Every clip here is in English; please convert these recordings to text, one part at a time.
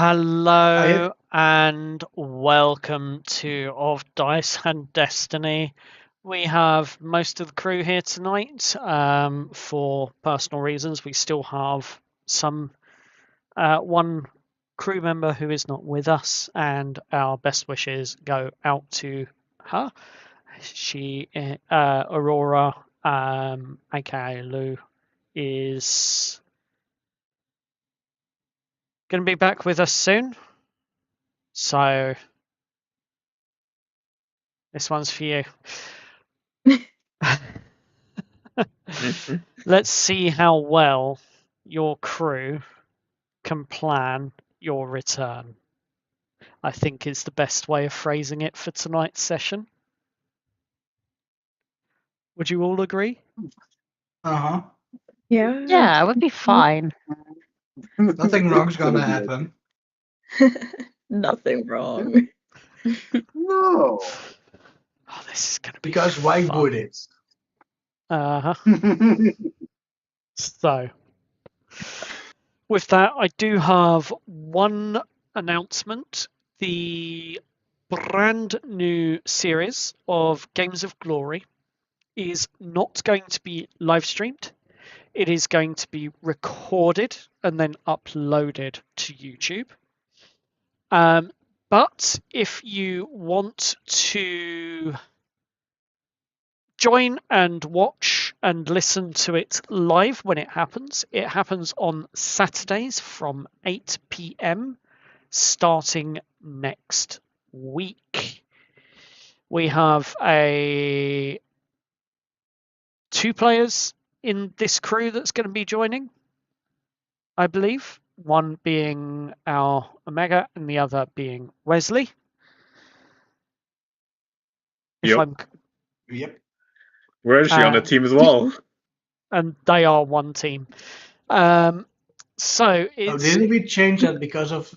Hello and welcome to Of Dice and Destiny. We have most of the crew here tonight. For personal reasons, we still have one crew member who is not with us, and our best wishes go out to her. She, Aurora, aka Lou, is going to be back with us soon. So this one's for you. Let's see how well your crew can plan your return, I think is the best way of phrasing it for tonight's session. Would you all agree? Uh-huh. Yeah, it would be fine. Nothing wrong's gonna happen. Nothing wrong. No. Oh, this is going to be Because why fun. would it? Uh-huh. So, with that, I do have one announcement. The brand new series of Games of Glory is not going to be live streamed. It is going to be recorded and then uploaded to YouTube. But if you want to join and watch and listen to it live when it happens on Saturdays from 8 p.m. starting next week. We have two players in this crew that's going to be joining, I believe. One being our Omega and the other being Wesley. Yep. Yep. We're actually on a team as well. And they are one team. So it's... didn't we change that because of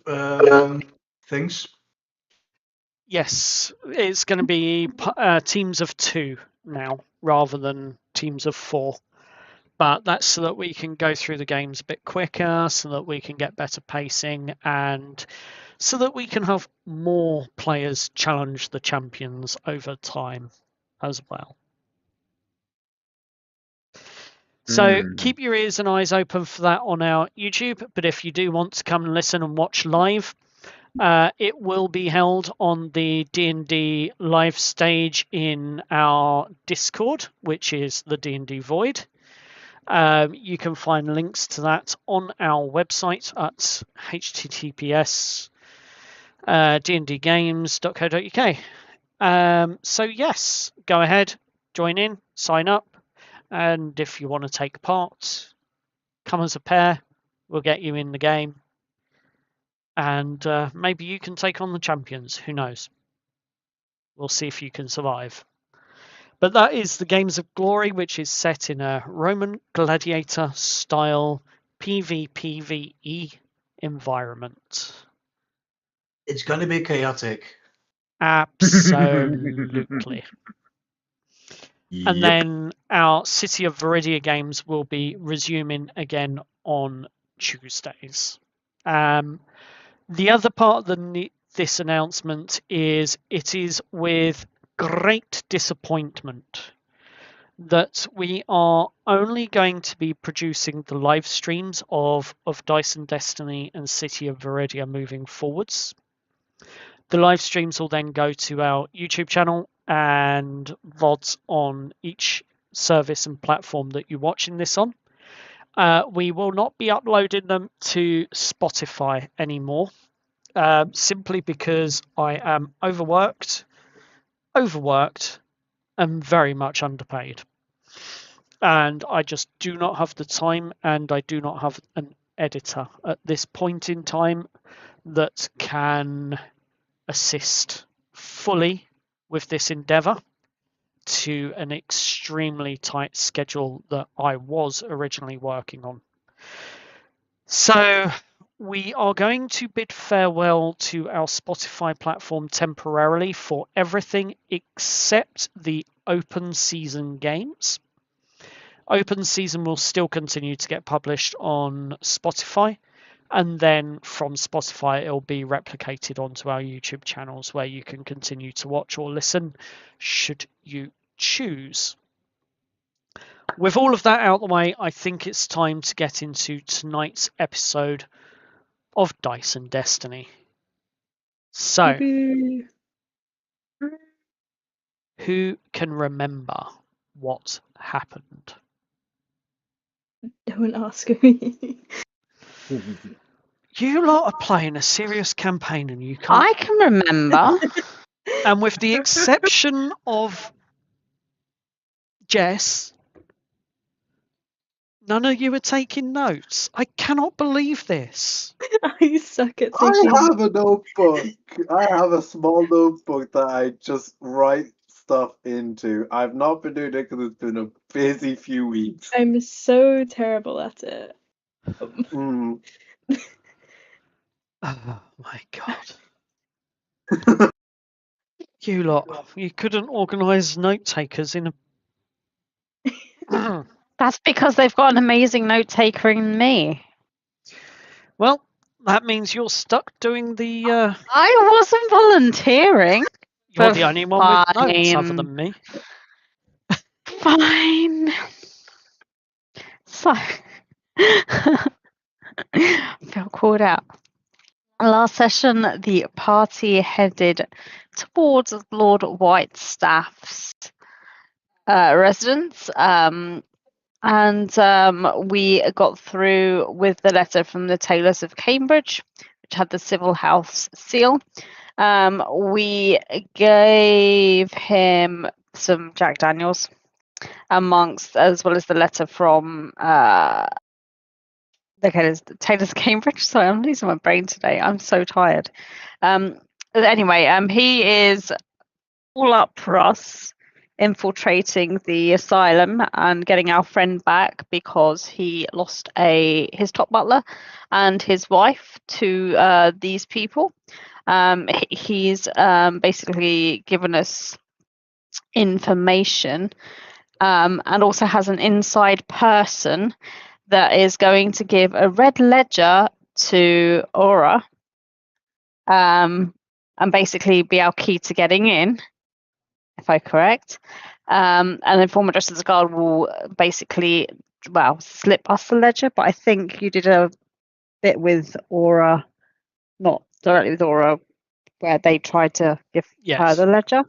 things? Yes, it's going to be teams of 2 now rather than teams of 4. But that's so that we can go through the games a bit quicker, so that we can get better pacing, and so that we can have more players challenge the champions over time as well. So keep your ears and eyes open for that on our YouTube. But if you do want to come and listen and watch live, it will be held on the D&D live stage in our Discord, which is the D&D Void. You can find links to that on our website at https dndgames.co.uk. So yes, go ahead, join in, sign up, and if you want to take part, come as a pair. We'll get you in the game, and maybe you can take on the champions. Who knows? We'll see if you can survive. But that is the Games of Glory, which is set in a Roman gladiator style PvPvE environment. It's gonna be chaotic. Absolutely. Yep. And then our City of Viridia games will be resuming again on Tuesdays. The other part of this announcement is it is with great disappointment that we are only going to be producing the live streams of Dice and Destiny and City of Viridia moving forwards. The live streams will then go to our YouTube channel and VODs on each service and platform that you're watching this on. We will not be uploading them to Spotify anymore, simply because I am overworked, and very much underpaid. And I just do not have the time, and I do not have an editor at this point in time that can assist fully with this endeavor to an extremely tight schedule that I was originally working on. So we are going to bid farewell to our Spotify platform temporarily for everything except the open season games. Open season will still continue to get published on Spotify, And then from Spotify, it'll be replicated onto our YouTube channels where you can continue to watch or listen should you choose. With all of that out of the way, I think it's time to get into tonight's episode of Dice and Destiny. So, who can remember what happened? Don't ask me. You lot are playing a serious campaign and you can't. I can remember. And with the exception of Jess, none of you are taking notes. I cannot believe this. I suck at I taking. have a notebook. I have a small notebook that I just write stuff into. I've not been doing it because it's been a busy few weeks. I'm so terrible at it. Oh my god. You lot, you couldn't organise note takers in a. That's because they've got an amazing note taker in me. Well, that means you're stuck doing the. I wasn't volunteering. You're but the only one with notes other fine. than me. Fine. So, feel called out. Last session, the party headed towards Lord Whitestaff's residence, and we got through with the letter from the Tailors of Cambridge, which had the Civil House seal. We gave him some Jack Daniels amongst, as well as the letter from the Taylor's of Cambridge. Sorry, I'm losing my brain today. I'm so tired. Anyway, he is all up for us infiltrating the asylum and getting our friend back because he lost his top butler and his wife to these people. He's basically given us information and also has an inside person that is going to give a red ledger to Aura and basically be our key to getting in, if I'm correct. And then former Justice Guard will basically, slip us the ledger, but I think you did a bit with Aura, not directly with Aura, where they tried to give her the ledger.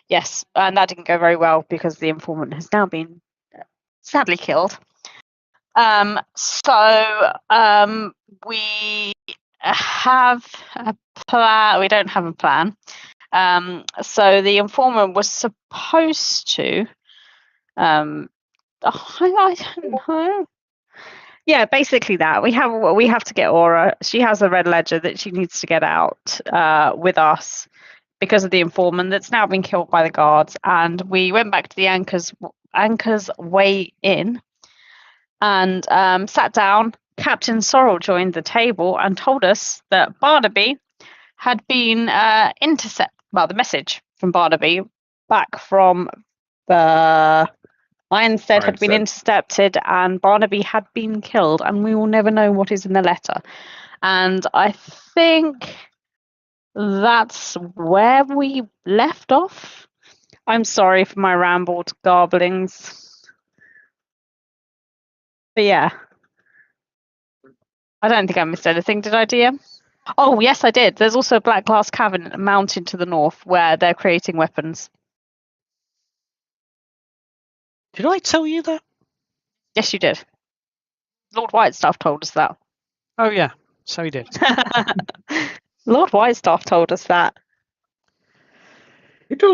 Yes, and that didn't go very well because the informant has now been sadly killed. So we have a plan. We don't have a plan. So the informant was supposed to. I don't know. Yeah, basically that we have to get Aura. She has a red ledger that she needs to get out with us because of the informant that's now been killed by the guards. And we went back to the Anchor's Way Inn and sat down. Captain Sorrel joined the table and told us that Barnaby had been the message from Barnaby back from the Ironstead had been intercepted and Barnaby had been killed, and we will never know what is in the letter. And I think that's where we left off. I'm sorry for my rambled garblings. But yeah. I don't think I missed anything, did I, DM? Oh, yes, I did. There's also a black glass cavern mountain to the north where they're creating weapons. Did I tell you that? Yes, you did. Lord Whitestaff told us that. Oh, yeah. So he did. Lord Whitestaff told us that.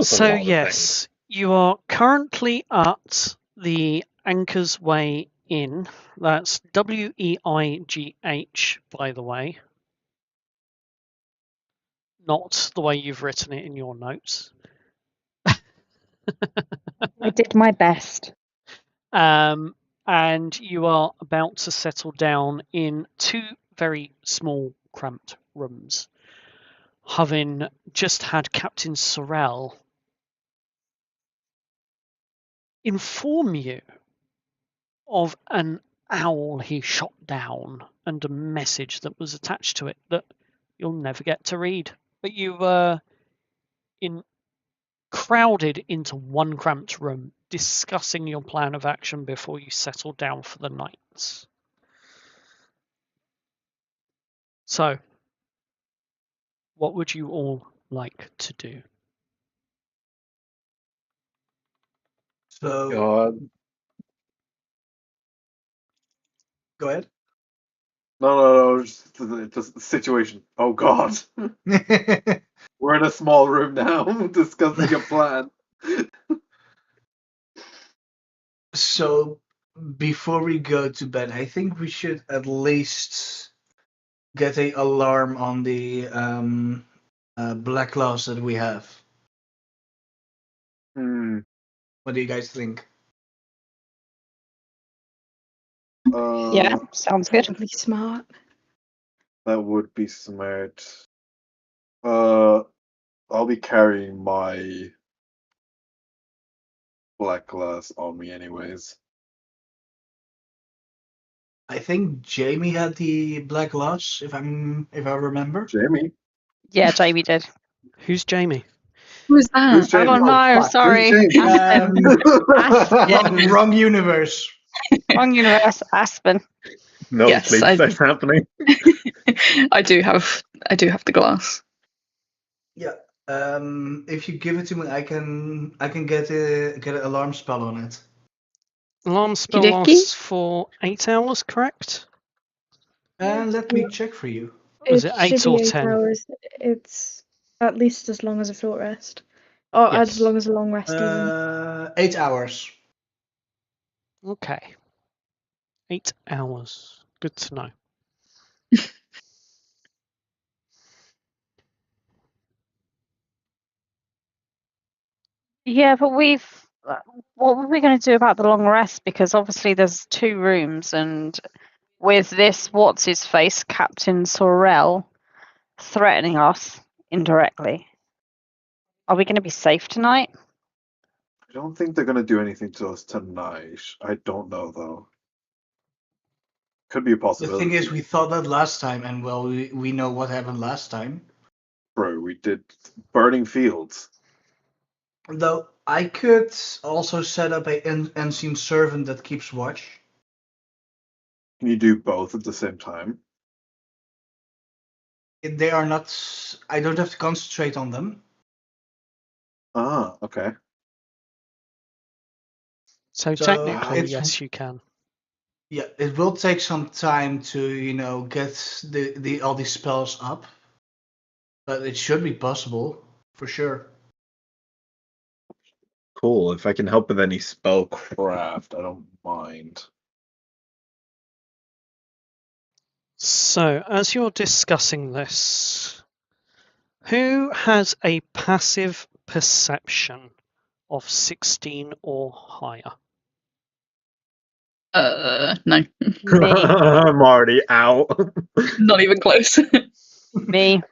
So, yes, you are currently at the Anchor's Way Inn. That's Weigh, by the way. Not the way you've written it in your notes. I did my best. And you are about to settle down in two very small, cramped rooms, having just had Captain Sorrel inform you of an owl he shot down and a message that was attached to it that you'll never get to read. But you were crowded into one cramped room, discussing your plan of action before you settled down for the night. So, what would you all like to do? So God. go ahead. No, just the situation. Oh God. We're in a small room now discussing a plan. So before we go to bed, I think we should at least get a alarm on the black gloves that we have. Hmm. What do you guys think? Yeah, sounds good. Probably smart. That would be smart. I'll be carrying my black glass on me anyways. I think Jamie had the black gloves, if I remember. Jamie? Yeah, Jamie did. Who's Jamie? Who's Who's that? Jamie? Oh no, fuck. sorry. Who's Jamie? Aspen. Aspen. Wrong universe. Wrong universe, Aspen. No Yes, sleep I- sex happening. I do have the glass. Yeah. If you give it to me, I can get an alarm spell on it. Alarm spell Okey-dokey. lasts for 8 hours, correct? And let me check for you. Was it should 8 be or 8 10? hours. It's at least as long as a short rest. Or Yes. as long as a long rest even. 8 hours. Okay. 8 hours. Good to know. Yeah, but what were we going to do about the long rest? Because obviously there's 2 rooms, and with this, what's his face, Captain Sorrel, threatening us indirectly. Are we going to be safe tonight? I don't think they're gonna do anything to us tonight. I don't know though. Could be a The possibility. thing is, we thought that last time, and well, we know what happened last time. Bro, we did burning fields. Though I could also set up a unseen servant that keeps watch. Can you do both at the same time? They are not. I don't have to concentrate on them. Ah, okay. So So technically, it's yes, you can. yeah. It will take some time to get the all these spells up, but it should be possible for sure. Cool. If I can help with any spellcraft, I don't mind. So, as you're discussing this, who has a passive perception of 16 or higher? No, Me. I'm already out. not even close. Me.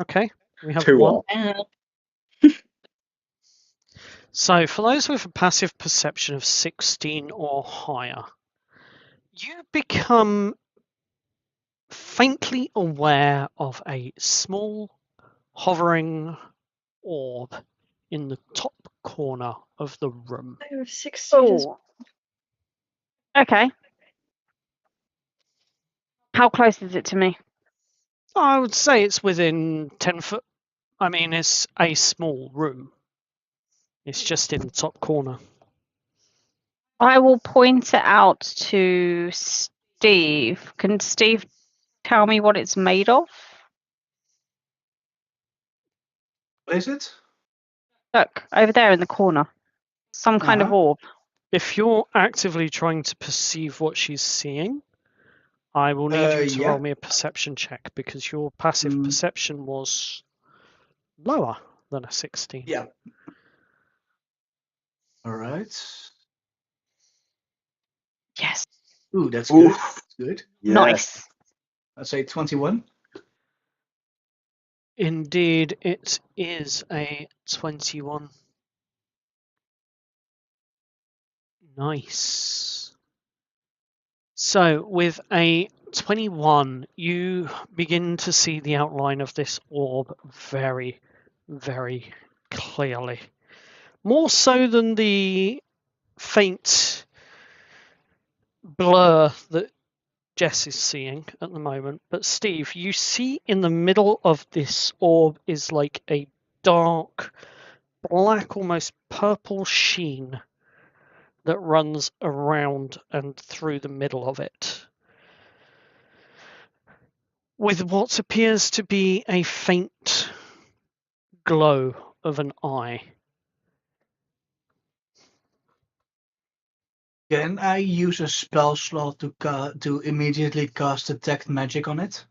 Okay, we have 2 one. off. So, for those with a passive perception of 16 or higher, you become faintly aware of a small hovering orb in the top corner of the room. I have 16 as Oh. Okay. How close is it to me? I would say it's within 10 foot. I mean, it's a small room. It's just in the top corner. I will point it out to Steve. Can Steve tell me what it's made of? What is it? Look, over there in the corner. Some kind of Uh-huh. orb. If you're actively trying to perceive what she's seeing, I will need you to Yeah. roll me a perception check because your passive perception was lower than a 16. Yeah. All right. Yes. Ooh, that's good. Oof. That's good. Yes. Nice. I'd say 21. Indeed, it is a 21. Nice. So, with a 21, you begin to see the outline of this orb very, very clearly. More so than the faint blur that Jess is seeing at the moment. But Steve, you see in the middle of this orb is like a dark, black, almost purple sheen that runs around and through the middle of it, with what appears to be a faint glow of an eye. Can I use a spell slot to immediately cast Detect Magic on it?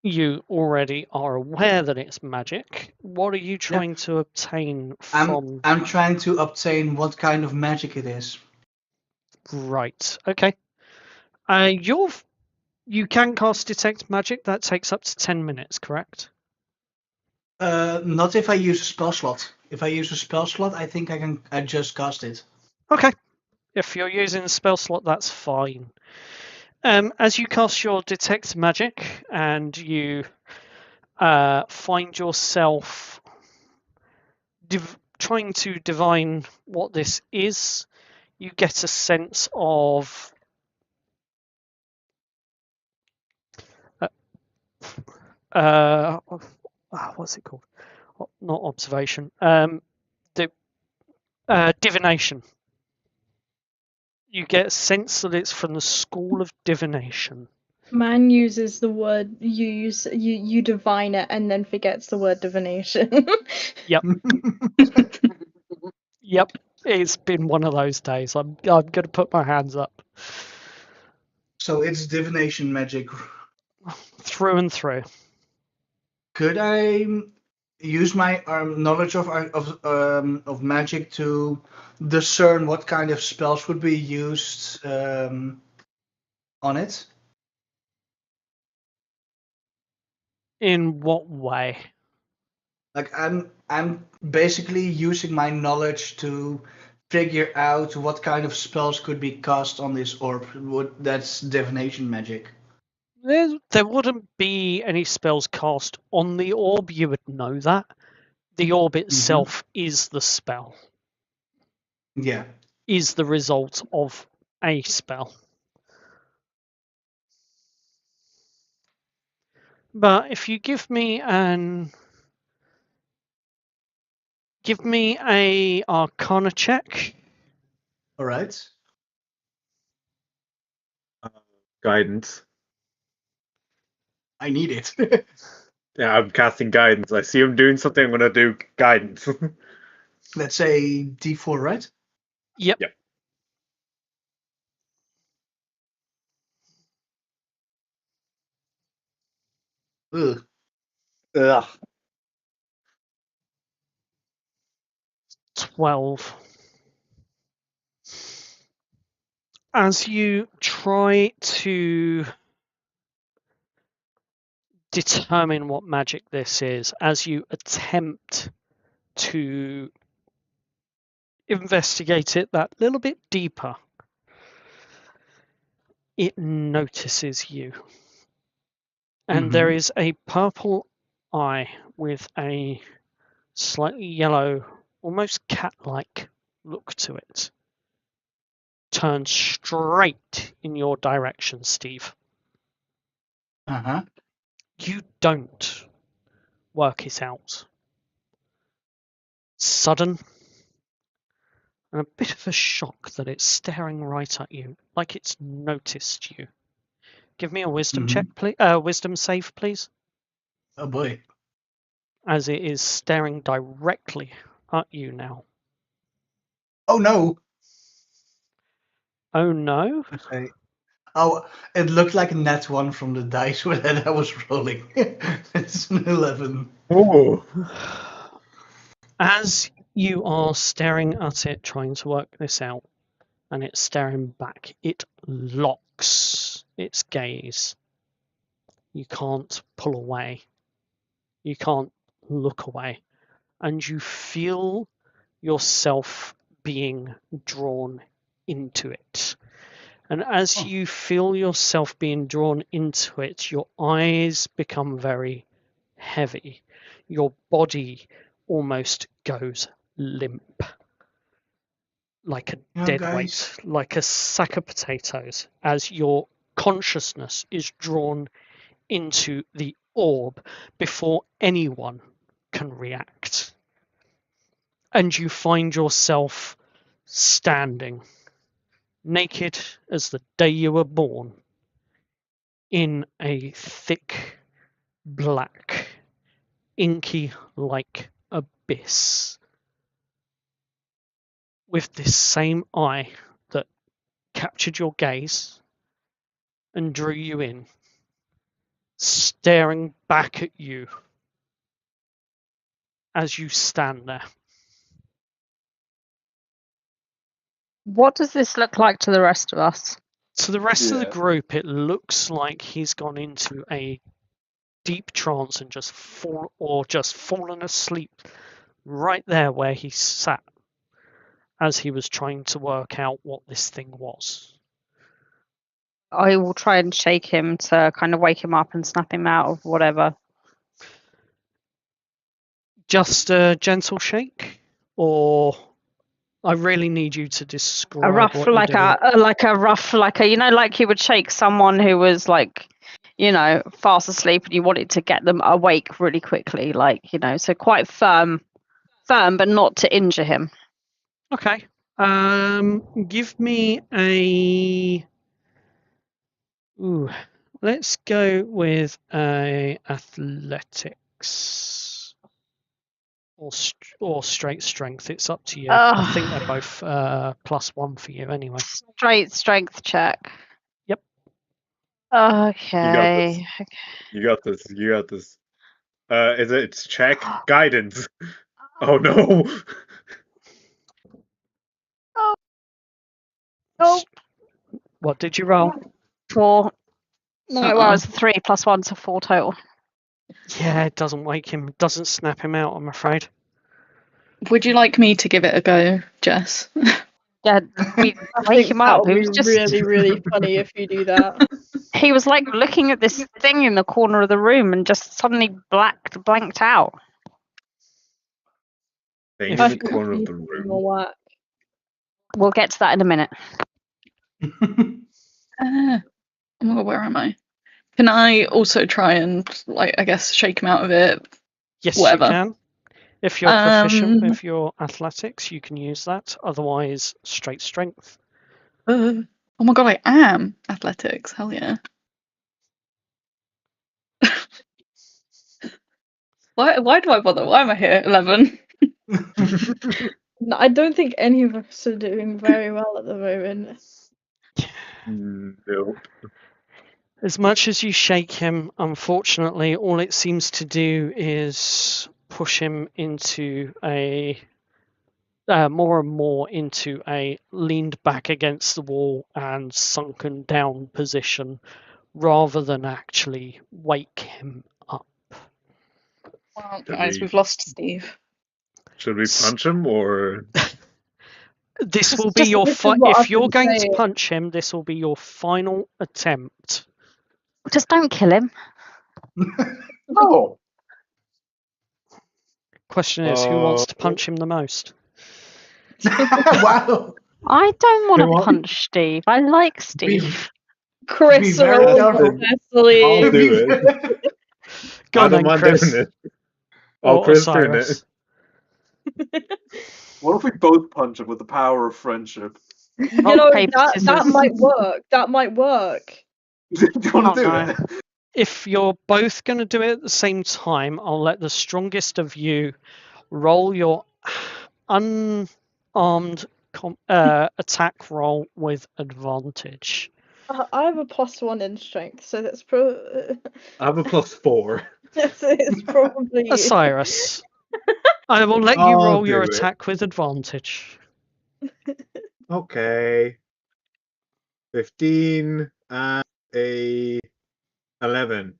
You already are aware that it's magic. What are you trying to obtain from... I'm trying to obtain what kind of magic it is. Right, okay. You can cast Detect Magic. That takes up to 10 minutes, correct? Not if I use a spell slot. If I use a spell slot, I think I just cast it. Okay. If you're using a spell slot, that's fine. As you cast your Detect Magic and you find yourself trying to divine what this is, you get a sense of what's it called? Not observation. Divination. You get a sense that it's from the school of divination. Man uses the word you divine it and then forgets the word divination. Yep. Yep. It's been one of those days. I'm going to put my hands up. So it's divination magic. Through and through. Could I use my knowledge of magic to discern what kind of spells would be used on it? In what way? Like I'm basically using my knowledge to figure out what kind of spells could be cast on this orb. That's divination magic. There wouldn't be any spells cast on the orb. You would know that. The orb itself is the spell. Yeah. Is the result of a spell. But if you give me a Arcana check. All right. Guidance. I need it. Yeah, I'm casting guidance. I see him doing something. I'm gonna do guidance. Let's say D4, right? Yep. Yep. Ugh. Ugh. 12. As you try to determine what magic this is, as you attempt to investigate it that little bit deeper, it notices you. And there is a purple eye with a slightly yellow, almost cat-like look to it. Turn straight in your direction, Steve. Uh-huh. You don't work it out. Sudden, and a bit of a shock that it's staring right at you, like it's noticed you. Give me a wisdom check, please. Wisdom save, please. Oh boy. As it is staring directly at you now. Oh no. Oh no. Okay. Oh, it looked like a net one from the dice that I was rolling. It's an 11. Oh. As you are staring at it, trying to work this out, and it's staring back, it locks its gaze. You can't pull away. You can't look away. And you feel yourself being drawn into it. And as Oh. you feel yourself being drawn into it, your eyes become very heavy. Your body almost goes limp, like a dead Guys. weight, like a sack of potatoes, as your consciousness is drawn into the orb before anyone can react. And you find yourself standing, naked as the day you were born, in a thick, black, inky like abyss, with this same eye that captured your gaze and drew you in, staring back at you as you stand there. What does this look like to the rest of us? To the rest of the Yeah. group, it looks like he's gone into a deep trance and just fallen asleep right there where he sat as he was trying to work out what this thing was. I will try and shake him to kind of wake him up and snap him out of whatever. Just a gentle shake, or I really need you to describe A rough, what you're like doing. like a, you know, like you would shake someone who was like, you know, fast asleep, and you wanted to get them awake really quickly, like, you know, so quite firm, but not to injure him. Okay. Give me a. Ooh, let's go with a athletics or straight strength. It's up to you. I think they're both +1 for you anyway. Straight strength check. Yep. Okay. You got this. You got this. It's check guidance. Oh no. Oh, What did you roll? 4. No, well, Uh-uh. it's 3 + 1, so 4 total. Yeah, it doesn't wake him. Doesn't snap him out, I'm afraid. Would you like me to give it a go, Jess? Yeah, we I wake think him up. that'll He be was just really, really funny if you do that. he was like looking at this thing in the corner of the room and just suddenly blanked out. Thing If- in I the think corner of you the can room. more whack. We'll get to that in a minute. Oh my God, where am I? Can I also try and, like, I guess, shake him out of it? Yes, Whatever. you can. If you're proficient Um, with your athletics, you can use that. Otherwise, straight strength. oh my God, I am athletics. Hell yeah. Why do I bother? Why am I here? 11. No, I don't think any of us are doing very well at the moment. Nope. As much as you shake him, unfortunately, all it seems to do is push him into a more and more into a leaned back against the wall and sunken down position, rather than actually wake him up. Well, Should guys, we- we've lost Steve. Should we punch him or? This will be Just- your This is what if I've you're been going to saying. punch him, this will be your final attempt. Just don't kill him. No. Question is, who wants to punch him the most? Wow. I don't want Who to won? punch Steve. I like Steve. Chris very or careful. Cecily. I'll do it. Go I on don't then, mind Chris. doing it. Oh, Or Chris doing Osiris. it. What if we both punch him with the power of friendship? You Rock, know, paper, that scissors. might work. That might work. Do you want to do no. it? If you're both going to do it at the same time, I'll let the strongest of you roll your unarmed attack roll with advantage. I have a +1 in strength, so that's I have a +4. it's probably you. Osiris, I will let you I'll roll your do it. attack with advantage. Okay. 15 and a 11.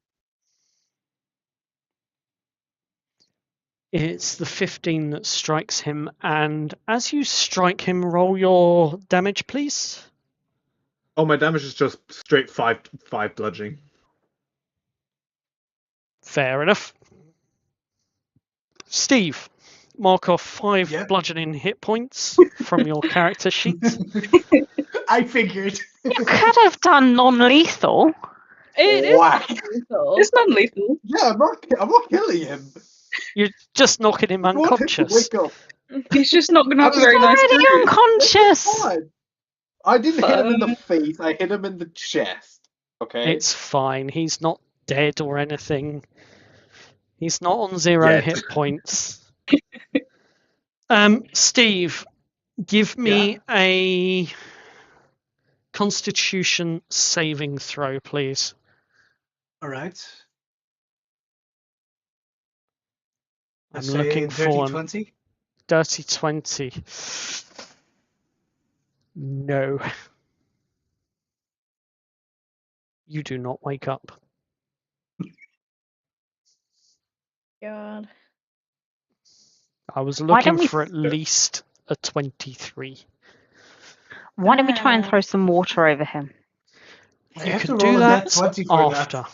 It's the 15 that strikes him, and as you strike him, roll your damage, please. Oh, my damage is just straight 5 bludgeoning. Fair enough. Steve, mark off 5 Yeah. bludgeoning hit points from your character sheet. I figured. You could have done non-lethal. It is Whack. lethal. It's non-lethal. Yeah, I'm not killing him. You're just knocking him I want him to unconscious. wake up. He's just not going to have a I'm very nice Already bruise. unconscious. Fine. I didn't hit him in the Fine. face. I hit him in the chest. Okay. It's fine. He's not dead or anything. He's not on 0 Yet. hit points. Steve, give me a Constitution saving throw, please. All right. I'm Let's say looking dirty for 20. dirty 20. No. You do not wake up. God. I was Why don't looking we- for at least a 23. Why don't we try and throw some water over him? I You have can to roll do a that nat 20 for after. that.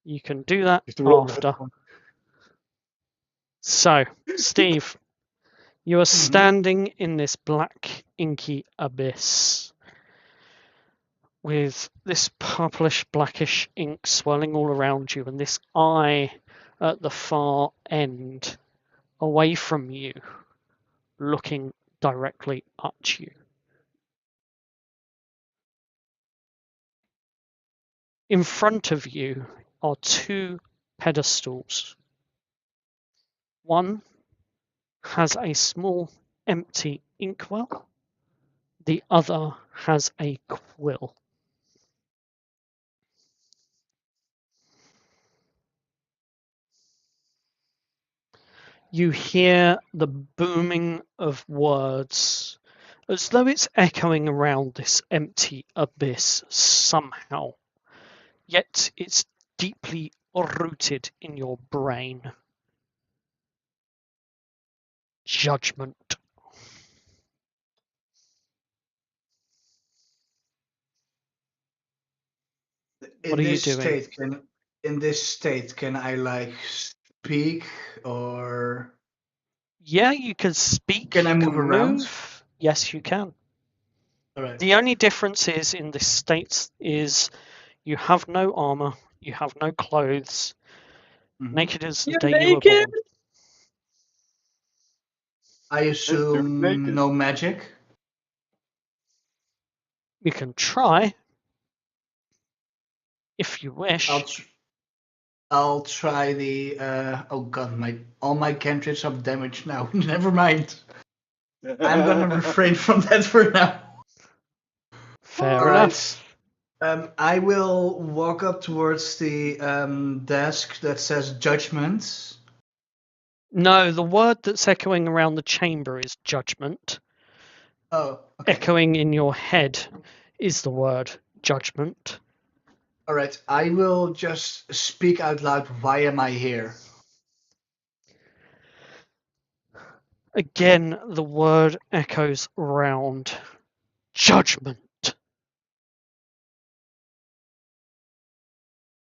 You can do that You have to roll after. So, Steve, you are standing in this black, inky abyss with this purplish, blackish ink swirling all around you, and this eye at the far end, away from you, looking directly at you. In front of you are 2 pedestals. One has a small empty inkwell. The other has a quill. You hear the booming of words as though it's echoing around this empty abyss somehow. Yet it's deeply rooted in your brain. Judgment. What are you doing? In this state, can I like speak or Yeah, you can speak, can I you move can around? move. Yes, you can. All right. The only difference is in this state is you have no armor, you have no clothes, naked as the You're day you were naked. born. I assume naked. no magic. You can try if you wish. I'll try the. Oh god, all my cantrips have damage now. Never mind. I'm gonna refrain from that for now. Fair All enough. right. I will walk up towards the desk that says judgment. No, the word that's echoing around the chamber is judgment. Oh, okay. Echoing in your head is the word judgment. All right. I will just speak out loud. Why am I here? Again, the word echoes around judgment.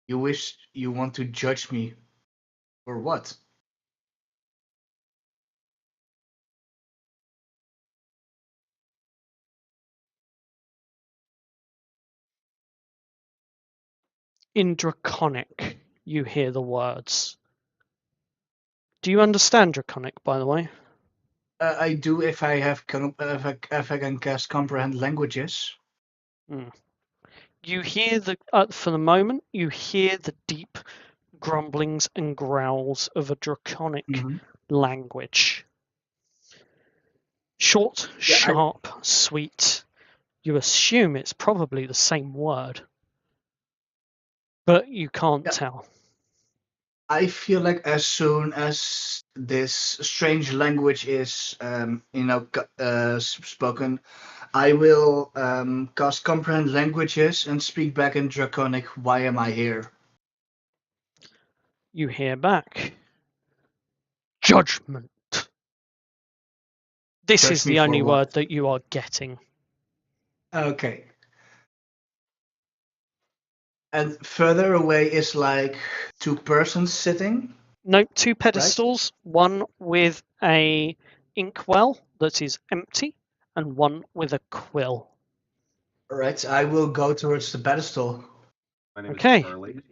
You want to judge me for what? In Draconic, you hear the words. Do you understand Draconic, by the way? I do if I have if I can cast comprehend languages. You hear for the moment, you hear the deep grumblings and growls of a Draconic language. Short, sharp, sweet. You assume it's probably the same word, but you can't tell. I feel like as soon as this strange language is, spoken, I will cast comprehend languages and speak back in Draconic. Why am I here? You hear back. Judgment. This Judge is me the for only what? word that you are getting. Okay. And further away is like 2 persons sitting. No, 2 pedestals, one with a inkwell that is empty, and one with a quill. Alright, I will go towards the pedestal. My name Okay. is Charlie.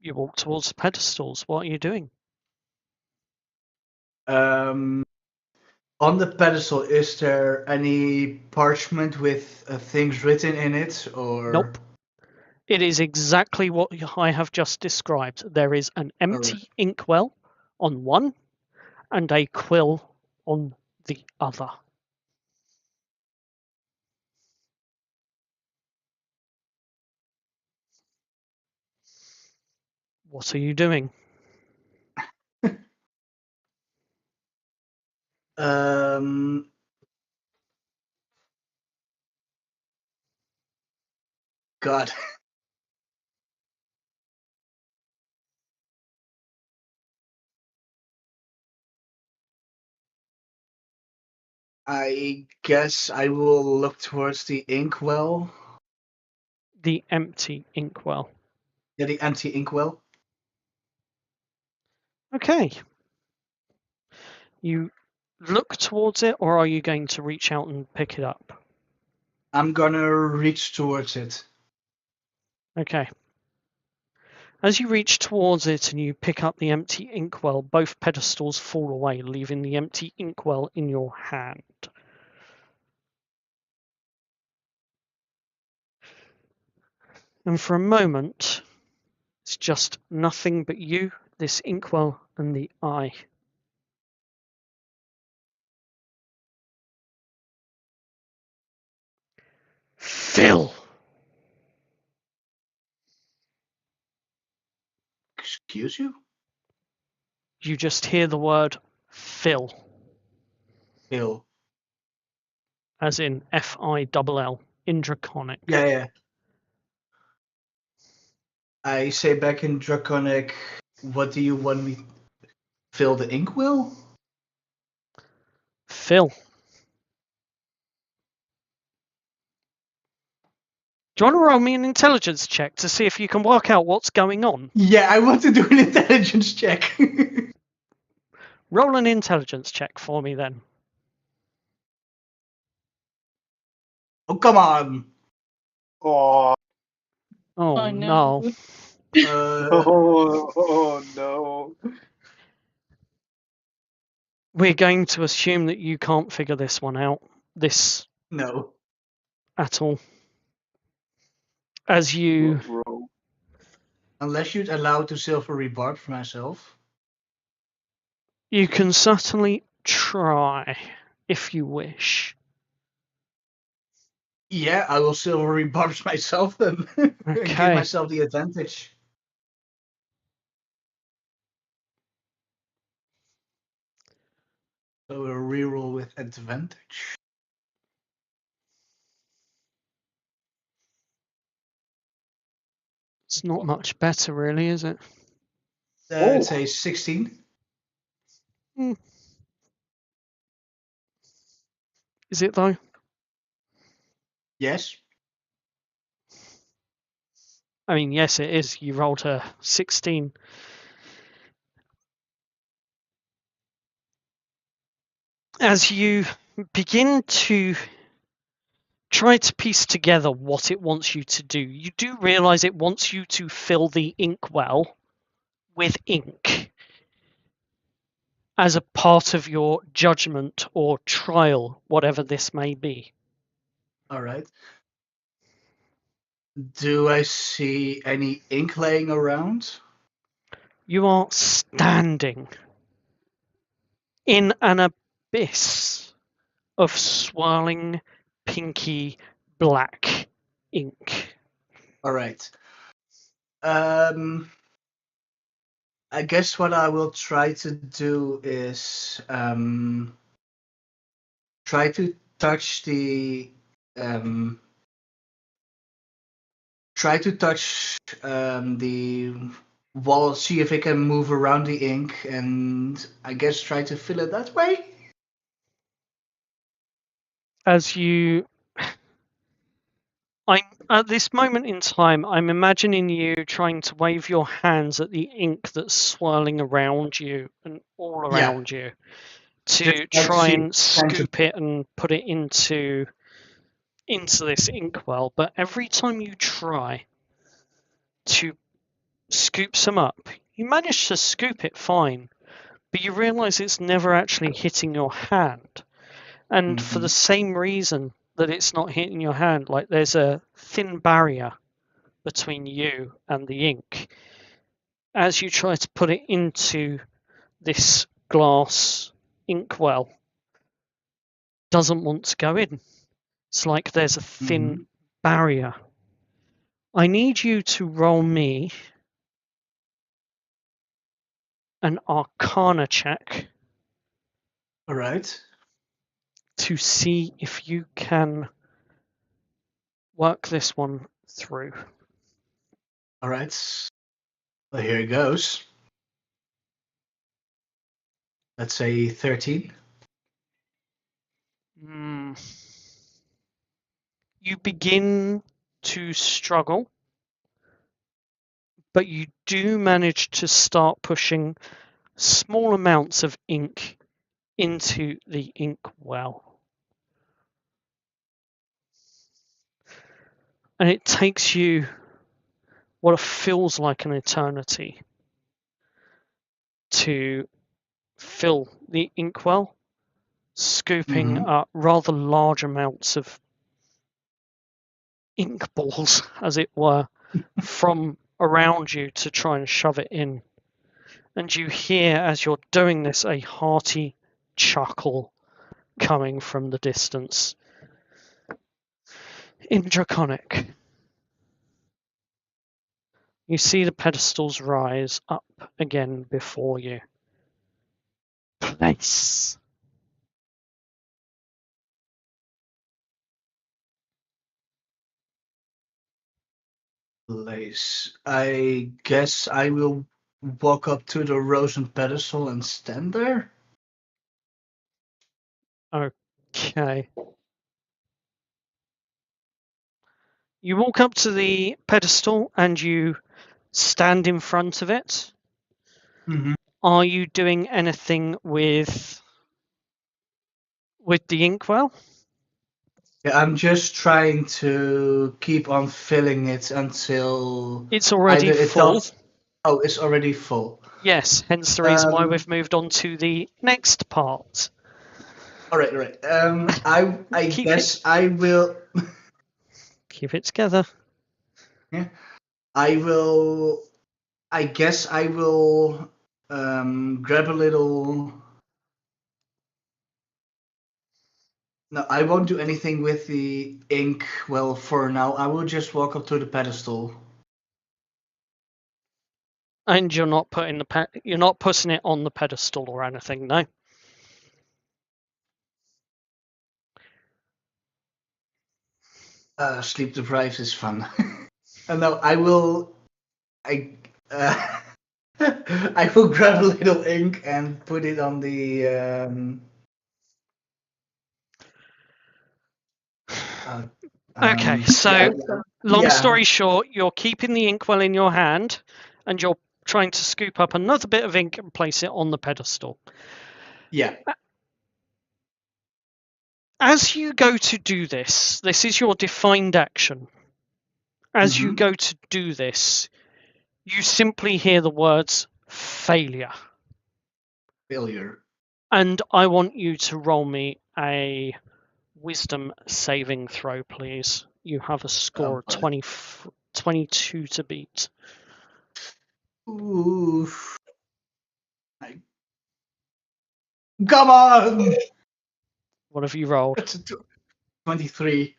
You walk towards the pedestals. What are you doing? On the pedestal, is there any parchment with things written in it, or? Nope. It is exactly what I have just described. There is an empty inkwell on one and a quill on the other. What are you doing? Um, God. I guess I will look towards the inkwell. The empty inkwell. Yeah, the empty inkwell. Okay. You look towards it, or are you going to reach out and pick it up? I'm gonna reach towards it. Okay. As you reach towards it and you pick up the empty inkwell, both pedestals fall away, leaving the empty inkwell in your hand. And for a moment, it's just nothing but you, this inkwell, and the eye. Fill! Excuse you? You just hear the word fill, Phil. as in Fill, in Draconic. Yeah. I say back in Draconic, what do you want me? Fill the inkwell? Fill. Do you want to roll me an intelligence check to see if you can work out what's going on? Yeah, I want to do an intelligence check. Roll an intelligence check for me then. Oh, come on. Oh, Oh I no. know. oh no. We're going to assume that you can't figure this one out. This No. at all. As you Bro. Unless you'd allow to silver rebarb for myself. you can certainly try if you wish. Yeah, I will silver rebarb myself then. And give Okay. myself the advantage. So a reroll with advantage. It's not much better really, is it? It's a 16. Is it though? Yes. I mean, yes, it is. You rolled a 16. As you begin to try to piece together what it wants you to do, you do realize it wants you to fill the inkwell with ink as a part of your judgment or trial, whatever this may be. All right. Do I see any ink laying around? You are standing in an abyss of swirling pinky black ink. All right. I guess what I will try to do is try to touch the the wall, see if I can move around the ink, and I guess try to fill it that way. as you. At this moment in time, I'm imagining you trying to wave your hands at the ink that's swirling around you and all around you to Just like try see and scoop it and put it into this inkwell. But every time you try to scoop some up, you manage to scoop it fine, but you realise it's never actually hitting your hand. And for the same reason that it's not hitting your hand, like there's a thin barrier between you and the ink. As you try to put it into this glass inkwell, doesn't want to go in. It's like there's a thin barrier. I need you to roll me an Arcana check. All right. To see if you can work this one through. All right. Well, here it goes. Let's say 13. You begin to struggle, but you do manage to start pushing small amounts of ink into the ink well. And it takes you what feels like an eternity to fill the inkwell, scooping up rather large amounts of ink balls, as it were, from around you to try and shove it in. And you hear, as you're doing this, a hearty chuckle coming from the distance. In Draconic, you see the pedestals rise up again before you. Place. Place. I guess I will walk up to the Rosen pedestal and stand there. Okay. You walk up to the pedestal and you stand in front of it. Are you doing anything with the inkwell? Yeah, I'm just trying to keep on filling it until It's already full. Oh, it's already full. Yes, hence the reason why we've moved on to the next part. All right. I guess I will. Keep it together. Yeah, I will. I guess I will grab a little. No, I won't do anything with the ink. Well, for now, I will just walk up to the pedestal. And you're not putting it on the pedestal or anything, no? Sleep deprived is fun. No, I will. I will grab a little ink and put it on the. Okay, so long story short, you're keeping the inkwell in your hand and you're trying to scoop up another bit of ink and place it on the pedestal. Yeah. As you go to do this is your defined action. As you go to do this, you simply hear the words failure. Failure. And I want you to roll me a wisdom saving throw, please. You have a score of 22 to beat. Oof. Come on! What have you rolled? 23.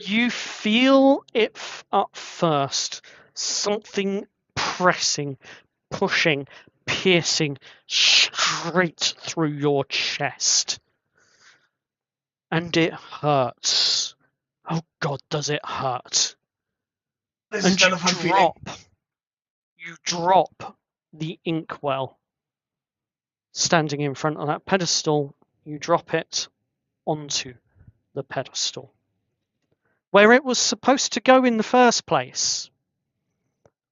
You feel it at first. Something pressing, pushing, piercing straight through your chest. And it hurts. Oh God, does it hurt? And you drop the inkwell standing in front of that pedestal, you drop it onto the pedestal, where it was supposed to go in the first place,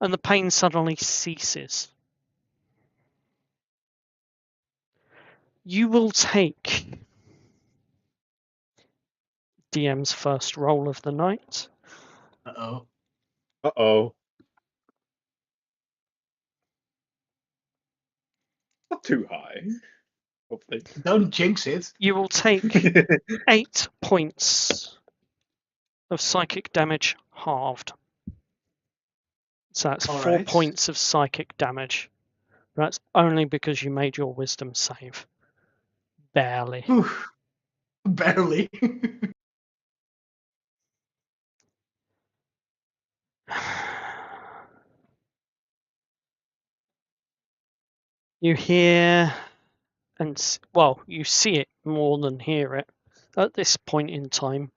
and the pain suddenly ceases. You will take DM's first roll of the night. Uh-oh. Uh-oh. Not too high. Hopefully. Don't jinx it. You will take 8 points of psychic damage halved. So that's All 4 right. points of psychic damage. That's only because you made your wisdom save. Barely. Whew. Barely. You hear and, well, you see it more than hear it at this point in time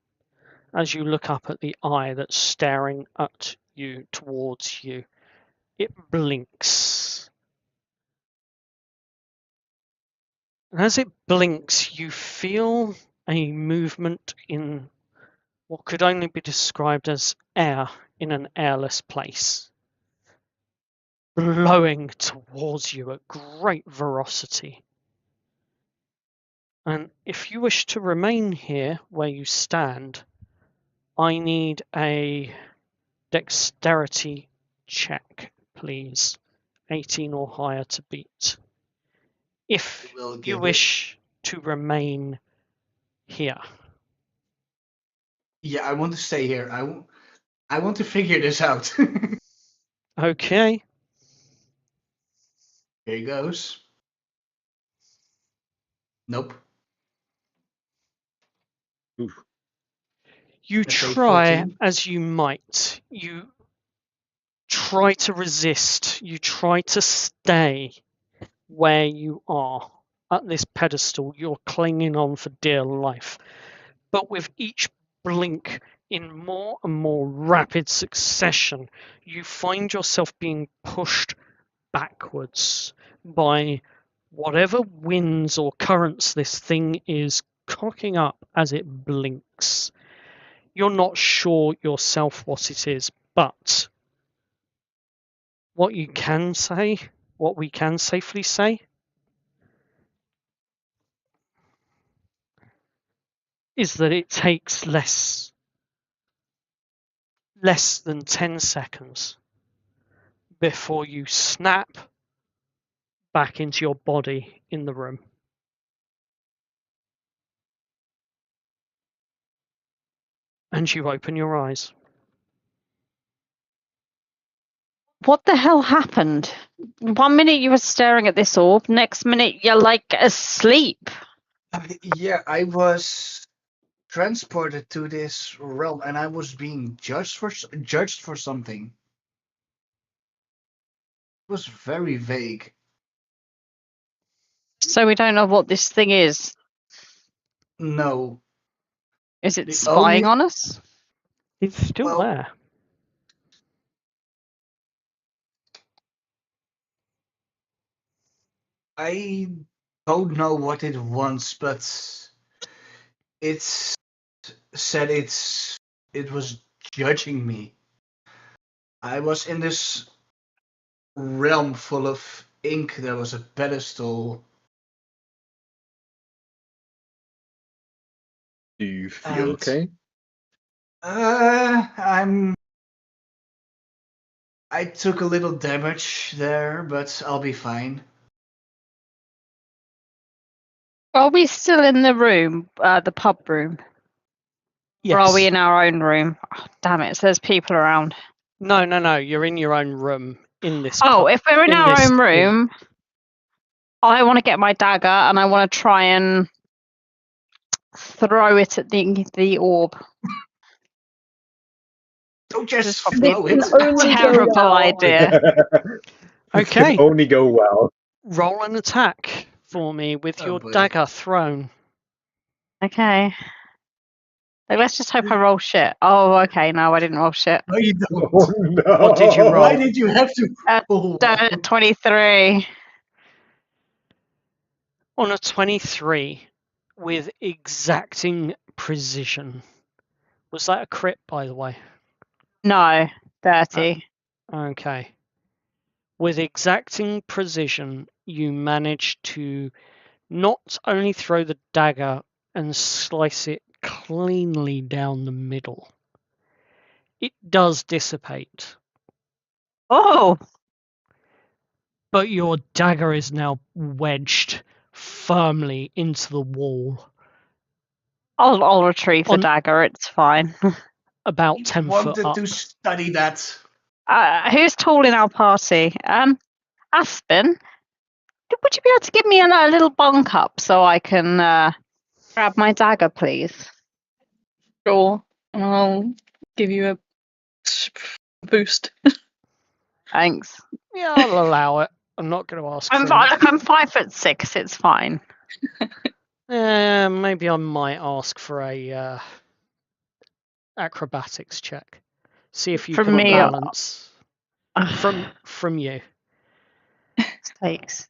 as you look up at the eye that's staring at you, towards you. It blinks. And as it blinks, you feel a movement in what could only be described as air in an airless place, blowing towards you at great velocity. And if you wish to remain here where you stand, I need a dexterity check, please. 18 or higher to beat. If We'll you give wish to remain here. Yeah, I want to stay here. I want to figure this out. Okay. Here he goes. Nope. Oof. You Let's say try 14. as you might. You try to resist. You try to stay where you are at this pedestal. You're clinging on for dear life. But with each blink in more and more rapid succession, you find yourself being pushed backwards by whatever winds or currents this thing is cocking up as it blinks. You're not sure yourself what it is, but what we can safely say, is that it takes less than 10 seconds before you snap back into your body in the room. And you open your eyes. What the hell happened? 1 minute you were staring at this orb, next minute you're like asleep. Yeah, I was transported to this realm, and I was being judged for something. It was very vague. So we don't know what this thing is. No. Is it The spying only- on us? It's still Well, there. I don't know what it wants, but it's said it was judging me. I was in this realm full of ink. There was a pedestal. Do you feel And- okay? I took a little damage there, but I'll be fine. Are we still in the room, the pub room? Yes. Or are we in our own room? Oh, damn it, there's people around. No. You're in your own room in this. Oh, pub. if we're in in our this own inn. room, I want to get my dagger and I want to try and throw it at the orb. Don't This is just probably throw This it. can only go terrible well. idea. This Okay. can only go well. Roll an attack for me with Oh, your boy. dagger thrown. Okay. Like, let's just hope I roll shit. Oh, okay. No, I didn't roll shit. No, you don't. Oh no! What did you roll? Why did you have to? Uh, Oh, 23. On a 23 with exacting precision. Was that a crit, by the way? No, 30. Okay. With exacting precision, you manage to not only throw the dagger and slice it cleanly down the middle. It does dissipate, Oh, but your dagger is now wedged firmly into the wall, I'll retrieve the On- dagger. It's fine. about 10 foot Wanted up. to study that. Who's tall in our party? Aspen, would you be able to give me a little bunk up so I can grab my dagger, please? Sure. And I'll give you a boost. Thanks. Yeah, I'll allow it. I'm not going to ask I'm for it. look, I'm 5'6". It's fine. Maybe I might ask for a acrobatics check. See if you From can me, balance. From you. Takes.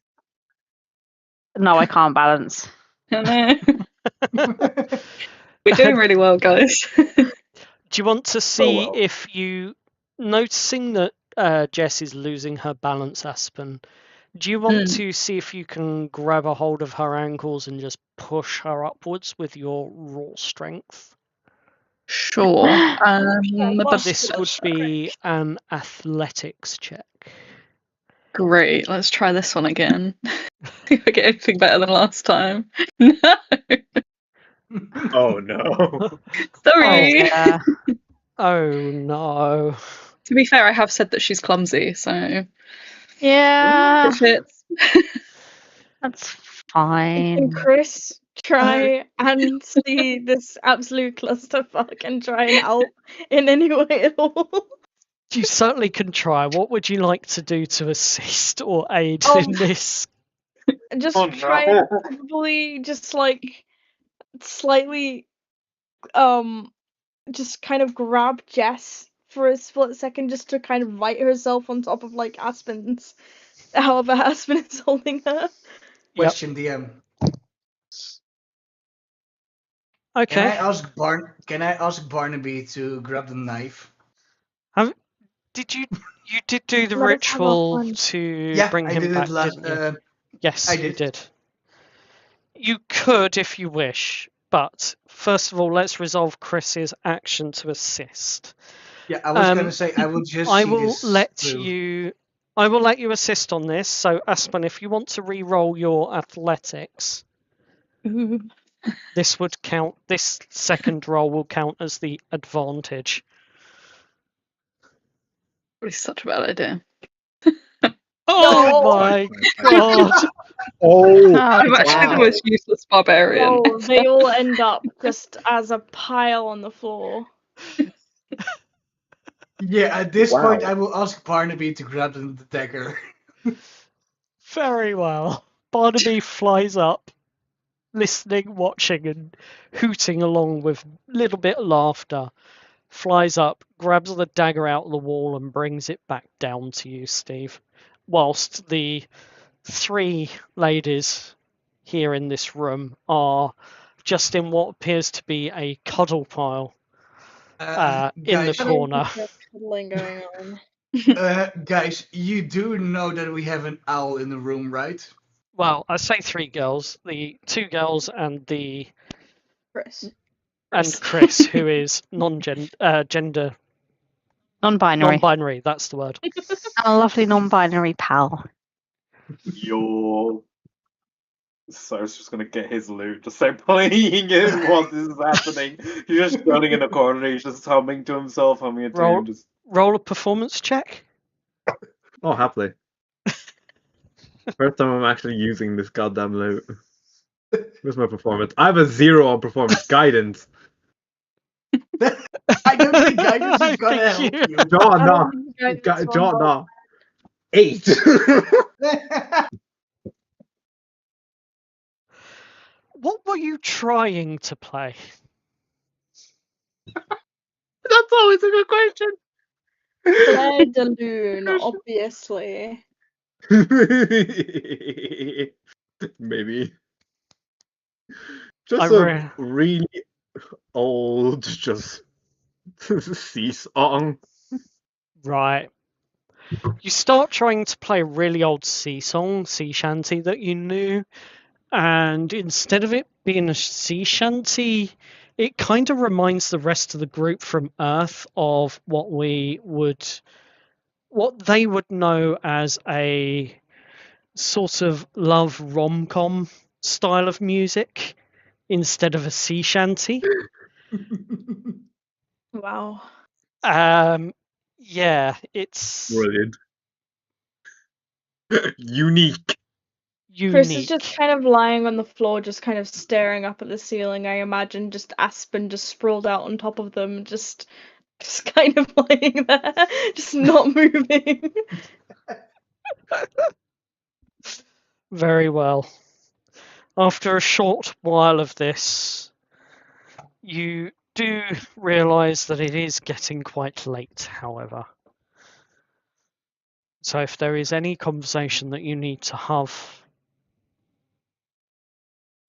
No, I can't balance. I know. We're doing really well, guys. Do you want to see well. if you, noticing that Jess is losing her balance, Aspen, do you want to see if you can grab a hold of her ankles and just push her upwards with your raw strength? Sure. But This would be an athletics check. great. Let's try this one again. See if I get anything better than last time. No. Oh no. Sorry. Yeah. Oh no. To be fair, I have said that she's clumsy, so Yeah. it fits. That's Can fine. Chris try and see this absolute clusterfuck and try and help in any way at all? You certainly can try. What would you like to do to assist or aid in this? Just Oh, try no. and probably just like slightly just kind of grab Jess for a split second just to kind of right herself on top of like Aspen's, however Aspen is holding her. Question DM. Okay. Can I ask Barnaby to grab the knife? Did you did do the Let us have our ritual fun. to Yeah, bring I him did back, it last. didn't you? Yes, I you did. did. You could if you wish, but first of all, let's resolve Chris's action to assist. Yeah, I was gonna say I will just. I see will this let through. you. I will let you assist on this. So, Aspen, if you want to re-roll your athletics, Ooh, this would count. This second roll will count as the advantage. probably such a bad idea. Oh No. my god! Oh, I'm actually the wow. most useless barbarian. Oh, they all end up just as a pile on the floor. Yeah, at this Wow. point, I will ask Barnaby to grab the dagger. Very well. Barnaby flies up, listening, watching, and hooting along with a little bit of laughter. Flies up, grabs the dagger out of the wall, and brings it back down to you, Steve. Whilst the three ladies here in this room are just in what appears to be a cuddle pile in the Guys, corner. Cuddling going on. guys, you do know that we have an owl in the room, right? Well, I say three girls, the two girls and the Chris. and Chris, who is gender Non-binary. non-binary. That's the word. A lovely non-binary pal. Yo. So I was just gonna get his loot, just start playing it while this is happening. He's just standing in the corner, he's just humming to himself, humming a Roll, tune. Just... roll a performance check. Oh, happily. First time I'm actually using this goddamn loot. Where's my performance? I have a 0 on performance. Guidance. I don't think guidance I is gonna think help you- you. John, I no. don't think guidance will John, help. no. 8. What were you trying to play? That's always a good question. Claire de Lune, obviously. Maybe. Just I a really old, just sea song. Right. You start trying to play a really old sea song, sea shanty that you knew, and instead of it being a sea shanty, it kind of reminds the rest of the group from Earth of what they would know as a sort of love rom-com style of music instead of a sea shanty. Wow. Yeah, it's Brilliant. Unique. Chris is just unique. kind of lying on the floor, just kind of staring up at the ceiling. I imagine just Aspen just sprawled out on top of them, just kind of laying there, just not moving. Very well. After a short while of this, you do realise that it is getting quite late, however. So if there is any conversation that you need to have,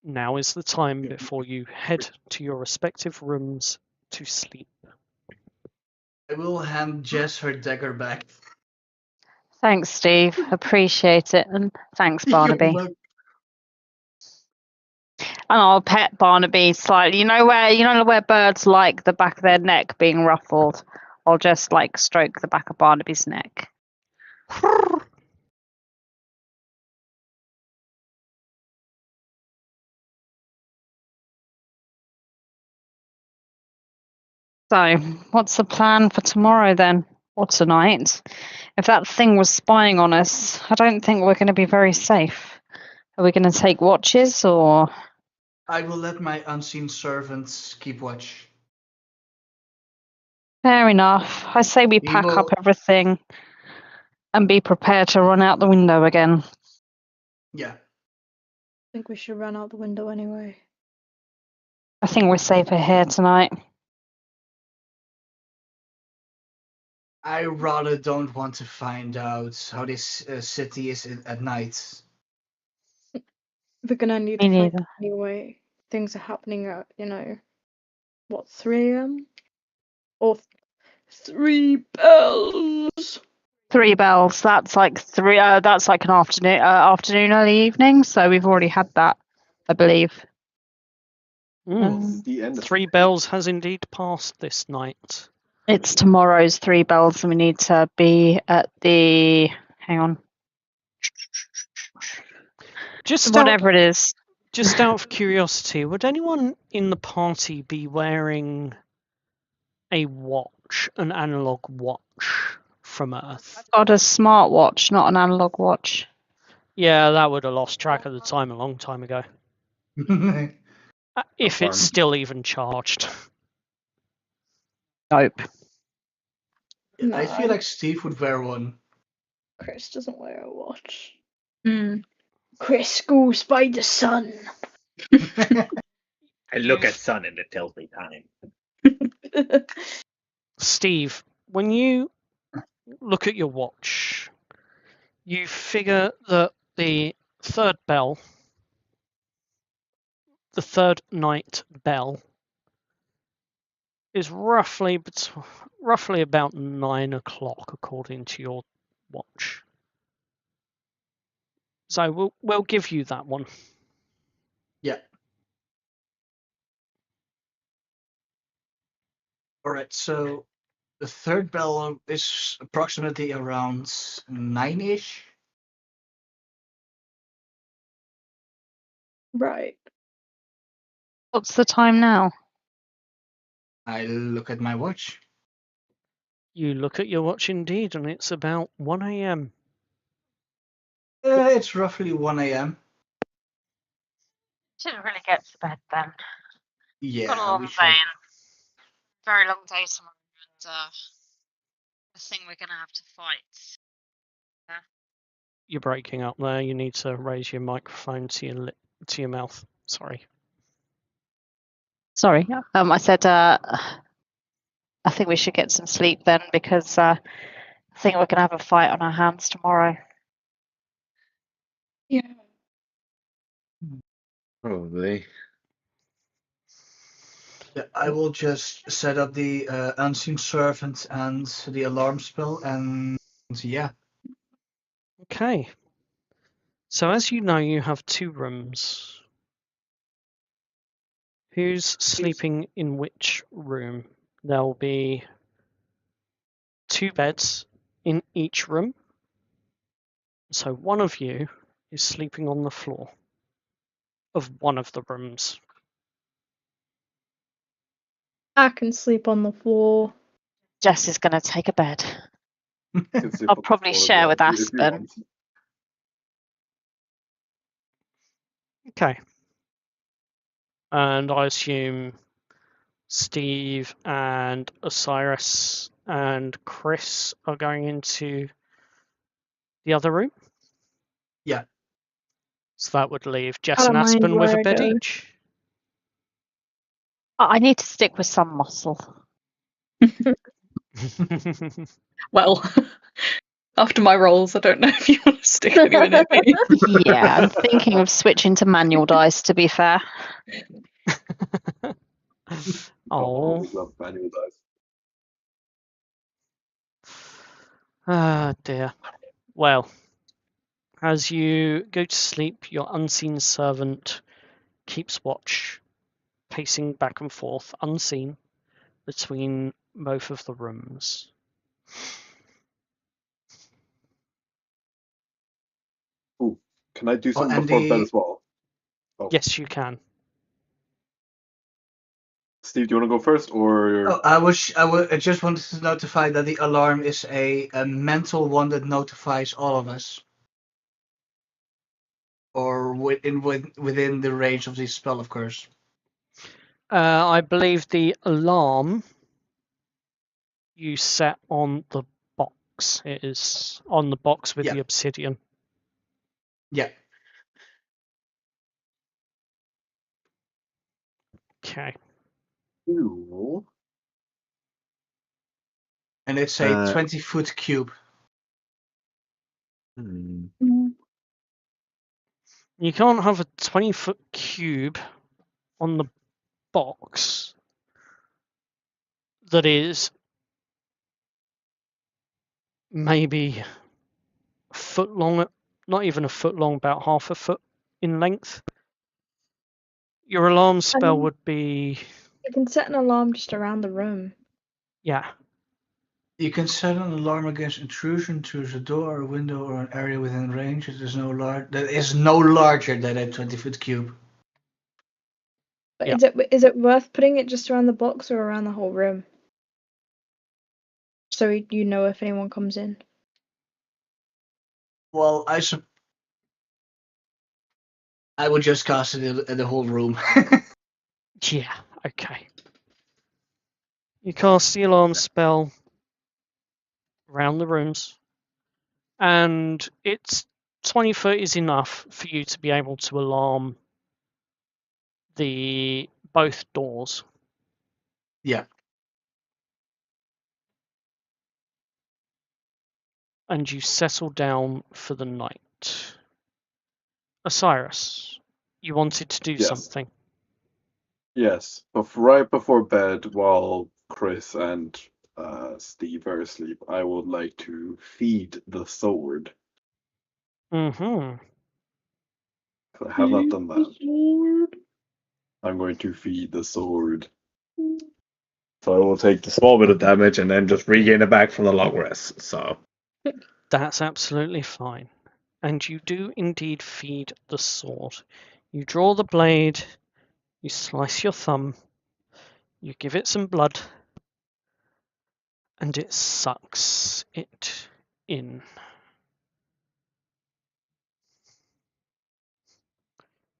now is the time before you head to your respective rooms to sleep. I will hand Jess her dagger back. Thanks, Steve. Appreciate it. And thanks, Barnaby. You're And I'll pet Barnaby slightly. You know where birds like the back of their neck being ruffled? I'll just like stroke the back of Barnaby's neck. So, what's the plan for tomorrow then? Or tonight? If that thing was spying on us, I don't think we're going to be very safe. Are we going to take watches or? I will let my unseen servants keep watch. Fair enough. I say we He pack up will. everything and be prepared to run out the window again. Yeah. I think we should run out the window anyway. I think we're safer here tonight. I rather don't want to find out how this city is at night. We're gonna need Me to find neither. out anyway. Things are happening at, what, 3 a.m.? Or 3 bells! 3 bells. That's like three. That's like an afternoon, early evening. So we've already had that, I believe. It's the end of 3 bells has indeed passed this night. It's tomorrow's 3 bells, and we need to be at the. Hang on. Whatever it is. Just out of curiosity, would anyone in the party be wearing a watch, an analog watch from Earth? Got a smartwatch, not an analog watch. Yeah, that would have lost track of the time a long time ago. If it's still even charged. Nope. No, I feel like Steve would wear one. Chris doesn't wear a watch. Chris goes by the sun. I look at sun and it tells me time. Steve, when you look at your watch, you figure that the third night bell, is roughly about 9 o'clock according to your watch. So we'll give you that one. Yeah. All right. So the third bell is approximately around 9-ish. Right. What's the time now? I look at my watch. You look at your watch indeed, and it's about 1 a.m. It's roughly 1 a.m. Shouldn't really get to bed then. Yeah, Got a long we day should. and very long day tomorrow, and I think we're gonna have to fight. You're breaking up there. You need to raise your microphone to your mouth. Sorry. Sorry. I said I think we should get some sleep then because I think we're gonna have a fight on our hands tomorrow. Yeah. Probably. Yeah, I will just set up the unseen servant and the alarm spell, and yeah. Okay. So as you know, you have 2 rooms. Who's sleeping in which room? There will be 2 beds in each room. So one of you is sleeping on the floor of one of the rooms. I can sleep on the floor. Jess is going to take a bed. You can sleep I'll on the probably floor as share well with if you Aspen. want. Okay. And I assume Steve and Osiris and Chris are going into the other room. Yeah. So that would leave Jess I and don't mind Aspen with where a I bed go. each. I need to stick with some muscle. Well, after my rolls, I don't know if you want to stick anyone at me. Yeah, I'm thinking of switching to manual dice, to be fair. I've Oh, always loved manual dice. ah dear. Well, as you go to sleep, your unseen servant keeps watch, pacing back and forth, unseen, between both of the rooms. Ooh, can I do something and before bed the as well? Yes, you can. Steve, do you want to go first, or oh, I just wanted to notify that the alarm is a mental one that notifies all of us, or within the range of the spell, of course. I believe the alarm you set on the box. It is on the box with Yeah. the obsidian. Yeah. Okay. Ooh. And it's a 20-foot cube. You can't have a 20-foot cube on the box that is maybe a foot long, not even a foot long, about half a foot in length. Your alarm spell would be, You can set an alarm just around the room. yeah. You can set an alarm against intrusion through the door or window or an area within range that is no larger than a 20-foot cube. But Yeah. is it worth putting it just around the box or around the whole room? So you know if anyone comes in. Well, I would just cast it in the whole room. Yeah, okay. You cast the alarm spell around the rooms, and it's 20 foot is enough for you to be able to alarm both doors. Yeah. And you settle down for the night. Osiris, you wanted to do Yes. something. Yes, right before bed, while Chris and Steve are asleep, I would like to feed the sword. Mm-hmm. I have not done that. I'm going to feed the sword. So I will take the small bit of damage and then just regain it back from the long rest. So That's absolutely fine. And you do indeed feed the sword. You draw the blade, you slice your thumb, you give it some blood, and it sucks it in.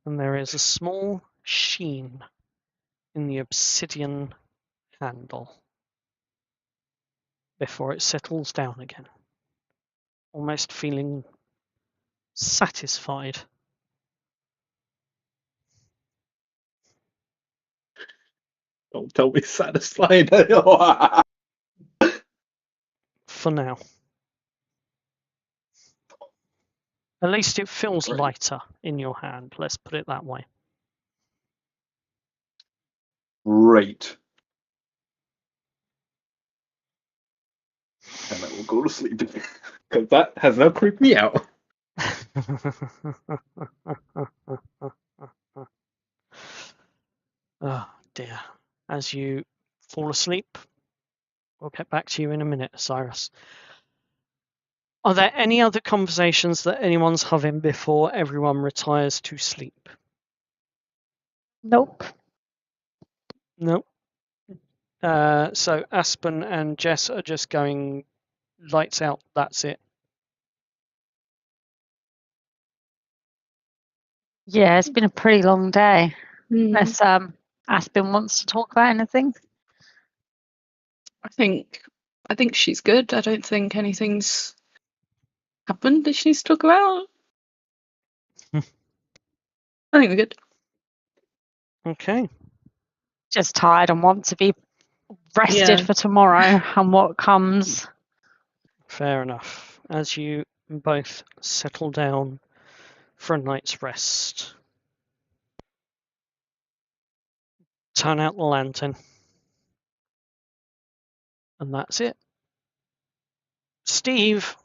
And there is a small sheen in the obsidian handle before it settles down again, almost feeling satisfied. don't tell me satisfied. For now. At least it feels Great. lighter in your hand, let's put it that way. Great. And I will go to sleep. Because that has now creeped me out. Oh dear. As you fall asleep, we'll get back to you in a minute, Cyrus. Are there any other conversations that anyone's having before everyone retires to sleep? Nope. No. So Aspen and Jess are just going lights out. That's it. Yeah, it's been a pretty long day. Hmm. Unless Aspen wants to talk about anything. I think she's good. I don't think anything's happened that she needs to talk about. I think we're good. Okay. Just tired and want to be rested Yeah. for tomorrow and what comes. Fair enough. As you both settle down for a night's rest, turn out the lantern, and that's it. Steve,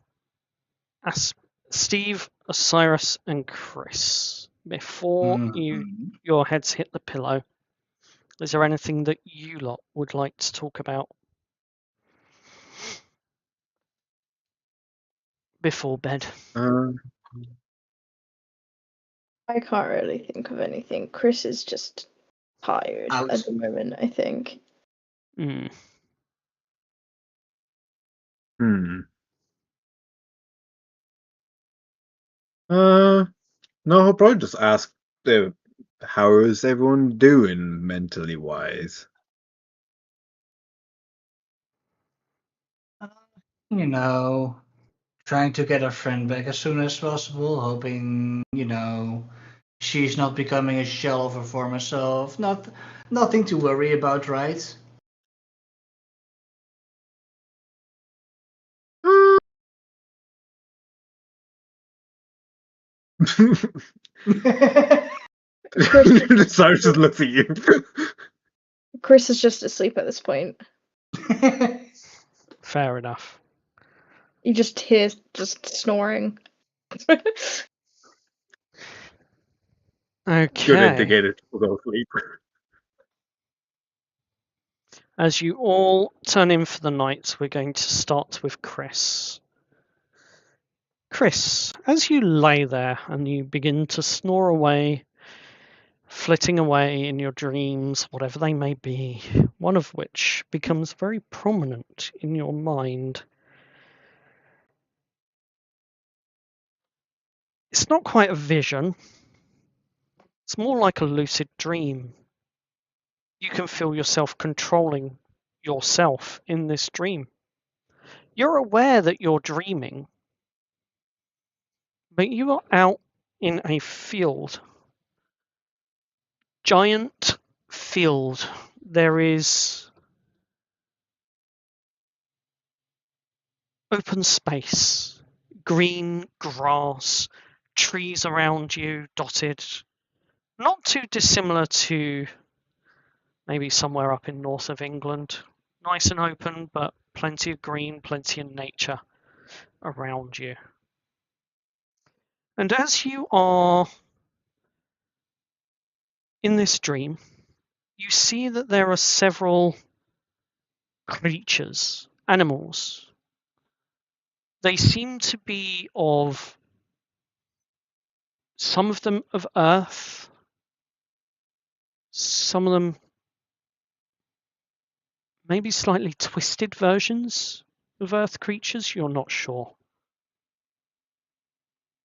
Cyrus, and Chris. Before your heads hit the pillow, is there anything that you lot would like to talk about before bed? I can't really think of anything. Chris is just tired Out. at the moment, I think. Hmm. No, I'll probably just ask how is everyone doing mentally wise? You know, trying to get her friend back as soon as possible, hoping, she's not becoming a shell of her former self. Nothing to worry about, right? Cyrus just looks at you. Chris is just asleep at this point. Fair enough. You just hear just snoring. Good Okay. indicator to go sleep. As you all turn in for the night, we're going to start with Chris. Chris, as you lay there and you begin to snore away, flitting away in your dreams, whatever they may be, one of which becomes very prominent in your mind. It's not quite a vision, it's more like a lucid dream. You can feel yourself controlling yourself in this dream. You're aware that you're dreaming, but you are out in a field. Giant field. There is open space, green grass, trees around you dotted, not too dissimilar to maybe somewhere up in north of England. Nice and open, but plenty of green, plenty of nature around you. And as you are in this dream, you see that there are several creatures, animals. They seem to be of some of them of Earth, some of them maybe slightly twisted versions of Earth creatures, you're not sure.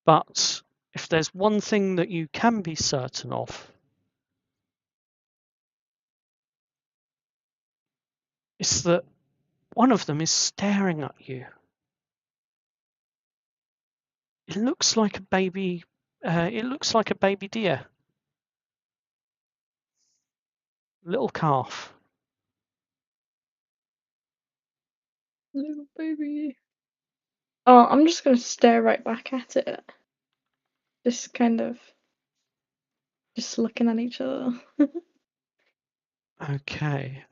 But if there's one thing that you can be certain of, it's that one of them is staring at you. It looks like a baby. It looks like a baby deer, little calf. Little baby. Oh, I'm just gonna stare right back at it. Just kind of just looking at each other. Okay.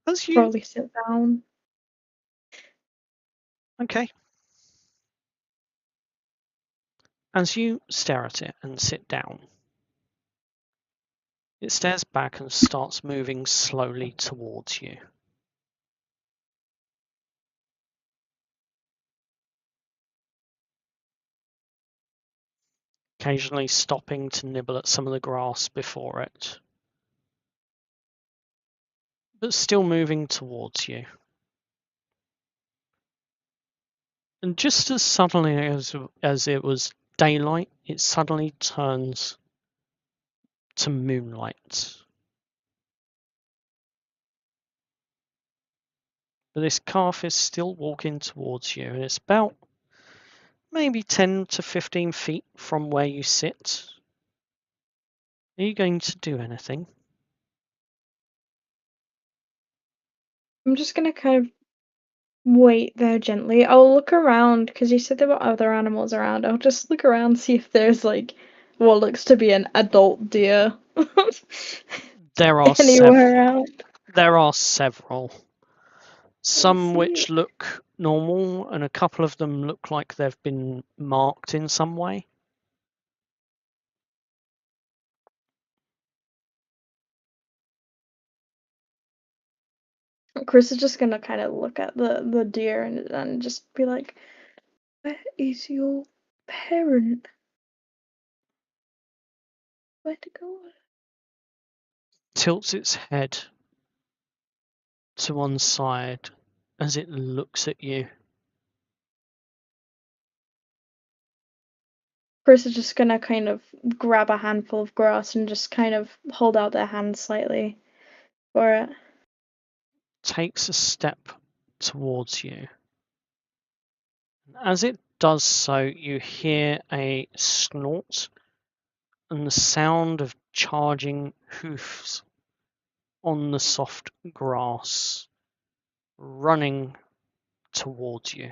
As you Probably sit down. okay. As you stare at it and sit down, it stares back and starts moving slowly towards you. Occasionally stopping to nibble at some of the grass before it, but still moving towards you. And just as suddenly as it was daylight, it suddenly turns to moonlight. But this calf is still walking towards you, and it's about maybe 10 to 15 feet from where you sit. Are you going to do anything? I'm just gonna kind of wait there gently. I'll look around because you said there were other animals around. I'll just look around, see if there's like what looks to be an adult deer There are anywhere out. There are several. Some see. which look normal, and a couple of them look like they've been marked in some way. Chris is just gonna kind of look at the deer and just be like, "Where is your parent? Where to go?" Tilts its head to one side as it looks at you. Chris is just gonna kind of grab a handful of grass and just kind of hold out their hand slightly for it. Takes a step towards you. As it does so, you hear a snort and the sound of charging hoofs on the soft grass, running towards you.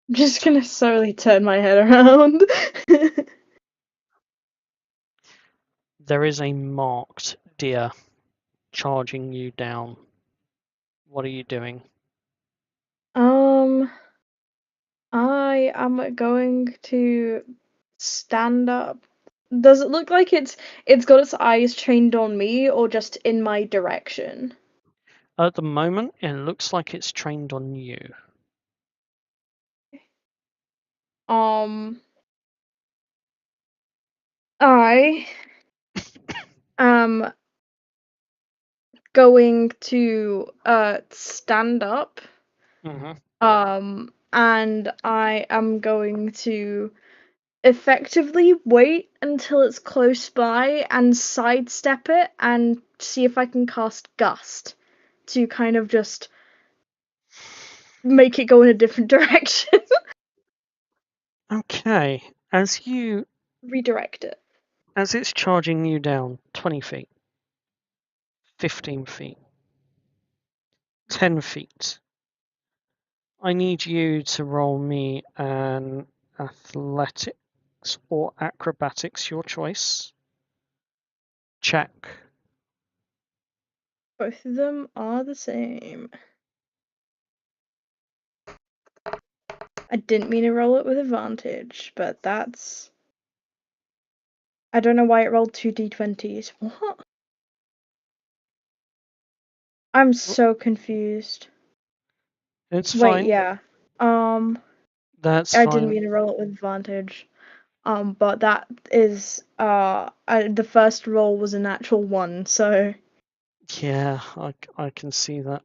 I'm just gonna slowly turn my head around. There is a marked deer charging you down. What are you doing? um, I am going to stand up. Does it look like it's got its eyes trained on me or just in my direction? At the moment, it looks like it's trained on you. Um, I am going to stand up. And I am going to effectively wait until it's close by and sidestep it and see if I can cast Gust to kind of just make it go in a different direction. Okay, as Redirect it. it's charging you down 20 feet, 15 feet, 10 feet, I need you to roll me an athletics or acrobatics, your choice. Check. Both of them are the same. I didn't mean to roll it with advantage, but that's... I don't know why it rolled 2 d20s. What? I'm so confused. It's Wait, fine. yeah. That's I didn't fine. mean to roll it with advantage. But that is the first roll was a natural 1, so Yeah, I can see that.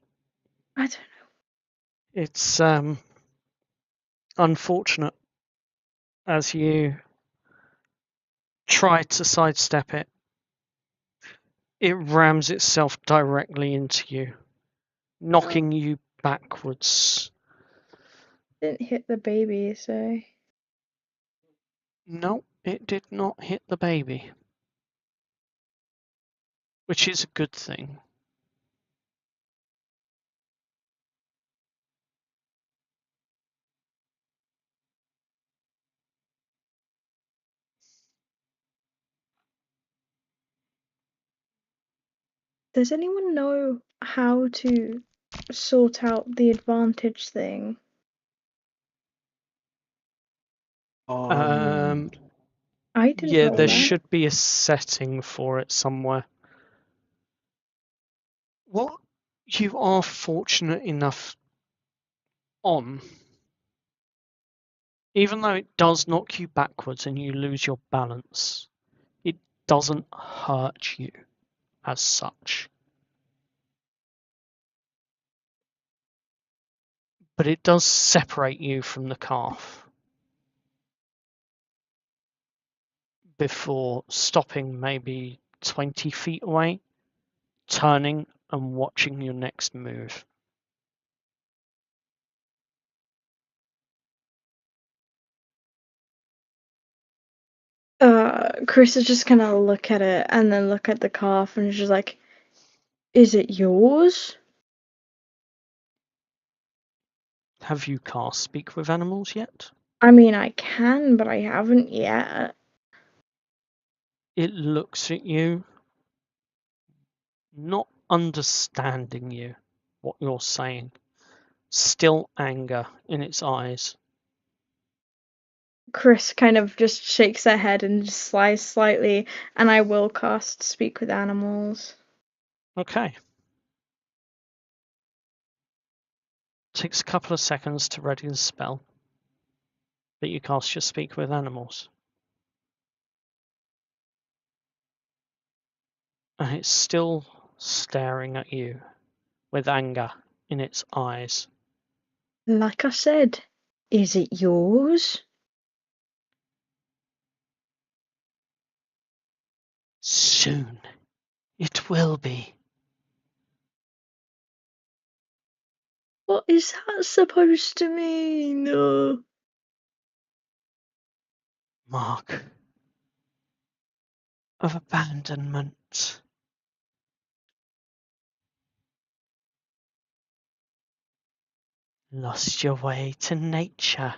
I don't know. It's unfortunate as you try to sidestep it. It rams itself directly into you, knocking you backwards. Didn't hit the baby, so No, it did not hit the baby, which is a good thing. Does anyone know how to sort out the advantage thing? Um, I didn't yeah, know there that. should be a setting for it somewhere. What you are fortunate enough on, even though it does knock you backwards and you lose your balance, it doesn't hurt you as such. But it does separate you from the calf before stopping maybe 20 feet away, turning and watching your next move. Chris is just gonna look at it and then look at the calf and she's like, "Is it yours?" Have you cast Speak with Animals yet? I mean, I can, but I haven't yet. It looks at you, not understanding you, what you're saying. Still anger in its eyes. Chris kind of just shakes her head and just sighs slightly, and I will cast Speak with Animals. Okay. Takes a couple of seconds to ready the spell, but you cast your Speak with Animals. And it's still staring at you with anger in its eyes. Like I said, is it yours? Soon it will be. What is that supposed to mean? Mark of abandonment. Lost your way to nature,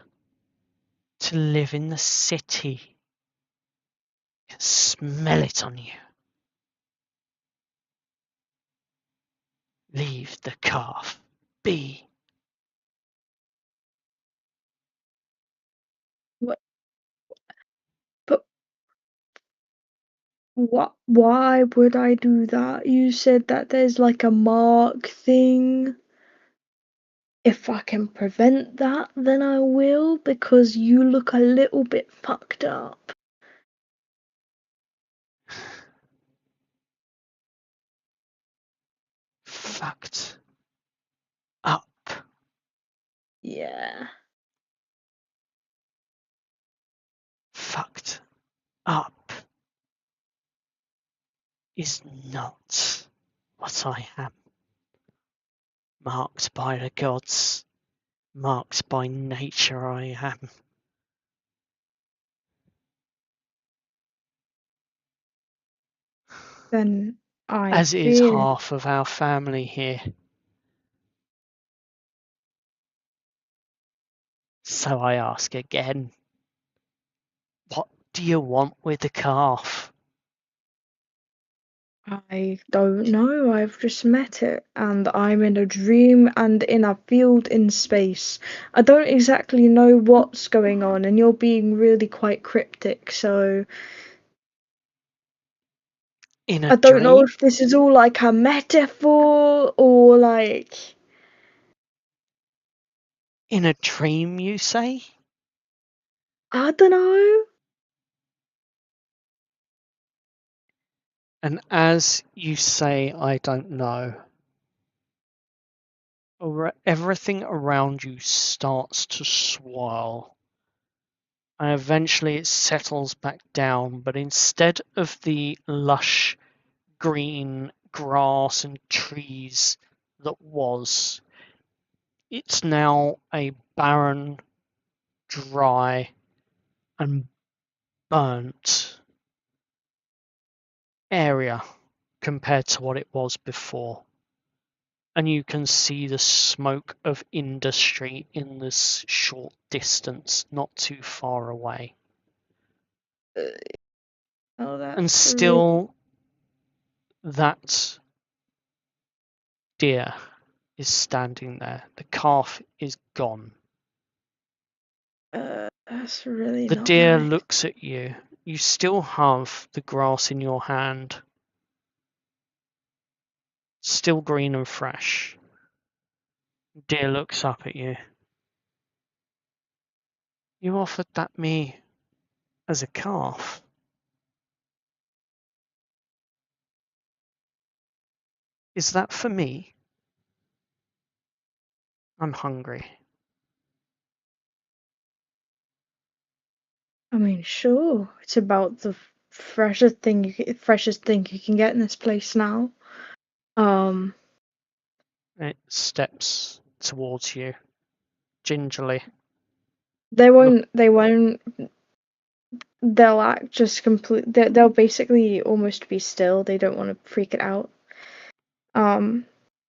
to live in the city. Can smell it on you. Leave the calf be. What? But what? Why would I do that? You said that there's like a mark thing. If I can prevent that, then I will, because you look a little bit fucked up. Fucked up. Yeah. Fucked up is not what I am. Marked by the gods, marked by nature I am. Then I As is fear. half of our family here. So I ask again, what do you want with the calf? I don't know. I've just met it, and I'm in a dream and in a field in space. I don't exactly know what's going on, and you're being really quite cryptic, so In I a don't know dream? if this is all like a metaphor or like. In a dream, you say? I don't know. And as you say, I don't know, everything around you starts to swirl. And eventually it settles back down, but instead of the lush green grass and trees that was, it's now a barren, dry, and burnt area compared to what it was before. And you can see the smoke of industry in this short distance, not too far away. Oh, And that's really. still, that deer is standing there. The calf is gone. That's really The not deer nice. looks at you. You still have the grass in your hand. Still green and fresh. Deer looks up at you. You offered that me as a calf. Is that for me? I'm hungry. I mean, sure. It's about the freshest thing you can get in this place now. It steps towards you gingerly. They won't. They'll act just complete. They'll basically almost be still. They don't want to freak it out.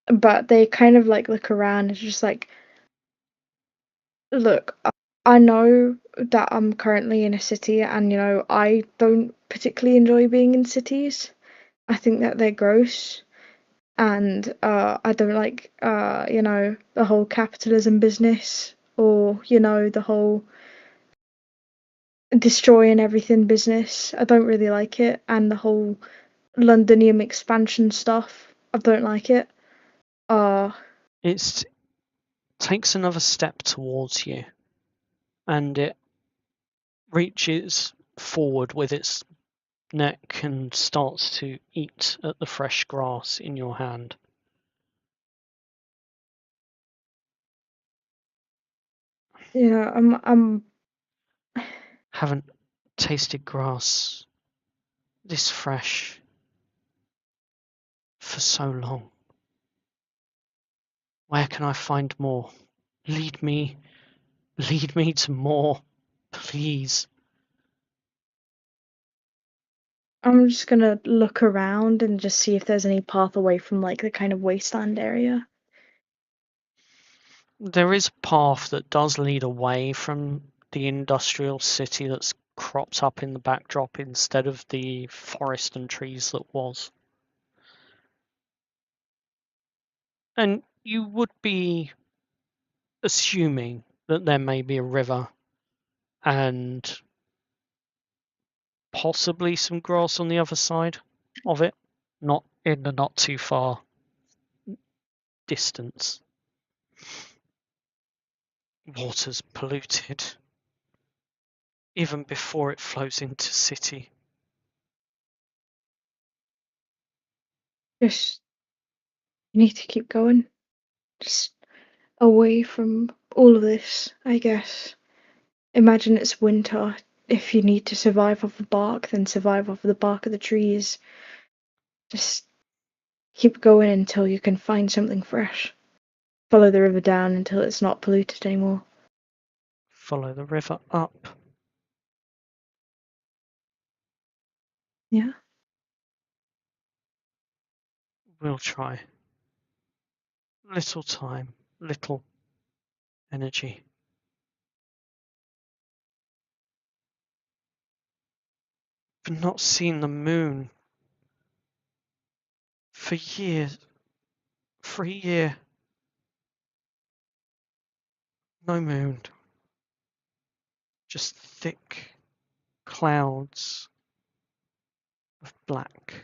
But they kind of like look around. It's just like, look, I know that I'm currently in a city, and you know I don't particularly enjoy being in cities. I think that they're gross, and I don't like you know, the whole capitalism business, or you know, the whole destroying everything business. I don't really like it, and the whole Londonium expansion stuff. I don't like it. It takes another step towards you, and it reaches forward with its neck and starts to eat at the fresh grass in your hand. You know, I'm Haven't tasted grass this fresh for so long. Where can I find more? Lead me to more, please. I'm just gonna look around and just see if there's any path away from like the kind of wasteland area. There is a path that does lead away from the industrial city that's cropped up in the backdrop instead of the forest and trees that was. And you would be assuming that there may be a river and possibly some grass on the other side of it, not in the not too far distance. Water's polluted even before it flows into city. Just you need to keep going. Just away from all of this, I guess. Imagine it's winter. If you need to survive off the bark, then survive off the bark of the trees. Just keep going until you can find something fresh. Follow the river down until it's not polluted anymore. Follow the river up. Yeah. We'll try. Little time, little energy. I've not seen the moon for years. For a year. No moon. Just thick clouds of black.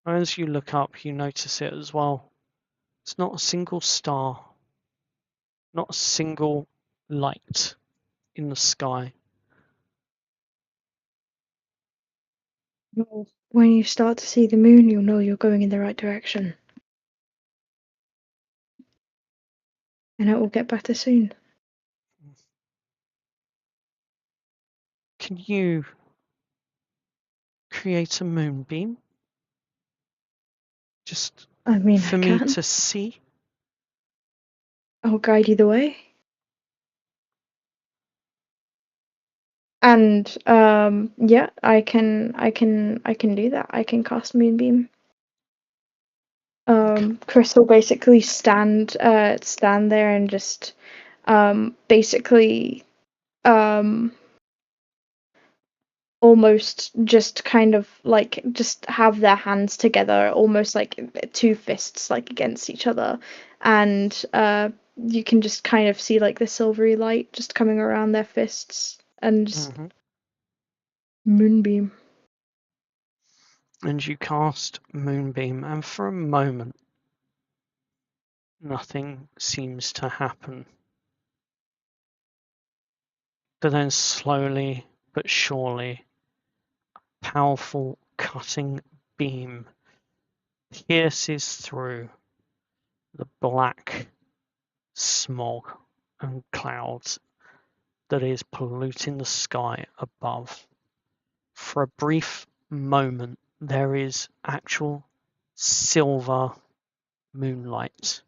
As you look up, you notice it as well. It's not a single star, not a single light in the sky. Well, when you start to see the moon, you'll know you're going in the right direction. And it will get better soon. Can you create a moonbeam? Just I mean, for I me can. to see? I'll guide you the way. And yeah, I can do that. I can cast Moonbeam. Chris will basically stand there and just basically almost just kind of like just have their hands together, almost like two fists like against each other, and you can just kind of see like the silvery light just coming around their fists and just moonbeam. And you cast Moonbeam, and for a moment, nothing seems to happen. But then slowly but surely, a powerful cutting beam pierces through the black smog and clouds that is polluting the sky above. For a brief moment, there is actual silver moonlight.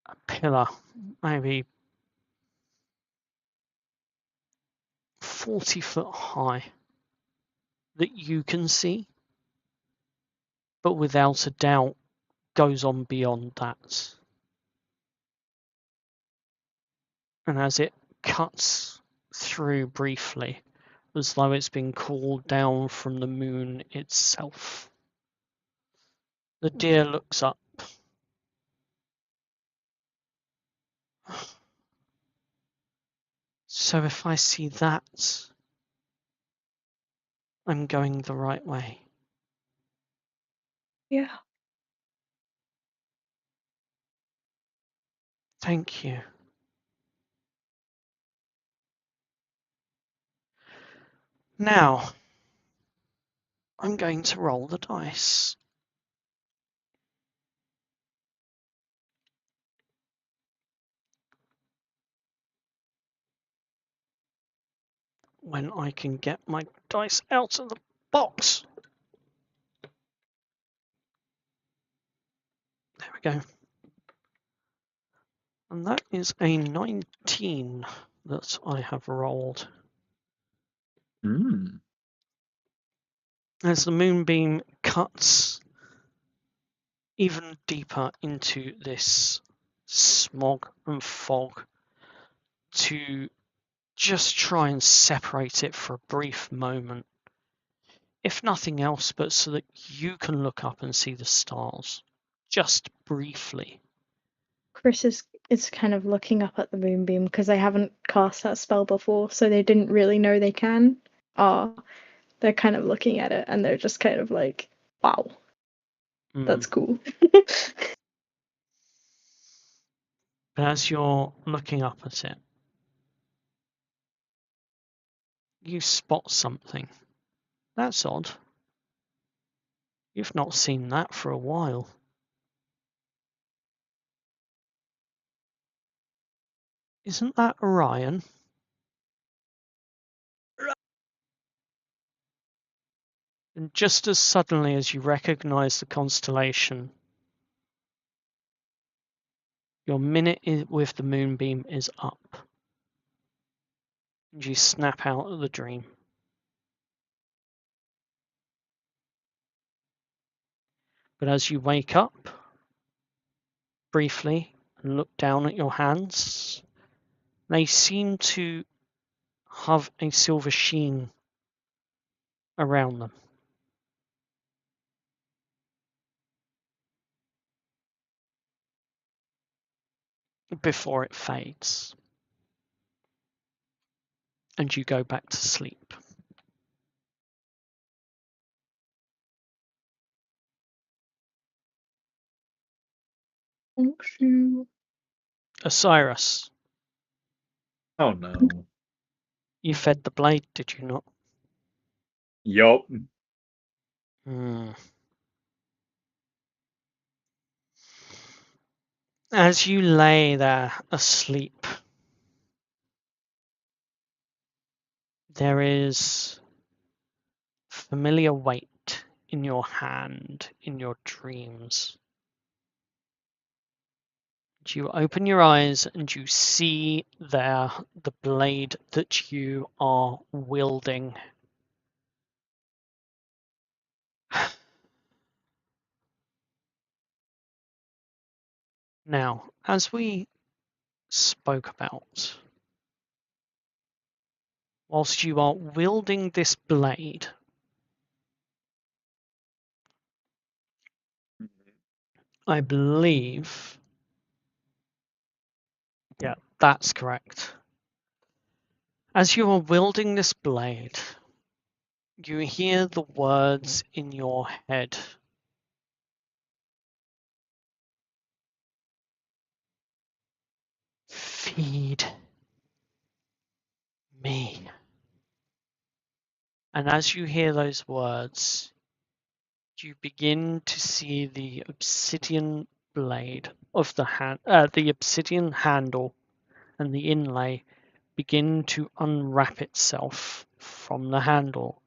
A pillar, maybe 40 foot high, that you can see, but without a doubt goes on beyond that. And as it cuts through briefly, as though it's been called down from the moon itself, the deer looks up. So if I see that, I'm going the right way. Yeah. Thank you. Now, I'm going to roll the dice. When I can get my dice out of the box. There we go. And that is a 19 that I have rolled. As the moonbeam cuts even deeper into this smog and fog to just try and separate it for a brief moment, if nothing else, but so that you can look up and see the stars, just briefly. Chris is kind of looking up at the moonbeam because they haven't cast that spell before, so they didn't really know they can. They're kind of looking at it and they're just kind of like, wow, that's cool. But as you're looking up at it, you spot something. That's odd. You've not seen that for a while. Isn't that Orion? And just as suddenly as you recognize the constellation, your minute with the moonbeam is up. And you snap out of the dream. But as you wake up, briefly, and look down at your hands, they seem to have a silver sheen around them. Before it fades. And you go back to sleep. Osiris, Oh no. you fed the blade, did you not? Yup. As you lay there asleep, there is familiar weight in your hand in your dreams. You open your eyes and you see there the blade that you are wielding. Now, as we spoke about, whilst you are wielding this blade, I believe, yeah, that's correct. As you are wielding this blade, you hear the words in your head. Feed me. And as you hear those words, you begin to see the obsidian blade of the obsidian handle and the inlay begin to unwrap itself from the handle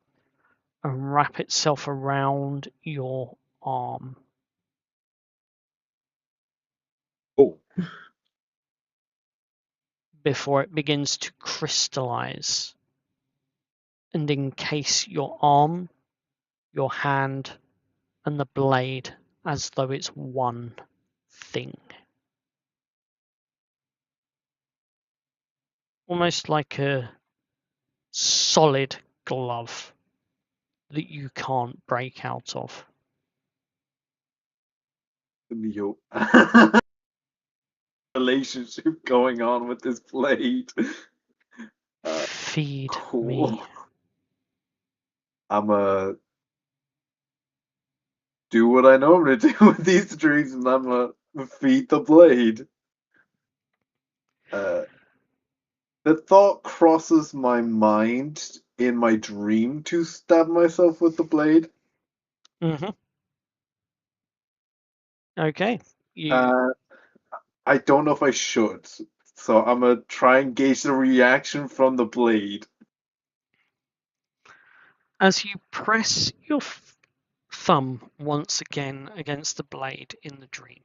and wrap itself around your arm. Oh. Before it begins to crystallize and encase your arm, your hand, and the blade as though it's one thing. Almost like a solid glove that you can't break out of. Yo. Relationship going on with this blade. Feed Cool. me. I'ma do what I normally do with these dreams, and I'ma feed the blade. The thought crosses my mind in my dream to stab myself with the blade. Mm-hmm. Okay. I don't know if I should, so I'm gonna try and gauge the reaction from the blade. As you press your thumb once again against the blade in the dream,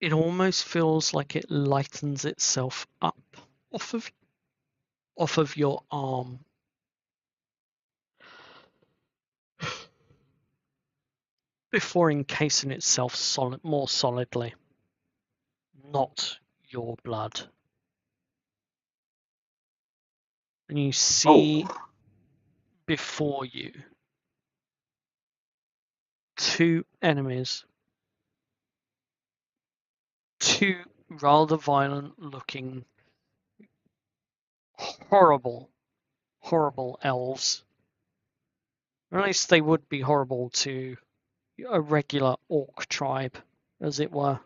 it almost feels like it lightens itself up off of your arm. Before encasing itself more solidly. Not your blood. And you see before you two enemies, two rather violent looking, horrible elves. Or at least they would be horrible to a regular orc tribe, as it were.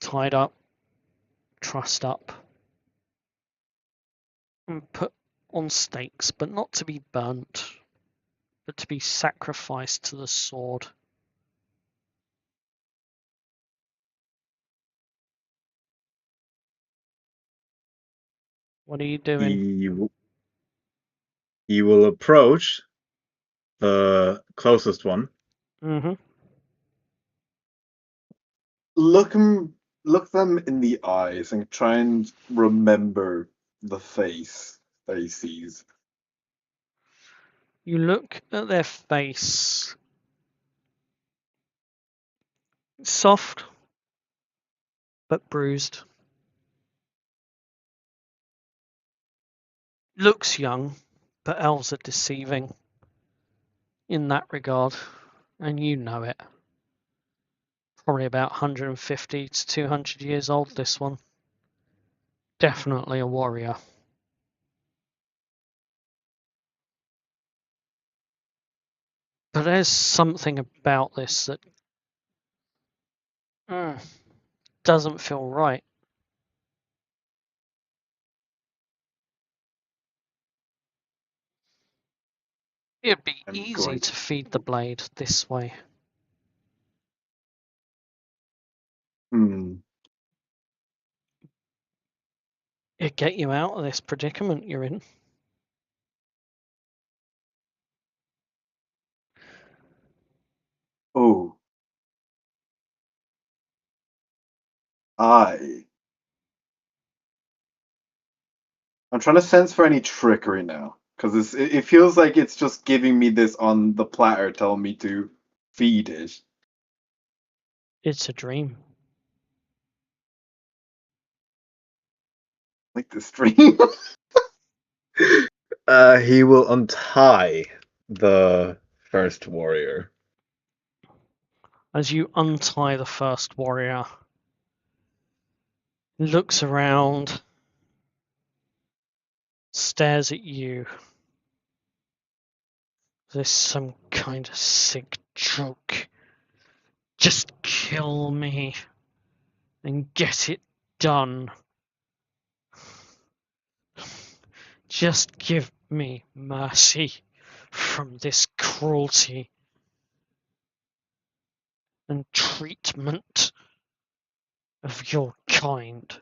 Tied up, trussed up, and put on stakes, but not to be burnt, but to be sacrificed to the sword. What are you doing? He will approach the closest one. Mm-hmm. Look them in the eyes and try and remember the face that he sees. You look at their face. Soft, but bruised. Looks young, but elves are deceiving in that regard, and you know it. Probably about 150 to 200 years old, this one. Definitely a warrior. But there's something about this that doesn't feel right. It'd be easy to feed the blade this way. It'd get you out of this predicament you're in. Oh. I'm trying to sense for any trickery now, because it feels like it's just giving me this on the platter, telling me to feed it. It's a dream. Like this dream. He will untie the first warrior. As you untie the first warrior, looks around, stares at you. Is this some kind of sick joke? Just kill me and get it done. Just give me mercy from this cruelty and treatment of your kind.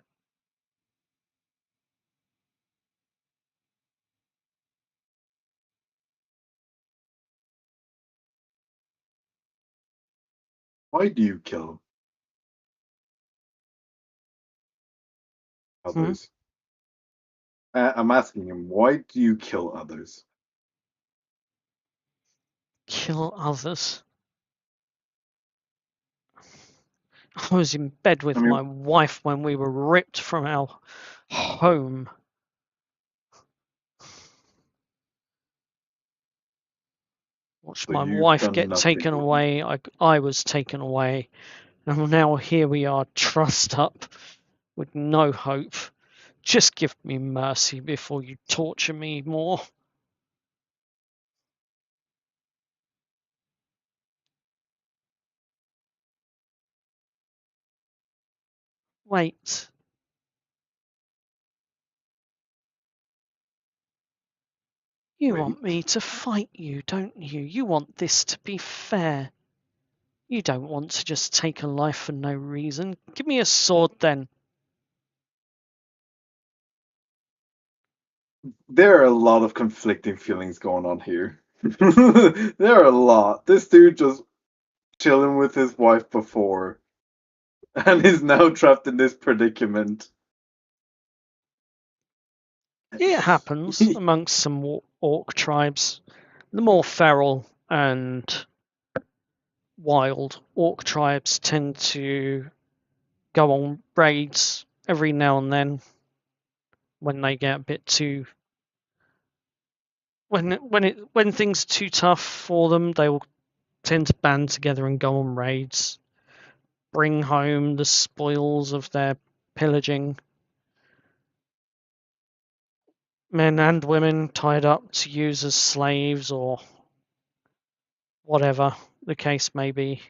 Why do you kill others? I'm asking him, why do you kill others? Kill others. I was in bed with I mean- my wife when we were ripped from our home. Watched So my you've wife done get nothing taken wrong. away. I was taken away. And now here we are, trussed up with no hope. Just give me mercy before you torture me more. Wait. You want me to fight you, don't you? You want this to be fair. You don't want to just take a life for no reason. Give me a sword then. There are a lot of conflicting feelings going on here. There are a lot. This dude just chilling with his wife before and is now trapped in this predicament. It happens amongst some orc tribes. The more feral and wild orc tribes tend to go on raids every now and then when they get a bit too when things are too tough for them, they will tend to band together and go on raids, bring home the spoils of their pillaging. Men and women tied up to use as slaves or whatever the case may be.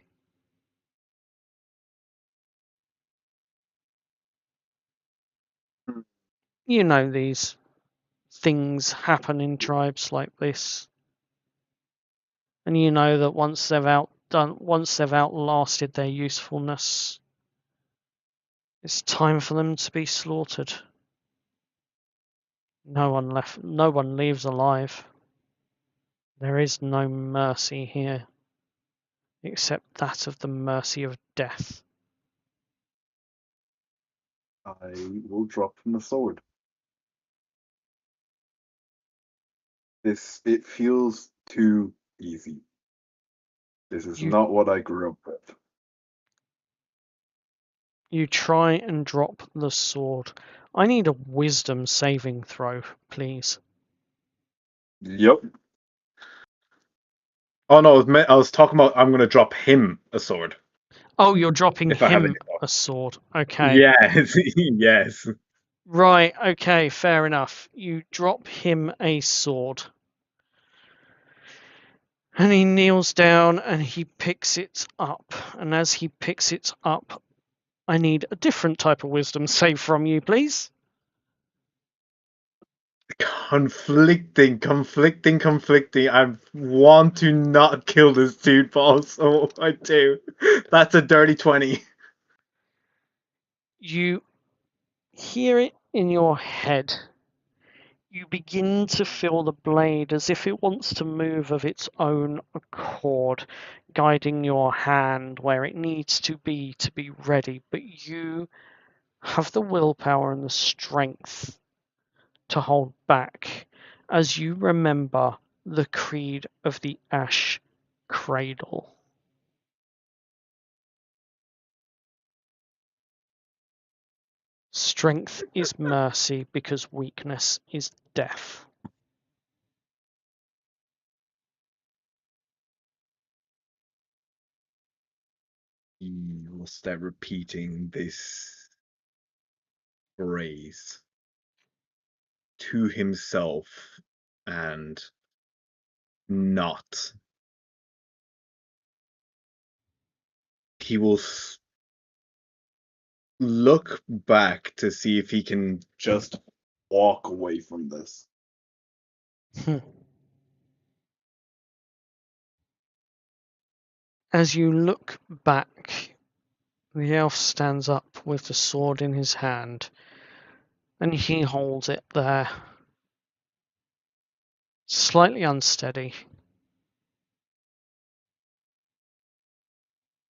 You know these things happen in tribes like this. And you know that once they've outlasted their usefulness, it's time for them to be slaughtered. No one leaves alive. There is no mercy here, except that of the mercy of death. I will drop him a sword. It feels too easy. This is not what I grew up with. You try and drop the sword. I need a wisdom saving throw, please. Yep. Oh no, I was talking about I'm going to drop him a sword. Oh, you're dropping If I have him any more. a sword. Okay. Yes, yes. Right, okay, fair enough. You drop him a sword. And he kneels down and he picks it up. And as he picks it up, I need a different type of wisdom save from you, please. Conflicting. I want to not kill this dude, but also I do. That's a dirty 20. You hear it in your head. You begin to feel the blade as if it wants to move of its own accord, guiding your hand where it needs to be ready. But you have the willpower and the strength to hold back as you remember the creed of the Ash Cradle. Strength is mercy because weakness is death. He will start repeating this phrase to himself and not. He will look back to see if he can Just walk away from this. As you look back, the elf stands up with the sword in his hand, and he holds it there, slightly unsteady.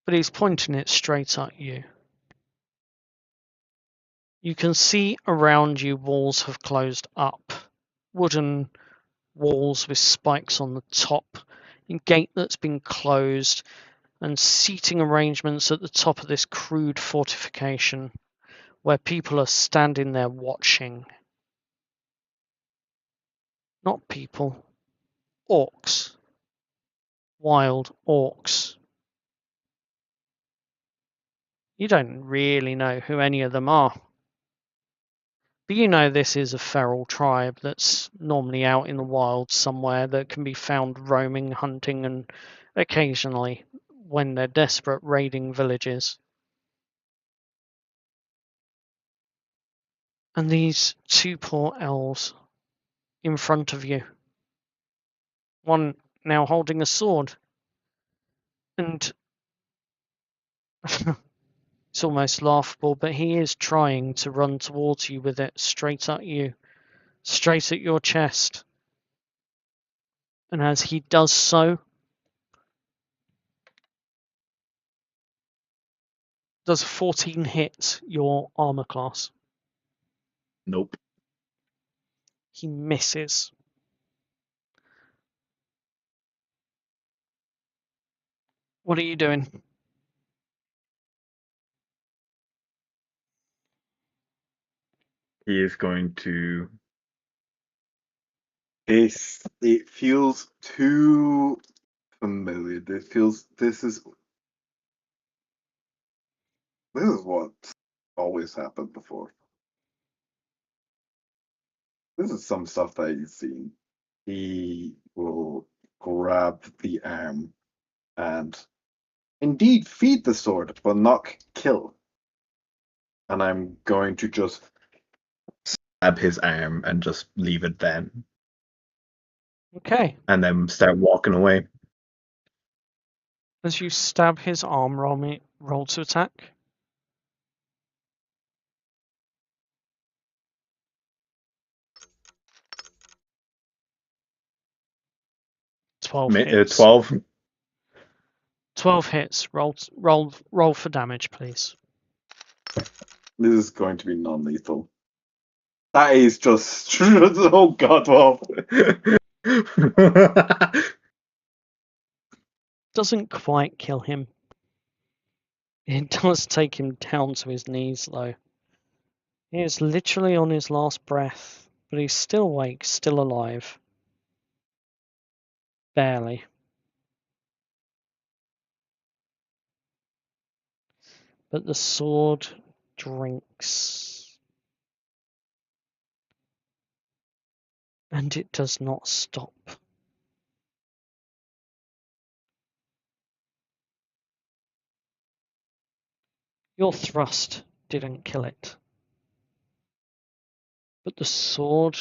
But he's pointing it straight at you. You can see around you walls have closed up. Wooden walls with spikes on the top, a gate that's been closed, and seating arrangements at the top of this crude fortification where people are standing there watching. Not people, orcs. Wild orcs. You don't really know who any of them are. But you know this is a feral tribe that's normally out in the wild somewhere that can be found roaming, hunting, and occasionally, when they're desperate, raiding villages. And these two poor elves in front of you. One now holding a sword. And it's almost laughable, but he is trying to run towards you with it straight at you. Straight at your chest. And as he does so, does 14 hit your armor class? nope. He misses. What are you doing? He is going to. It feels too familiar. This is what always happened before. This is some stuff that you've seen. He will grab the arm and indeed feed the sword, but not kill. And I'm going to just Stab his arm and just leave it then. Okay. And then start walking away. As you stab his arm, roll to attack. 12 hits. 12. 12 hits. Roll for damage, please. This is going to be non-lethal. That is just oh god, well. Doesn't quite kill him. It does take him down to his knees, though. He is literally on his last breath, but he's still awake, still alive. Barely. But the sword drinks. And it does not stop. Your thrust didn't kill it. But the sword,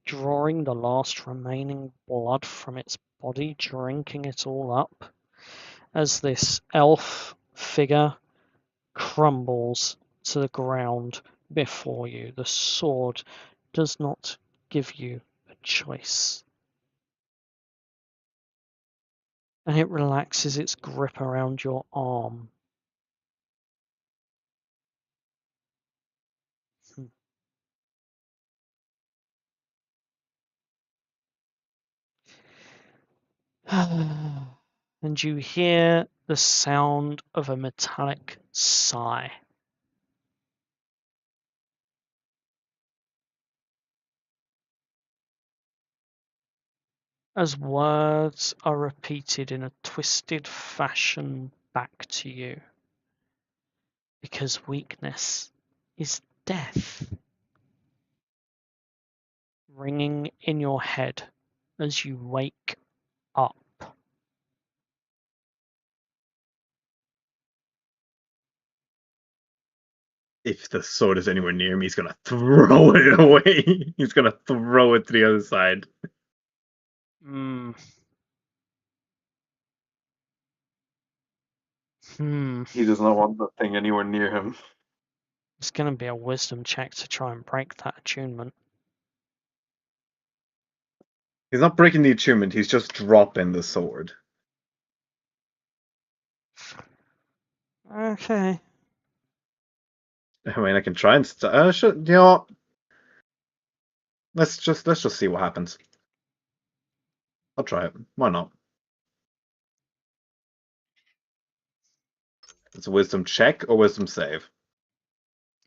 drawing the last remaining blood from its body, drinking it all up, as this elf figure crumbles to the ground before you. The sword does not give you a choice. And it relaxes its grip around your arm. 'And you hear the sound of a metallic sigh. as words are repeated in a twisted fashion back to you. Because weakness is death. Ringing in your head as you wake up. If the sword is anywhere near me, he's gonna throw it away. He's gonna throw it to the other side. Hmm. He does not want that thing anywhere near him. It's going to be a wisdom check to try and break that attunement. He's not breaking the attunement, he's just dropping the sword. Okay. I mean, I can try and you know what? Let's just see what happens. I'll try it. Why not? It's a wisdom check or wisdom save.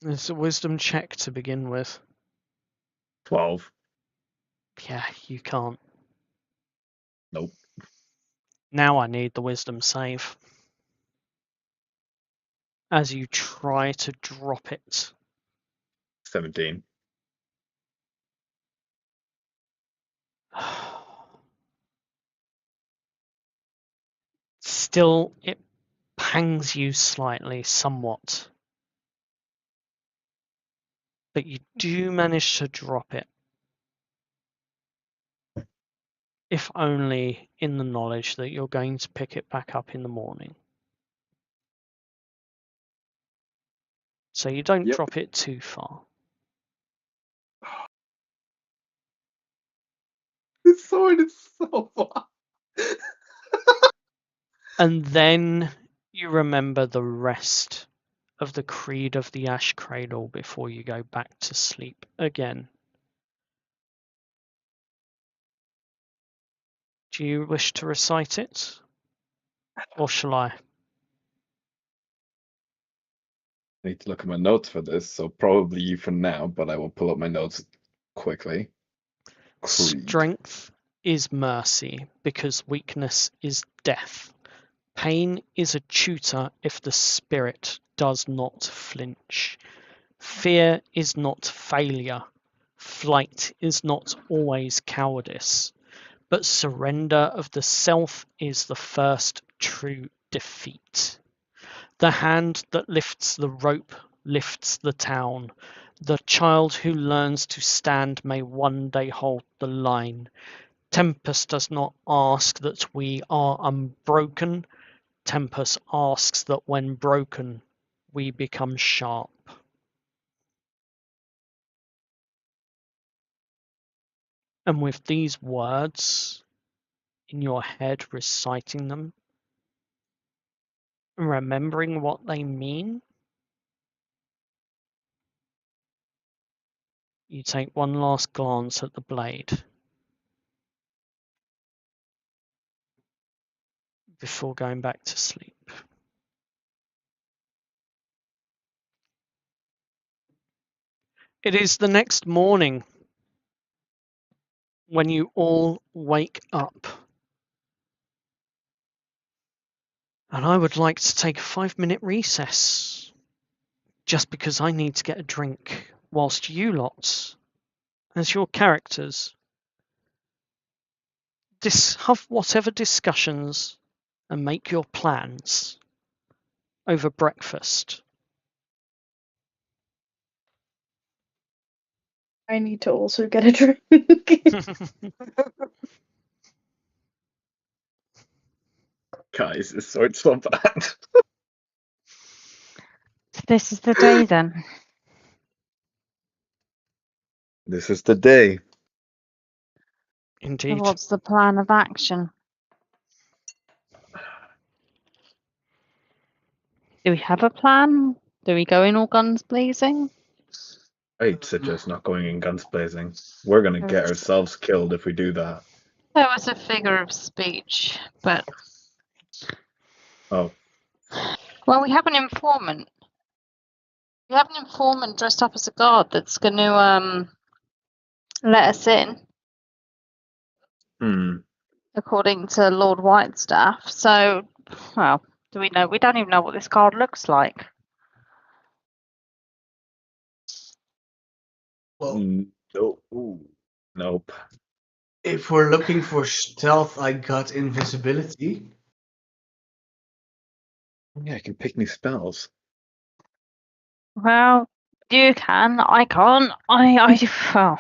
It's a wisdom check to begin with. 12. Yeah, you can't. Nope. Now I need the wisdom save. As you try to drop it. 17. Still, it pangs you slightly, somewhat. But you do manage to drop it. If only in the knowledge that you're going to pick it back up in the morning. So you don't drop it too far. This sword is so far. And then you remember the rest of the Creed of the Ash Cradle before you go back to sleep again. Do you wish to recite it? Or shall I? I need to look at my notes for this, so probably you for now, but I will pull up my notes quickly. Creed. Strength is mercy, because weakness is death. Pain is a tutor if the spirit does not flinch. Fear is not failure. Flight is not always cowardice. But surrender of the self is the first true defeat. The hand that lifts the rope lifts the town. The child who learns to stand may one day hold the line. Tempest does not ask that we are unbroken. Tempest asks that when broken, we become sharp. And with these words in your head, reciting them, and remembering what they mean, you take one last glance at the blade before going back to sleep. It is the next morning when you all wake up. And I would like to take a 5-minute recess, just because I need to get a drink, whilst you lot, as your characters, have whatever discussions and make your plans over breakfast. I need to also get a drink. Guys, this sword's so bad. This is the day then. This is the day. Indeed. What's the plan of action? Do we have a plan? Do we go in all guns blazing? I'd suggest not going in guns blazing. We're gonna get ourselves killed if we do that. That was a figure of speech, but Oh, well, we have an informant. We have an informant dressed up as a guard that's going to let us in. according to Lord Whitestaff. So, well, do we know? We don't even know what this card looks like. Well, Nope. Ooh. Nope. if we're looking for stealth, I got invisibility. Yeah, I can pick new spells. Well, you can. I can't. Well,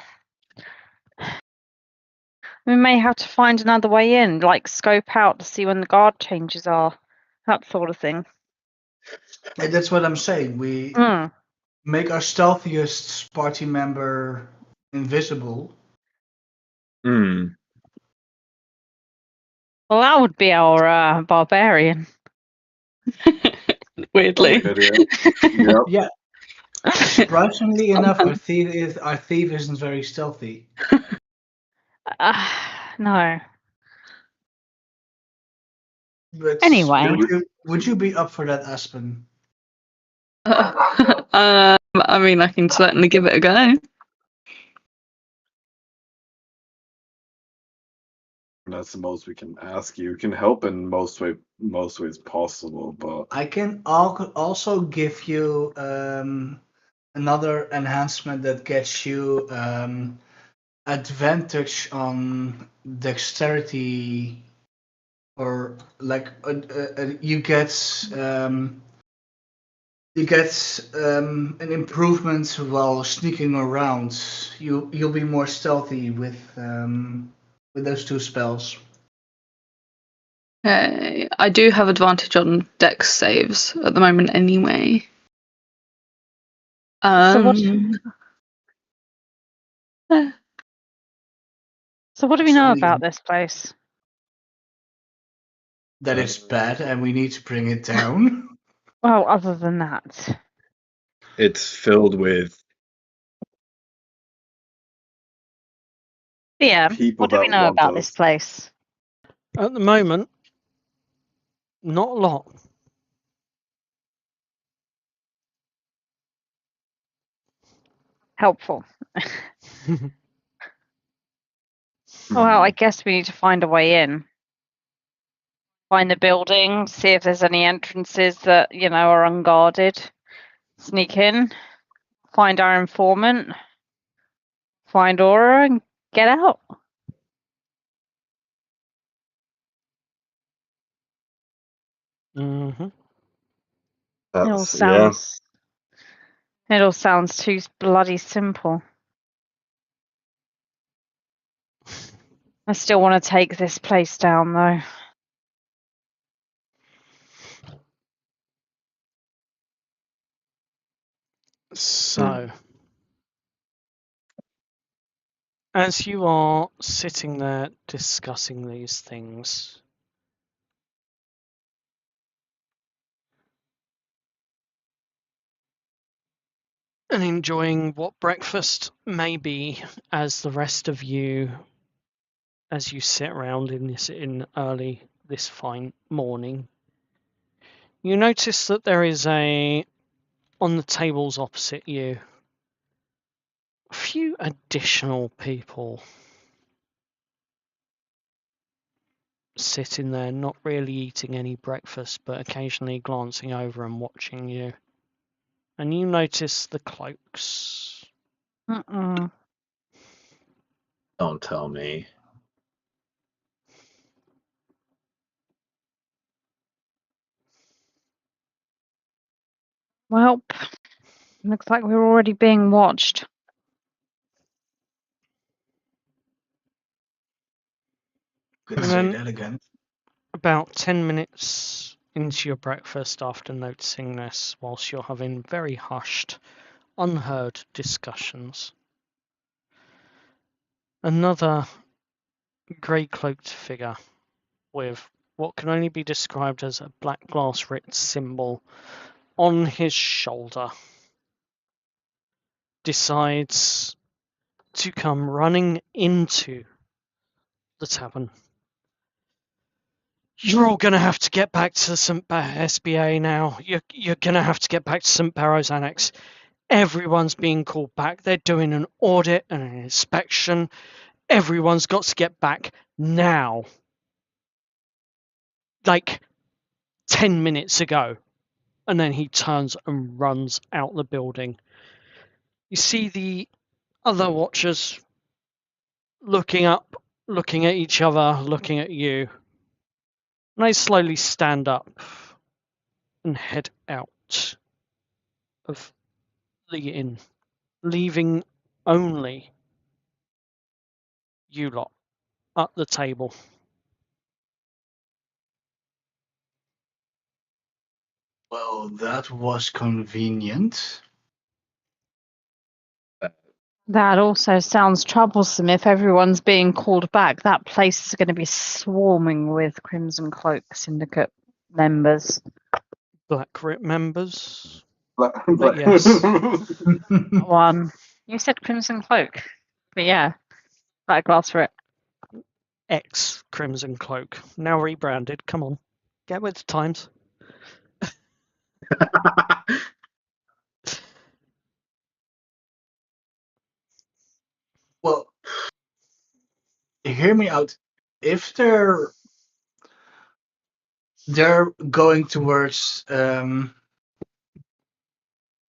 we may have to find another way in, like scope out to see when the guard changes are, that sort of thing. And that's what I'm saying. We Hmm. make our stealthiest party member invisible. Hmm. Well, that would be our barbarian. Weirdly. Good idea. Yep. Yeah. Surprisingly enough, our thief isn't very stealthy. No. But Anyway. would you be up for that, Aspen? I mean, I can certainly give it a go. That's the most we can ask you. We can help in most ways possible, but I can also give you another enhancement that gets you advantage on dexterity, or like you get an improvement while sneaking around. You'll be more stealthy with those two spells. Okay. I do have advantage on dex saves at the moment anyway. So what? eh, So what do we know about this place? That it's bad and we need to bring it down. Well, other than that, It's filled with yeah. people What do we that know want about this us. place? At the moment, not a lot. Helpful. Well, I guess we need to find a way in. Find the building, see if there's any entrances that, are unguarded. Sneak in, find our informant, find Aura, and get out. Mm-hmm. It all sounds too bloody simple. I still want to take this place down, though. So, as you are sitting there discussing these things, and enjoying what breakfast may be, as the rest of you, as you sit around in early this fine morning, you notice that there is on the tables opposite you, a few additional people sitting there, not really eating any breakfast, but occasionally glancing over and watching you. And you notice the cloaks. Don't tell me. Well, looks like we're already being watched. Could And say then that again. about 10 minutes into your breakfast, after noticing this, whilst you're having very hushed, unheard discussions, another grey-cloaked figure with what can only be described as a black glass-writ symbol on his shoulder decides to come running into the tavern. You're all going to have to get back to St. SBA now. You're going to have to get back to St. Barrow's Annex. Everyone's being called back. They're doing an audit and an inspection. Everyone's got to get back now. like 10 minutes ago. And then he turns and runs out the building. You see the other watchers looking up, looking at each other, looking at you. And they slowly stand up and head out of the inn, leaving only you lot at the table. Well, that was convenient. That also sounds troublesome if everyone's being called back. That place is going to be swarming with Crimson Cloak Syndicate members. Black Rip members. But yes. One. You said Crimson Cloak. But yeah, Black Glass for it. Ex Crimson Cloak. Now rebranded. Come on. Get with the times. Well, hear me out. If they're going towards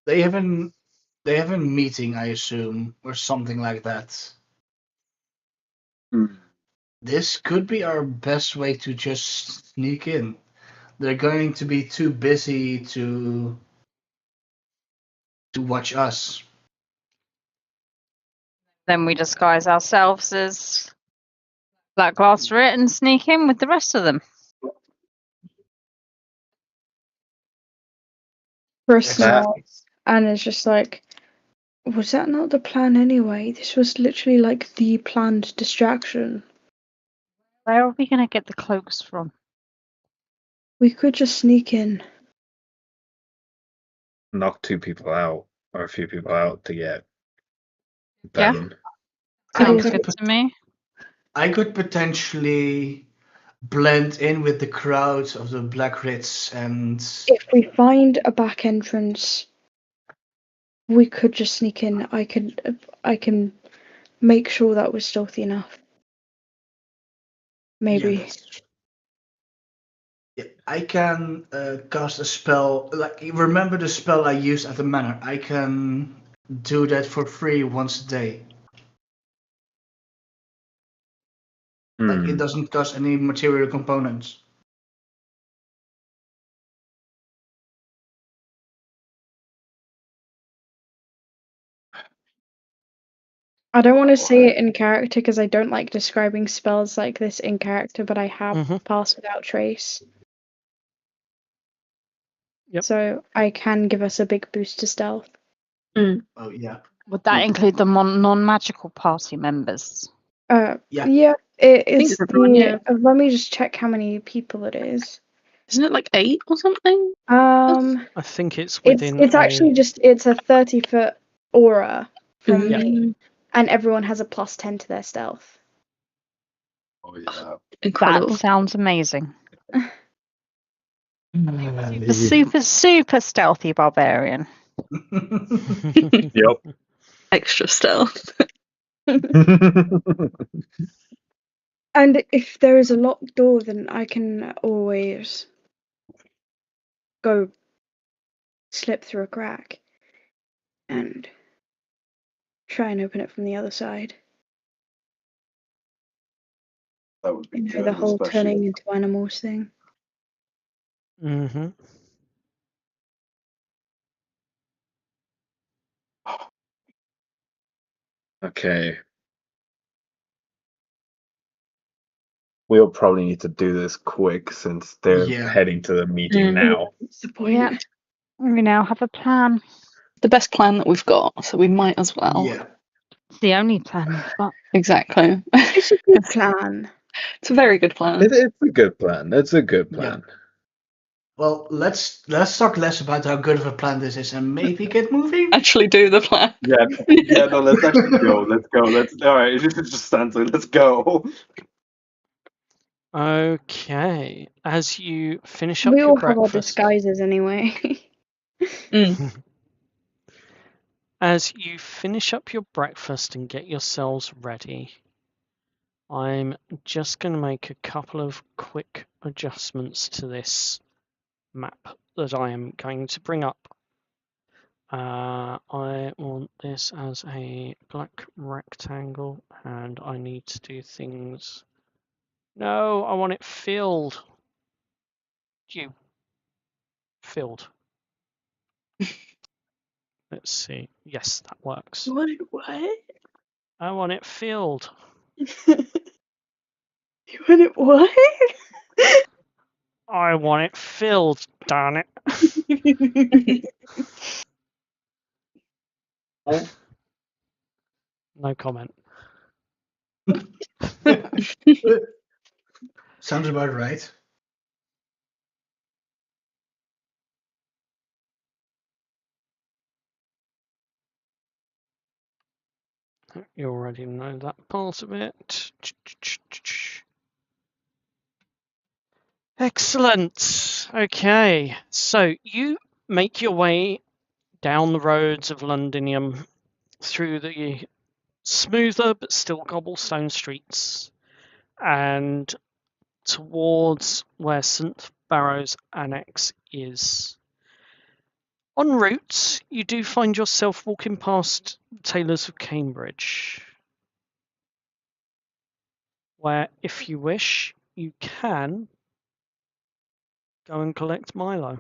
they have a meeting, I assume, or something like that. Hmm. This could be our best way to just sneak in. They're going to be too busy to watch us. Then we disguise ourselves as Black Glass for it and sneak in with the rest of them. Chris That- nods and is just like, was that not the plan anyway? This was literally like the planned distraction. Where are we going to get the cloaks from? We could just sneak in. Knock 2 people out, or a few people out to get Yeah. Ben. Sounds could good put- to me. I could potentially blend in with the crowd of the Black Ritz, and If we find a back entrance, we could just sneak in. I can make sure that we're stealthy enough. Maybe. Yeah, I can cast a spell. Like, remember the spell I used at the manor? I can do that for free once a day. Like, it doesn't cost any material components. I don't want to say it in character because I don't like describing spells like this in character, but I have Mhm. Pass Without Trace. Yep. So I can give us a big boost to stealth. Oh, yeah. Would that include the non-magical party members? Yeah. Yeah, it is it's everyone, yeah. let me just check how many people it is. Isn't it like 8 or something? Um, I think it's within it's actually just it's a 30-foot aura from Yeah. me, and everyone has a +10 to their stealth. Oh yeah. Incredible. That sounds amazing. The super stealthy barbarian. Yep. Extra stealth. And if there is a locked door, then I can always go slip through a crack and try and open it from the other side. That would be You know, good, the whole especially. turning into animals thing. Mm-hmm. Okay. We'll probably need to do this quick since they're Yeah. heading to the meeting now. What's the point? Yeah. We now have a plan. The best plan that we've got, so we might as well. Yeah. It's the only plan we've got. Exactly. It's a good plan. It's a very good plan. It's a good plan. It's a good plan. Well, let's talk less about how good of a plan this is and maybe get moving. Actually do the plan. Yeah, no, let's actually go. Let's go. Alright, just stand there. Let's go. Okay. As you finish up We your all have our breakfast, disguises anyway. as you finish up your breakfast and get yourselves ready, I'm just going to make a couple of quick adjustments to this map that I am going to bring up. I want this as a black rectangle, and I need to do things. No, I want it filled. You filled. Let's see. Yes, that works. What? I want it filled. You want it what? I want it filled, darn it. Oh, No comment. sounds about right. You already know that part of it. Excellent. Okay, so you make your way down the roads of Londinium through the smoother but still cobblestone streets and towards where St. Barrow's Annex is. En route, you do find yourself walking past Taylor's of Cambridge, where, if you wish, you can go and collect Milo.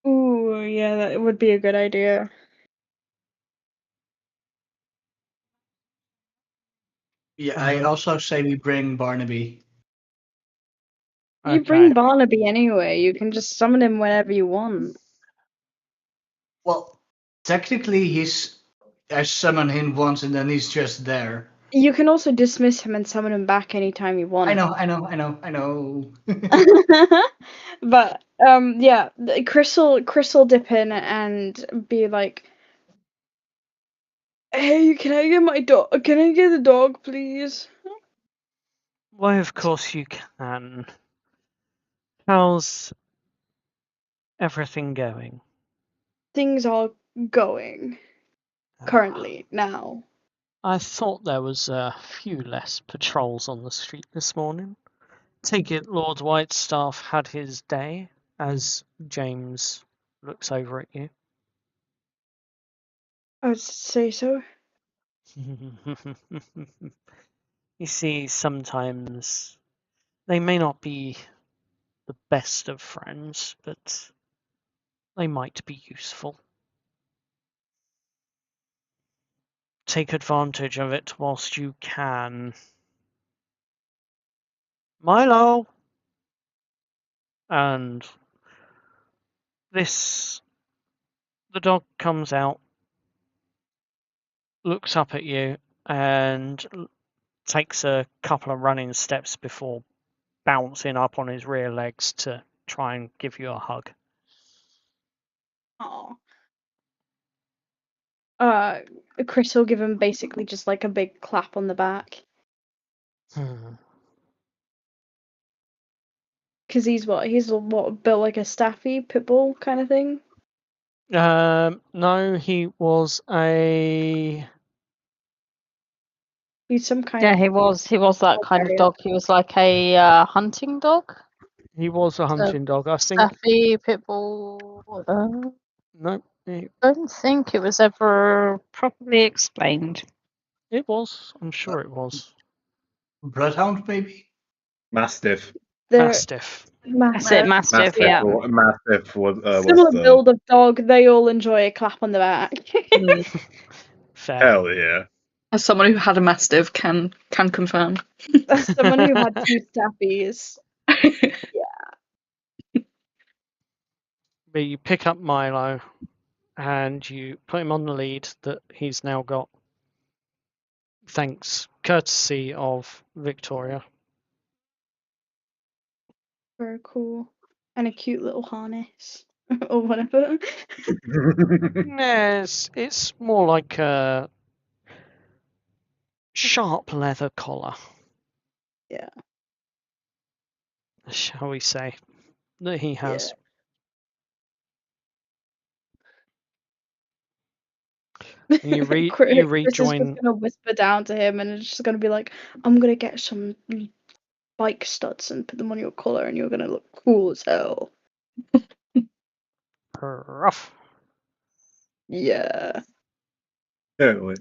Ooh, yeah, that would be a good idea. Yeah, I also say we bring Barnaby. You bring Barnaby anyway. You can just summon him whenever you want. Well, technically, I summon him once and then he's just there. You can also dismiss him and summon him back anytime you want. I know. But yeah, Chris will dip in and be like, "Hey, can I get my dog? Can I get the dog, please?" Why, of course you can. How's everything going? Things are going currently now. I thought there was a few less patrols on the street this morning. Take it Lord Whitestaff had his day, as James looks over at you. I would say so. You see, sometimes they may not be the best of friends, but they might be useful. Take advantage of it whilst you can. Milo! And the dog comes out, looks up at you, and takes a couple of running steps before bouncing up on his rear legs to try and give you a hug. Oh. Chris will give him basically just like a big clap on the back. Because he's what, built like a staffy pit bull kind of thing? No, he was a... He's some kind Yeah, of... he was that kind of dog. He was like a hunting dog. He was a hunting dog, I think. Staffy, pit bull. No, I don't think it was ever properly explained. it was. I'm sure it was. Bloodhound, maybe? Mastiff. Mastiff. That's it, Mastiff, yeah. Mastiff was Similar the... build of dog, they all enjoy a clap on the back. Fair. Hell yeah. As someone who had a mastiff can confirm. As someone who had 2 staffies. But you pick up Milo and you put him on the lead that he's now got. Thanks, courtesy of Victoria. Very cool. And a cute little harness. Or whatever. Yes, it's more like a sharp leather collar. Yeah. Shall we say, that he has. And you Chris is just rejoin. gonna whisper down to him, and it's just gonna be like, "I'm gonna get some bike studs and put them on your collar, and you're gonna look cool as hell." Rough. Yeah. Totally.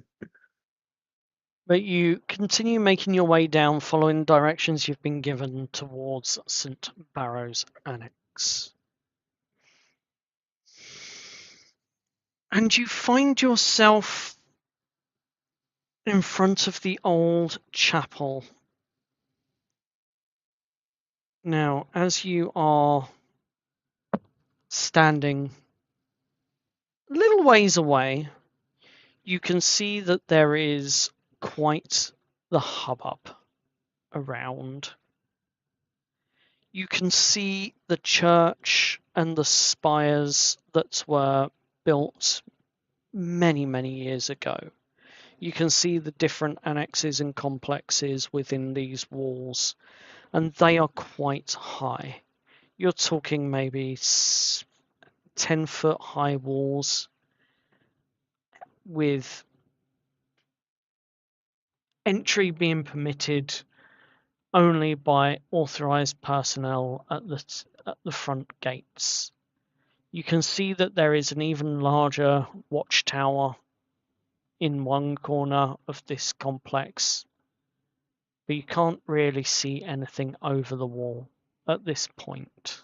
But you continue making your way down, following directions you've been given towards St. Barrow's Annex. And you find yourself in front of the old chapel. Now, as you are standing a little ways away, you can see that there is quite the hubbub around. You can see the church and the spires that were built many, many years ago. You can see the different annexes and complexes within these walls, and they are quite high. You're talking maybe 10-foot high walls with entry being permitted only by authorized personnel at the front gates. You can see that there is an even larger watchtower in one corner of this complex, but you can't really see anything over the wall at this point.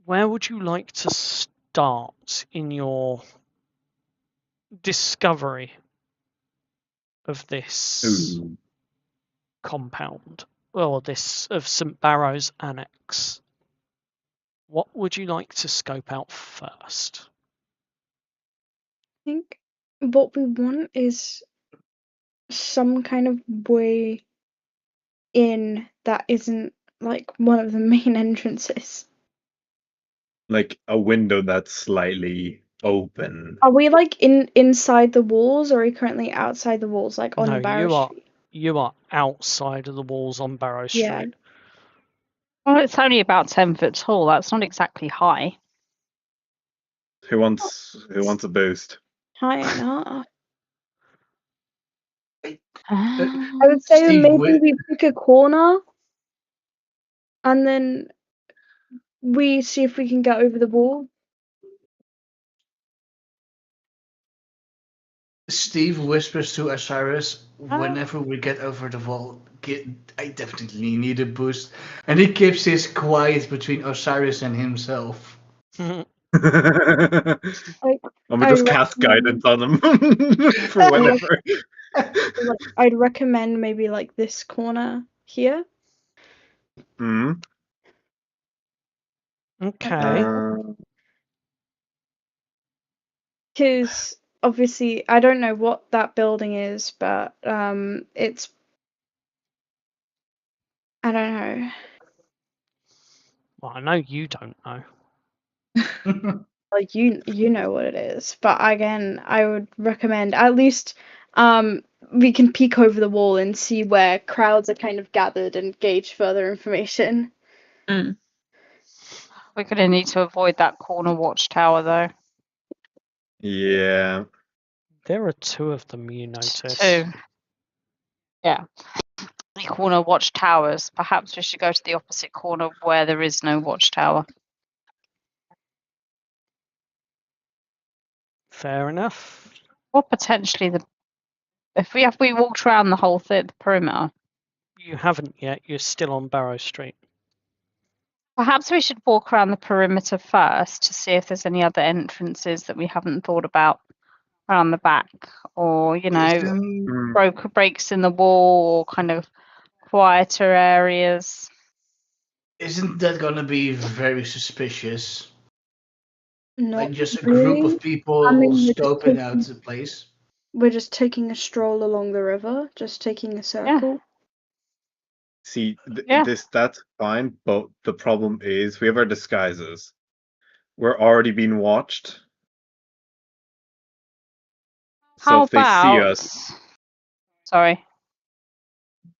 Where would you like to start in your discovery of this Ooh. compound, or this of St. Barrow's Annex? What would you like to scope out first? I think what we want is some kind of way in that isn't like one of the main entrances. Like a window that's slightly open. Are we like inside the walls, or are we currently outside the walls, like No, on Barrow Street? you are outside of the walls on Barrow Yeah. Street. Well, it's only about 10 foot tall. That's not exactly high. Who wants a boost? High enough. I Um, would say Steve, maybe we pick a corner and then we see if we can get over the wall. Steve whispers to Osiris, whenever we get over the wall, I definitely need a boost. And he keeps his quiet between Osiris and himself. And Like, we I'd just cast recommend, guidance on them for whenever. like, I'd recommend maybe like this corner here. Hmm. Okay. Because obviously I don't know what that building is, but it's, I don't know. Well, I know you don't know. Like you know what it is, but again, I would recommend at least we can peek over the wall and see where crowds are kind of gathered and gauge further information. Mm. we're going to need to avoid that corner watchtower, though. Yeah. There are two of them, you notice. Two. Yeah. The corner watchtowers. Perhaps we should go to the opposite corner where there is no watchtower. Fair enough. Or potentially if we walked around the whole the perimeter. You haven't yet. You're still on Barrow Street. Perhaps we should walk around the perimeter first to see if there's any other entrances that we haven't thought about around the back, or Isn't, Hmm. breaks in the wall, or kind of quieter areas. isn't that gonna be very suspicious? Like Not just a group really. of I people mean, scoping out the place? we're just taking a stroll along the river, just taking a circle. See, Yeah. that's fine, but the problem is we have our disguises. We're already being watched. So How if they see about? us, Sorry.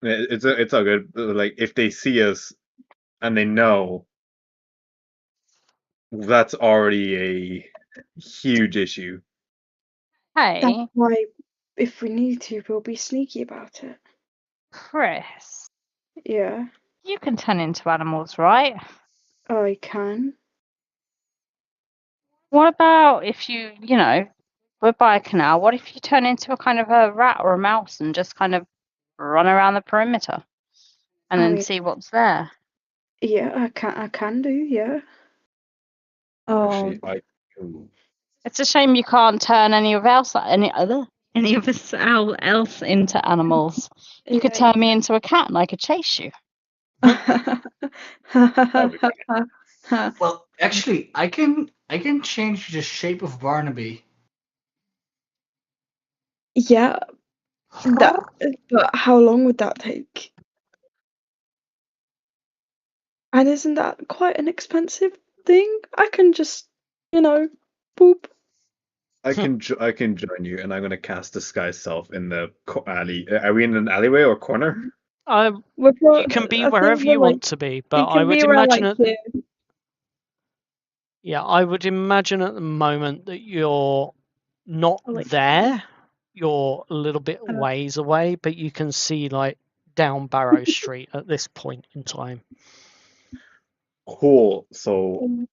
it's all good. Like if they see us and they know, that's already a huge issue. That's Hey, why, if we need to, we'll be sneaky about it. Chris, Yeah, you can turn into animals, right? I can. What about if we're by a canal, what if you turn into a kind of a rat or a mouse and just kind of run around the perimeter and I then mean, see what's there? yeah, I can do, yeah. Actually, It's a shame you can't turn any of us else into animals. You could Yeah. turn me into a cat and I could chase you. Well, actually, I can change the shape of Barnaby. Yeah, but how long would that take? And isn't that quite an expensive thing? I can just, boop. I can join you, and I'm gonna cast Disguise Self in the alley. Are we in an alleyway or corner? You can be I think wherever we're you want to be, but it I can would be around imagine like at here. I would imagine at the moment that you're not Like, there. You're a little bit ways away, but you can see like down Barrow Street at this point in time. Cool. So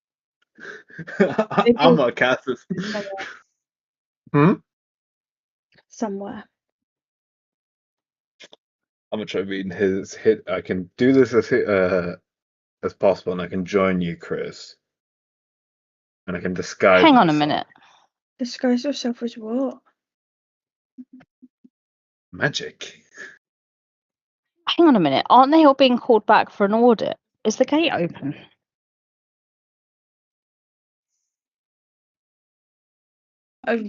I'm gonna cast this. Somewhere. I'm gonna try reading his hit. I can do this as possible, and I can join you, Chris, and I can disguise Hang on a myself. minute. Disguise yourself as what? Magic. Hang on a minute. Aren't they all being called back for an audit? Is the gate open?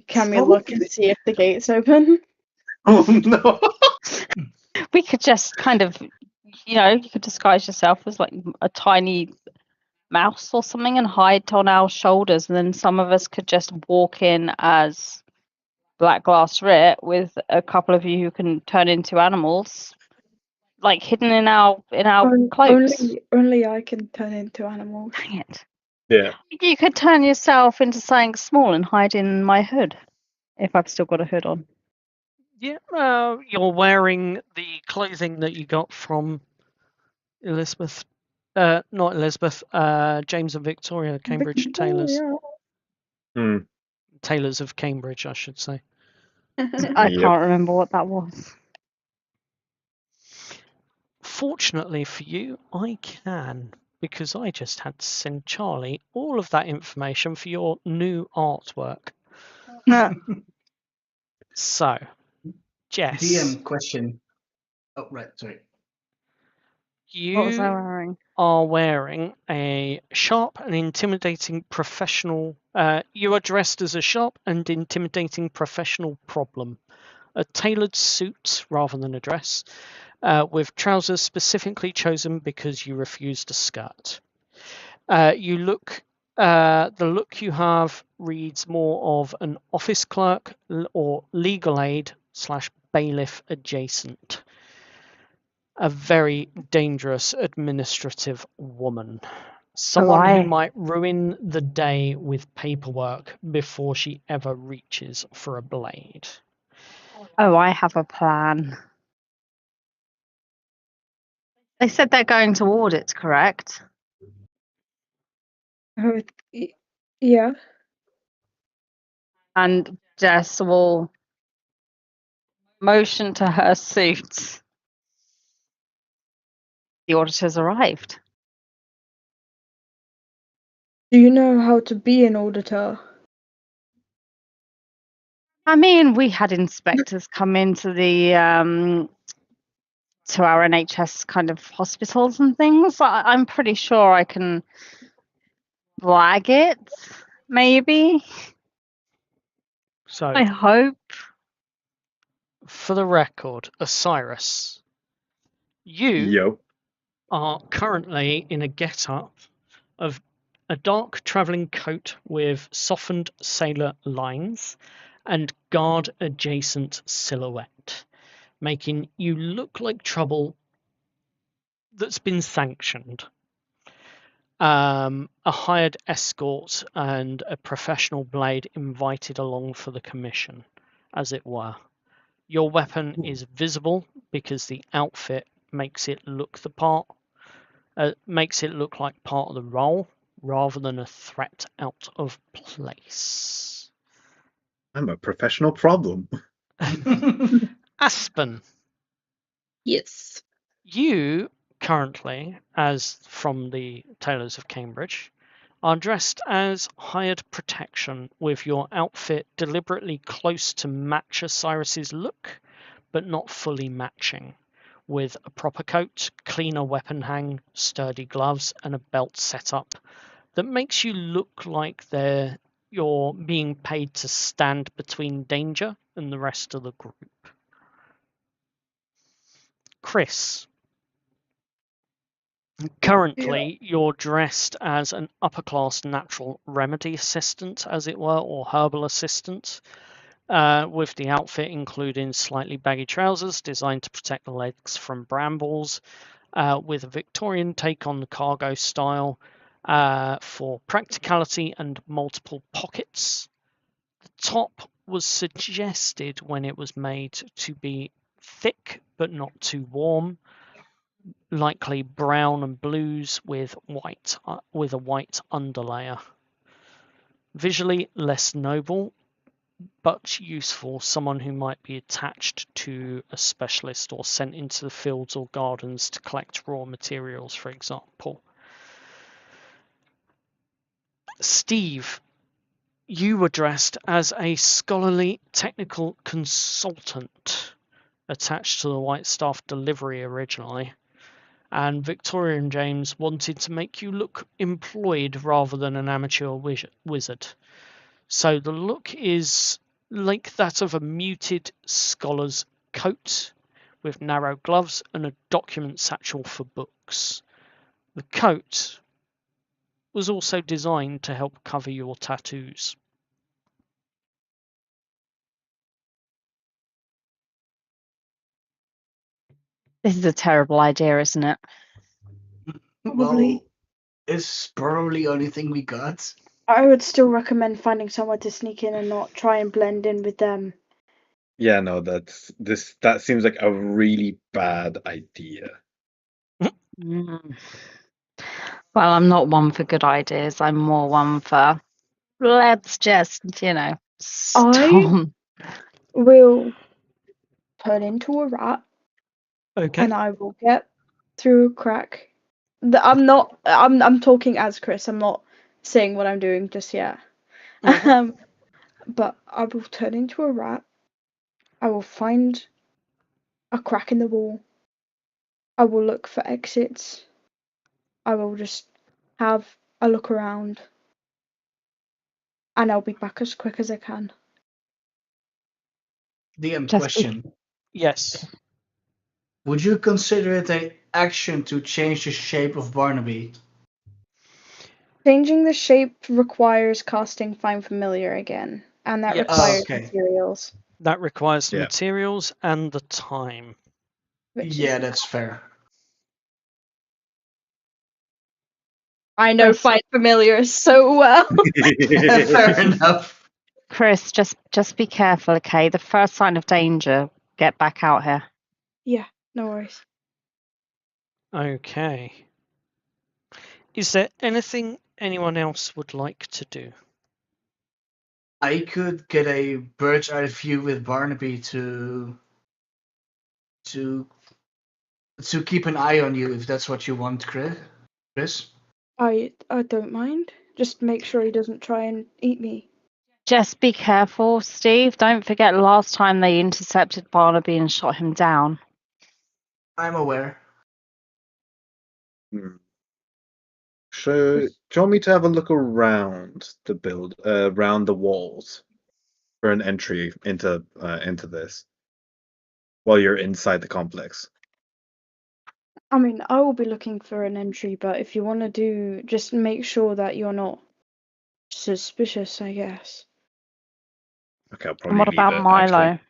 Can we look and see if the gate's open? Oh no! We could just kind of, you could disguise yourself as like a tiny mouse or something and hide on our shoulders, and then some of us could just walk in as Black Glass Rit with a couple of you who can turn into animals, like hidden in our cloaks. Only I can turn into animals. Dang it! Yeah. You could turn yourself into something small and hide in my hood, if I've still got a hood on. Yeah, you're wearing the clothing that you got from Elizabeth, not Elizabeth, James and Victoria, Cambridge Tailors. Tailors of Cambridge, I should say. I can't remember what that was. Fortunately for you, I can, because I just had to send Charlie all of that information for your new artwork. So, Jess. DM question. Oh, right, sorry. What was I You wearing? are wearing a sharp and intimidating professional. You are dressed as a sharp and intimidating professional problem. A tailored suit rather than a dress, with trousers specifically chosen because you refused a skirt. You look. The look you have reads more of an office clerk or legal aid / bailiff adjacent. A very dangerous administrative woman. Someone who might ruin the day with paperwork before she ever reaches for a blade. Oh, I have a plan. They said they're going to audit, correct? Yeah. And Jess will motion to her suit. The auditors arrived. Do you know how to be an auditor? I mean, we had inspectors come into the to our NHS kind of hospitals and things. I'm pretty sure I can flag it, maybe. So, I hope. for the record, Osiris, you are currently in a get-up of a dark travelling coat with softened sailor lines and guard-adjacent silhouette, making you look like trouble that's been sanctioned. a hired escort and a professional blade invited along for the commission, as it were. Your weapon is visible because the outfit makes it look the part, makes it look like part of the role rather than a threat out of place. I'm a professional problem. Aspen, Yes. you currently, as from the Tailors of Cambridge, are dressed as hired protection with your outfit deliberately close to match Osiris's look, but not fully matching, with a proper coat, cleaner weapon hang, sturdy gloves, and a belt set up that makes you look like you're being paid to stand between danger and the rest of the group. Chris, currently you're dressed as an upper class natural remedy assistant, as it were, or herbal assistant, with the outfit including slightly baggy trousers designed to protect the legs from brambles, with a Victorian take on the cargo style for practicality and multiple pockets. The top was suggested when it was made to be thick but not too warm, likely brown and blues with a white underlayer. Visually less noble, but useful. Someone who might be attached to a specialist or sent into the fields or gardens to collect raw materials, for example. Steve, you were dressed as a scholarly technical consultant attached to the White Staff delivery originally, and Victoria and James wanted to make you look employed rather than an amateur wizard. So the look is like that of a muted scholar's coat with narrow gloves and a document satchel for books. The coat was also designed to help cover your tattoos. This is a terrible idea, isn't it? Probably. Well, it's probably the only thing we got. I would still recommend finding somewhere to sneak in and not try and blend in with them. Yeah, no, that seems like a really bad idea. Mm. Well, I'm not one for good ideas. I'm more one for let's just, storm. Will turn into a rat Okay. and I will get through a crack. I'm talking as Chris. I'm not saying what I'm doing just yet. Mhm. But I will turn into a rat. I will find a crack in the wall. I will look for exits. I will just have a look around. And I'll be back as quick as I can. DM Just be- question. Yes. Would you consider it an action to change the shape of Barnaby? Changing the shape requires casting Find Familiar again. And that Yes. requires Okay. materials. That requires the Yeah. materials and the time. Which Yeah, is that's fair. I know Chris, Find Familiar so well. Fair enough. Chris, just be careful, okay? The first sign of danger, get back out here. Yeah, no worries. Okay. Is there anything anyone else would like to do? I could get a bird's eye view with Barnaby to to keep an eye on you if that's what you want, Chris. I don't mind. Just make sure he doesn't try and eat me. Just be careful, Steve. Don't forget last time they intercepted Barnaby and shot him down. I'm aware. Hmm. Do you want me to have a look around around the walls for an entry into this while you're inside the complex? I mean, I will be looking for an entry, but if you want to do, just make sure that you're not suspicious, I guess. Okay, I'll And probably what leave about it Milo? actually.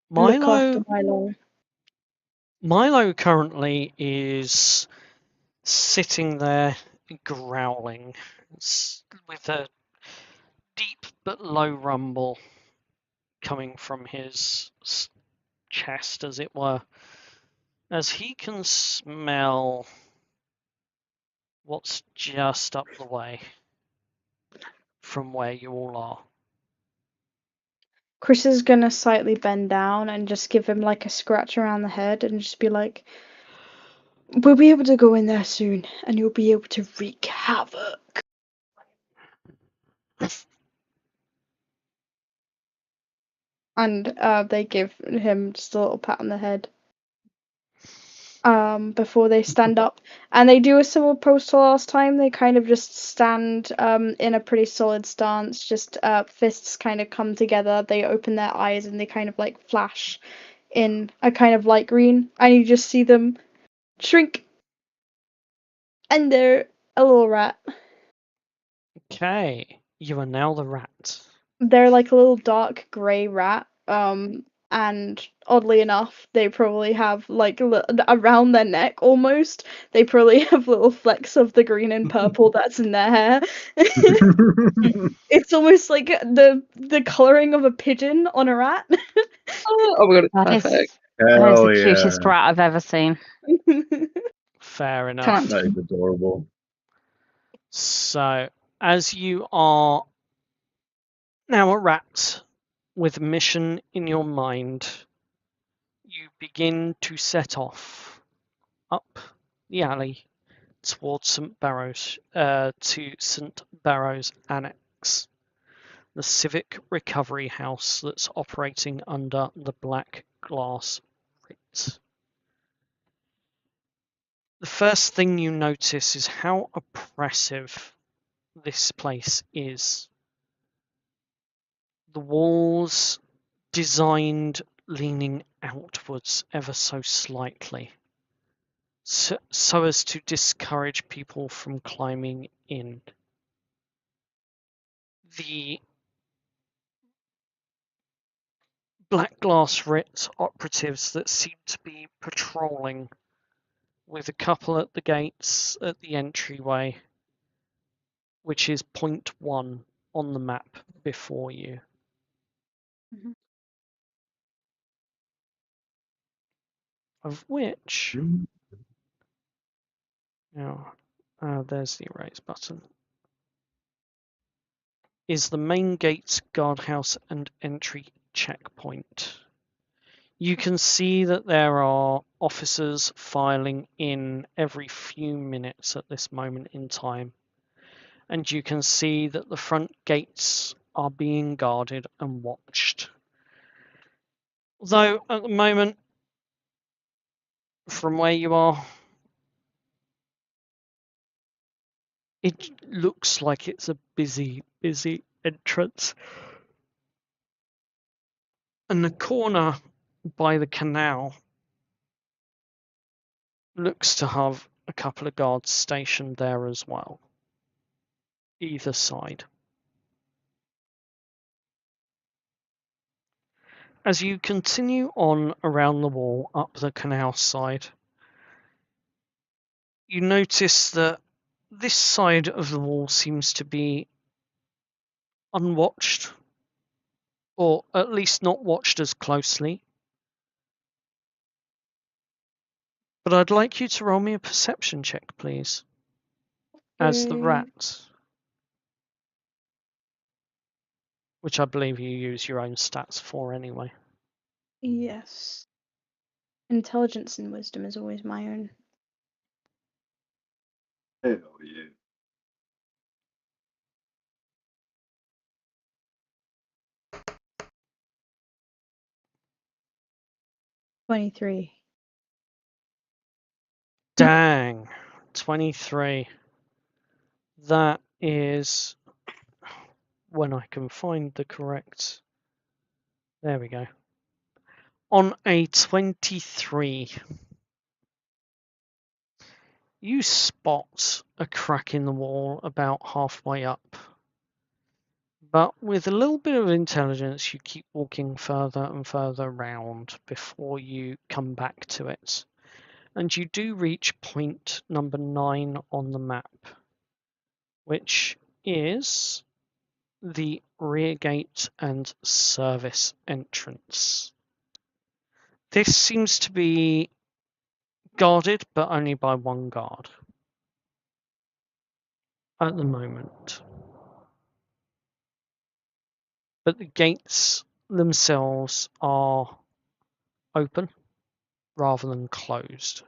Look Milo after Milo. Milo currently is sitting there growling with a deep but low rumble coming from his chest, as it were, as he can smell what's just up the way from where you all are. Chris is gonna slightly bend down and just give him like a scratch around the head and just be like, "We'll be able to go in there soon, and you'll be able to wreak havoc." And they give him just a little pat on the head. Before they stand up, and they do a similar pose to last time. They kind of just stand in a pretty solid stance, just fists kind of come together. They open their eyes and they kind of like flash in a kind of light green, and you just see them shrink, and they're a little rat. Okay, you are now the rat. They're like a little dark grey rat. And oddly enough, they probably have like around their neck almost. They probably have little flecks of the green and purple that's in their hair. It's almost like the coloring of a pigeon on a rat. Oh my god, That it's is, perfect. that is Hell the cutest yeah. rat I've ever seen. Fair Can enough. That is adorable. So, as you are now a rat with a mission in your mind, you begin to set off up the alley towards St. Barrows, to St. Barrows Annex, the civic recovery house that's operating under the black glass writ. The first thing you notice is how oppressive this place is. The walls designed leaning outwards ever so slightly, so as to discourage people from climbing in. The black glass writ operatives that seem to be patrolling, with a couple at the gates at the entryway, which is point 1 on the map before you. Mhm. Of which, now, there's the erase button, is the main gate's guardhouse and entry checkpoint. You can see that there are officers filing in every few minutes at this moment in time, and you can see that the front gates are being guarded and watched. Although at the moment, from where you are, it looks like it's a busy entrance. And the corner by the canal looks to have a couple of guards stationed there as well, either side. As you continue on around the wall up the canal side, you notice that this side of the wall seems to be unwatched, or at least not watched as closely. But I'd like you to roll me a perception check, please, as the rat, which I believe you use your own stats for anyway. Yes. Intelligence and wisdom is always my own. Hell yeah. 23. Dang, 23. That is when I can find the correct. There we go. On a 23, you spot a crack in the wall about halfway up. But with a little bit of intelligence, you keep walking further and further round before you come back to it. and you do reach point number 9 on the map, which is the rear gate and service entrance. This seems to be guarded, but only by one guard at the moment. But the gates themselves are open rather than closed.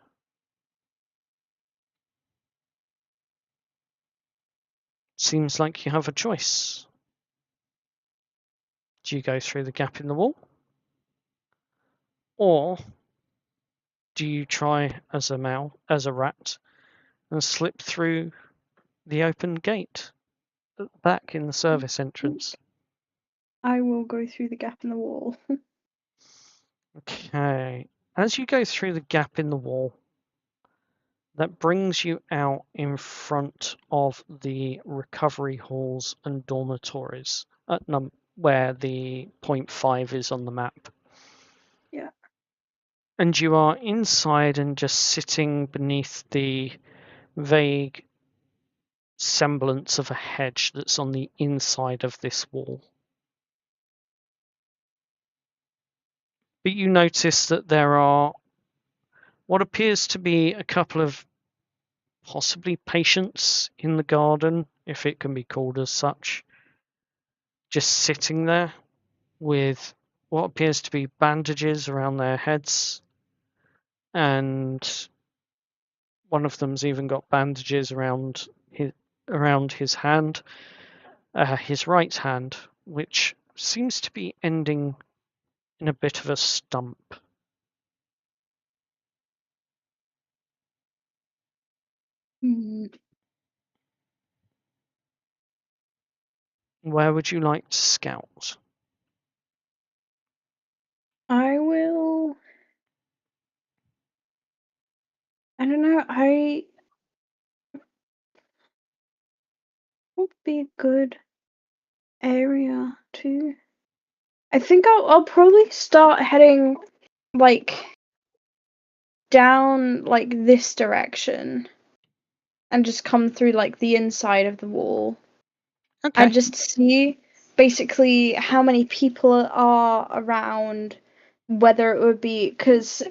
Seems like you have a choice. Do you go through the gap in the wall? Or do you try as a rat and slip through the open gate back in the service entrance? I will go through the gap in the wall. Okay. As you go through the gap in the wall, that brings you out in front of the recovery halls and dormitories at where the 0.5 is on the map. Yeah. And you are inside and just sitting beneath the vague semblance of a hedge that's on the inside of this wall. But you notice that there are what appears to be a couple of possibly patients in the garden, if it can be called as such, just sitting there with what appears to be bandages around their heads, and one of them's even got bandages around his hand, his right hand, which seems to be ending in a bit of a stump. Where would you like to scout? I will. I don't know. I would be a good area to. I think I'll probably start heading like down like this direction and just come through like the inside of the wall Okay. and just see basically how many people are around, whether it would be because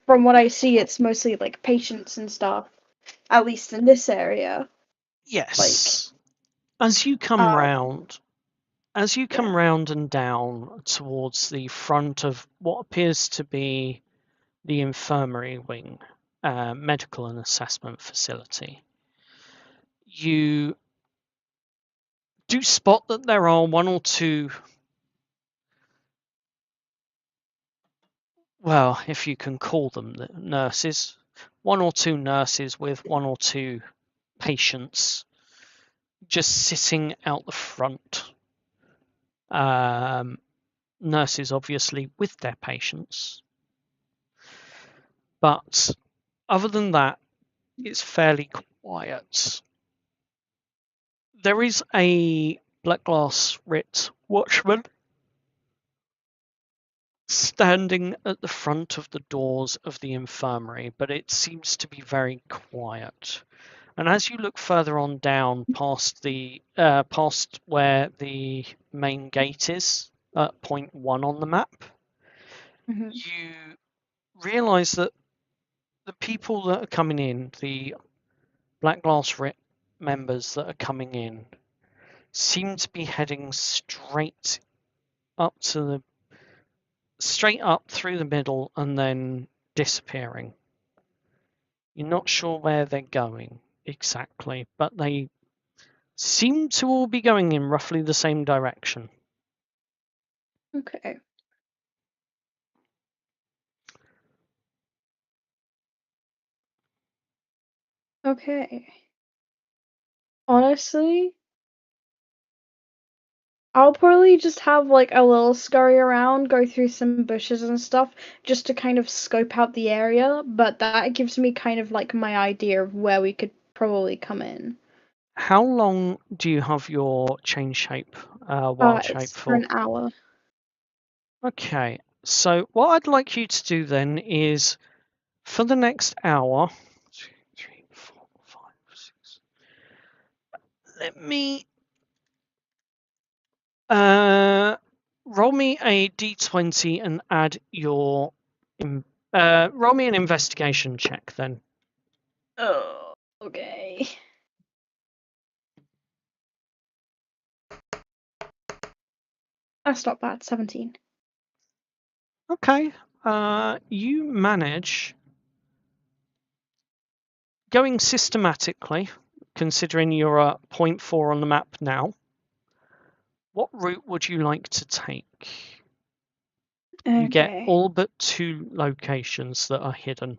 from what I see it's mostly like patients and stuff, at least in this area. Yes. As you come round and down towards the front of what appears to be the infirmary wing, medical and assessment facility, you do spot that there are one or two, well, if you can call them nurses, one or two nurses with one or two patients just sitting out the front. Nurses obviously with their patients. But other than that, it's fairly quiet. There is a black glass writ watchman standing at the front of the doors of the infirmary, but it seems to be very quiet. And as you look further on down past where the main gate is at point 1 on the map, you realise that the people that are coming in, the Black Glass Writ members that are coming in, seem to be heading straight up through the middle and then disappearing. You're not sure where they're going exactly, but they seem to all be going in roughly the same direction. Okay. Okay. Honestly, I'll probably just have like a little scurry around, go through some bushes and stuff, just to kind of scope out the area, but that gives me kind of like my idea of where we could probably come in. How long do you have your change shape, wild shape It's for for? an hour. Okay, so what I'd like you to do then is For the next hour, 2, 3, 4, 5, 6. Let me roll me a d20 and add your. Roll me an investigation check then. Oh, okay. That's not bad. 17. Okay. You manage going systematically, considering you're at 0.4 on the map now. What route would you like to take? You get Okay. all but 2 locations that are hidden.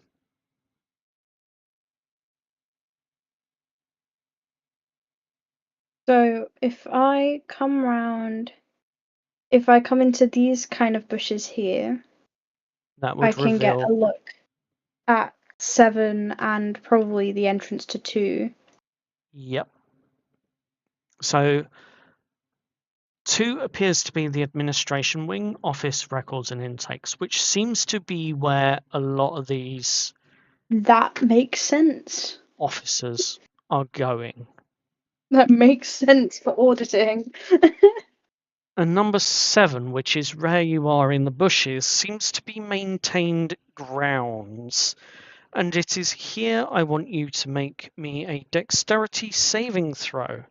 So if I come into these kind of bushes here, That I would can get a reveal. look at 7 and probably the entrance to 2. Yep. So 2 appears to be the administration wing, office records and intakes, which seems to be where a lot of these That makes sense. officers are going. That makes sense for auditing. And number 7, which is where you are in the bushes, seems to be maintained grounds. And it is here I want you to make me a dexterity saving throw,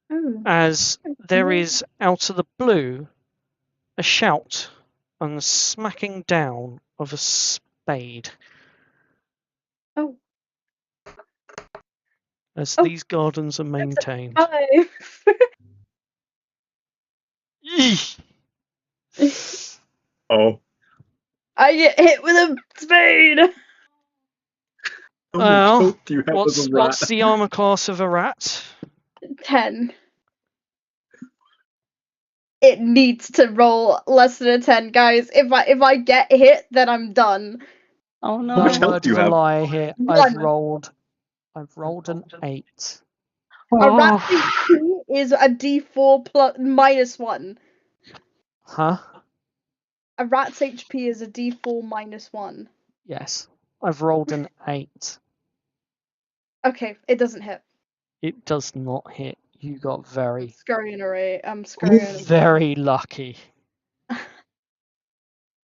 Oh. as there is, out of the blue, a shout and the smacking down of a spade. Oh. As Oh. these gardens are maintained. 5. Eesh. Oh. I get hit with a spade. How much Well, hope do you have as a rat? what's the armor class of a rat? 10. It needs to roll less than a 10, guys. If I get hit, then I'm done. Oh no. How much No health word do you of a have? lie here. 1. I've rolled an 8. A rat Oh. HP is a D4 plus -1. Huh? A rat's HP is a D4 -1. Yes. I've rolled an 8. Okay, it doesn't hit. It does not hit. You got I'm very, scurrying away. I'm scurrying away. very lucky.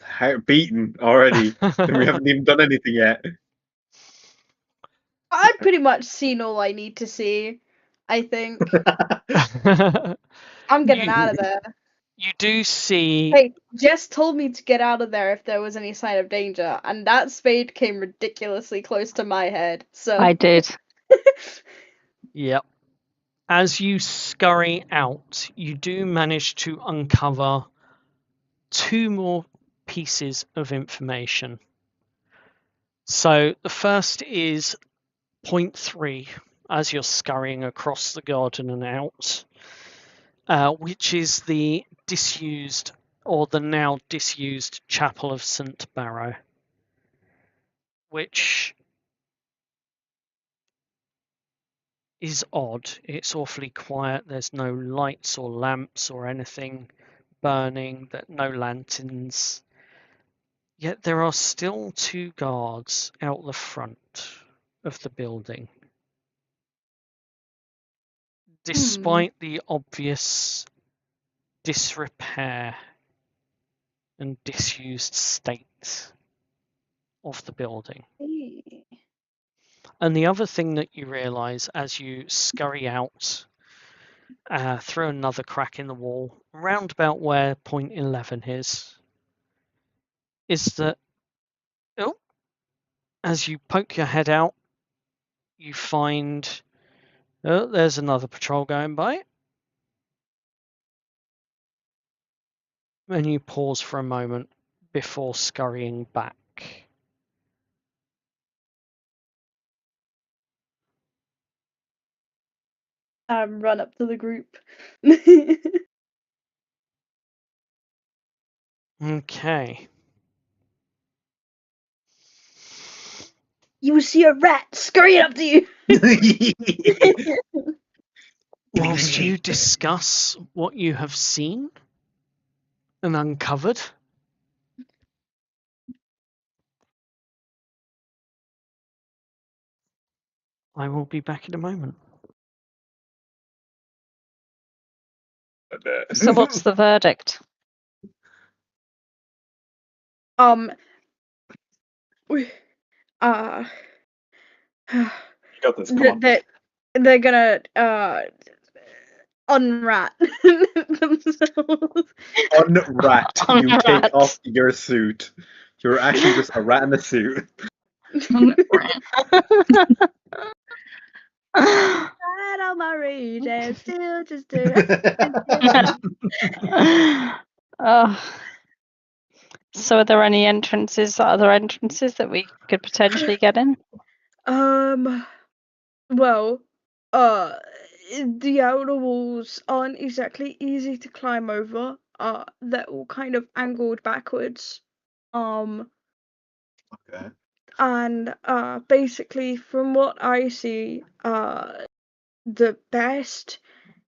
How beaten already, and we haven't even done anything yet. I've pretty much seen all I need to see. I think I'm getting out of there. You do see. Hey, Jess told me to get out of there if there was any sign of danger, and that spade came ridiculously close to my head. So I did. Yep. As you scurry out, you do manage to uncover 2 more pieces of information. So the first is 0.3 as you're scurrying across the garden and out, which is the disused, or the now disused, Chapel of St. Barrow, which is odd. It's awfully quiet. There's no lights or lamps or anything burning, no lanterns. Yet there are still 2 guards out the front of the building. Despite the obvious disrepair and disused state of the building. And the other thing that you realise as you scurry out through another crack in the wall, round about where point 11 is that as you poke your head out, you find there's another patrol going by. And you pause for a moment before scurrying back. Run up to the group. Okay. You see a rat scurrying up to you. Whilst you discuss what you have seen and uncovered, I will be back in a moment. So what's the verdict? We, You got this. Come on. they're gonna unrat themselves. Unrat. You Unrat. take off your suit. You're actually just a rat in a suit. Right on my rage and still just do Oh. So are there any entrances, other entrances that we could potentially get in? Well, the outer walls aren't exactly easy to climb over. They're all kind of angled backwards. Okay. And basically from what I see, the best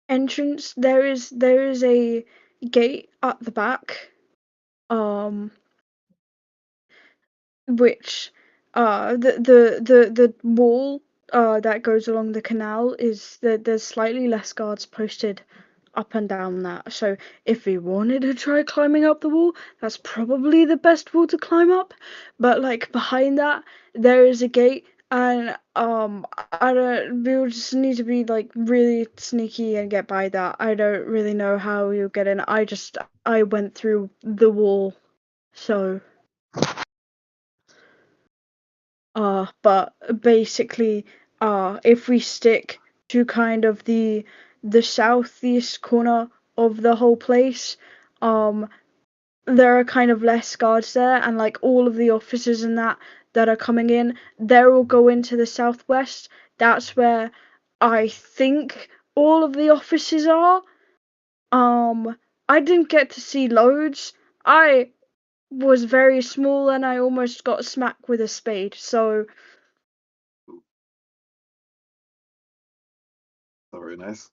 entrance there is a gate at the back, which the wall that goes along the canal is that there's slightly less guards posted up and down that. So if we wanted to try climbing up the wall, that's probably the best wall to climb up. But like behind that, there is a gate, and I don't. We'll just need to be like really sneaky and get by that. I don't really know how you'll get in. I went through the wall, so. But basically, if we stick to kind of the southeast corner of the whole place, there are kind of less guards there, and like all of the officers and that are coming in, they're all going to the southwest. That's where I think all of the officers are. I didn't get to see loads. I was very small and I almost got smacked with a spade, so. Very nice.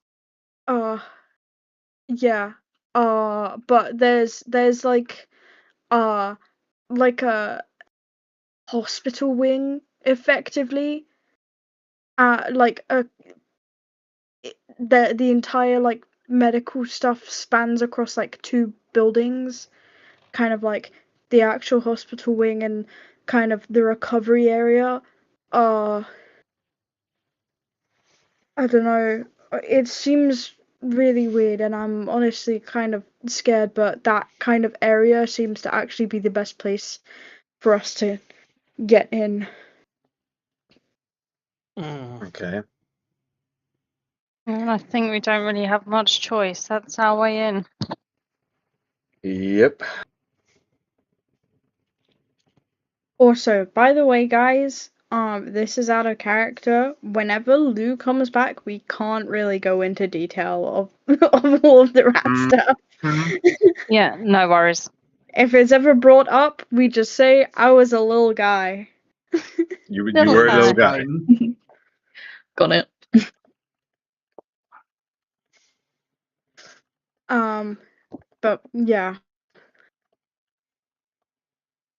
Yeah. But there's like a hospital wing effectively. Like the entire like medical stuff spans across like two buildings, kind of like the actual hospital wing and kind of the recovery area. I don't know. It seems really weird, and I'm honestly kind of scared, but that kind of area seems to actually be the best place for us to get in. Okay. Well, I think we don't really have much choice. That's our way in. Yep. Also, by the way, guys, this is out of character. Whenever Lou comes back, we can't really go into detail of of all of the rat stuff. Yeah, no worries. If it's ever brought up, we just say I was a little guy. You Little were a little guy. guy. Got it. But yeah.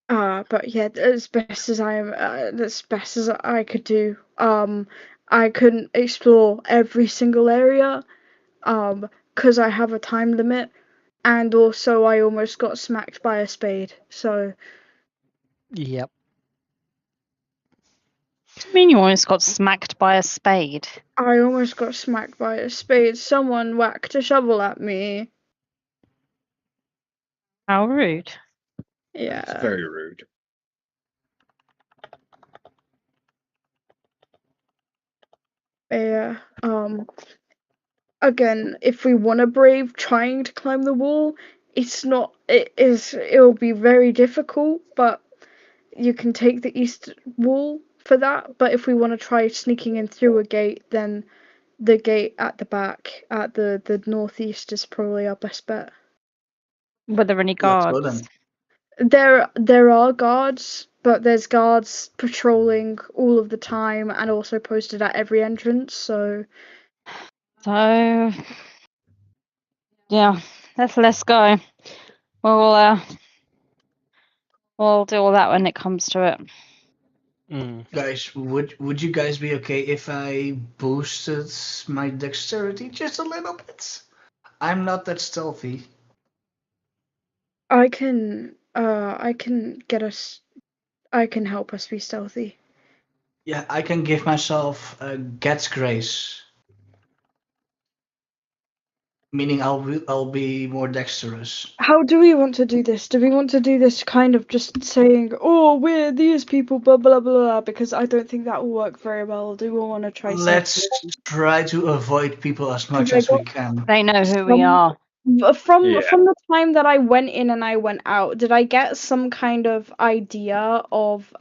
But yeah, as best as I could do. I couldn't explore every single area, because I have a time limit, and also I almost got smacked by a spade. So Yep. What do you mean you almost got smacked by a spade? I almost got smacked by a spade. Someone whacked a shovel at me. How rude. Yeah. It's very rude. Yeah. Again, if we want to brave trying to climb the wall, it'll be very difficult, but you can take the east wall for that. But if we want to try sneaking in through a gate, then the gate at the back at the northeast is probably our best bet. Were there any Let's go guards? then. There are guards, but there's guards patrolling all of the time and also posted at every entrance, so So, yeah, let's go. We'll do all that when it comes to it. Guys, would you guys be okay if I boosted my dexterity just a little bit? I'm not that stealthy. I can get us. I can help us be stealthy. Yeah, I can give myself a Get's Grace, meaning I'll be more dexterous. How do we want to do this? Do we want to do this kind of just saying, "Oh, we're these people," blah blah blah blah? Because I don't think that will work very well. Do we want to try Let's something? try to avoid people as Because much I as we got can. They know who we some are. Yeah. from the time that I went in and I went out. Did I get some kind of idea of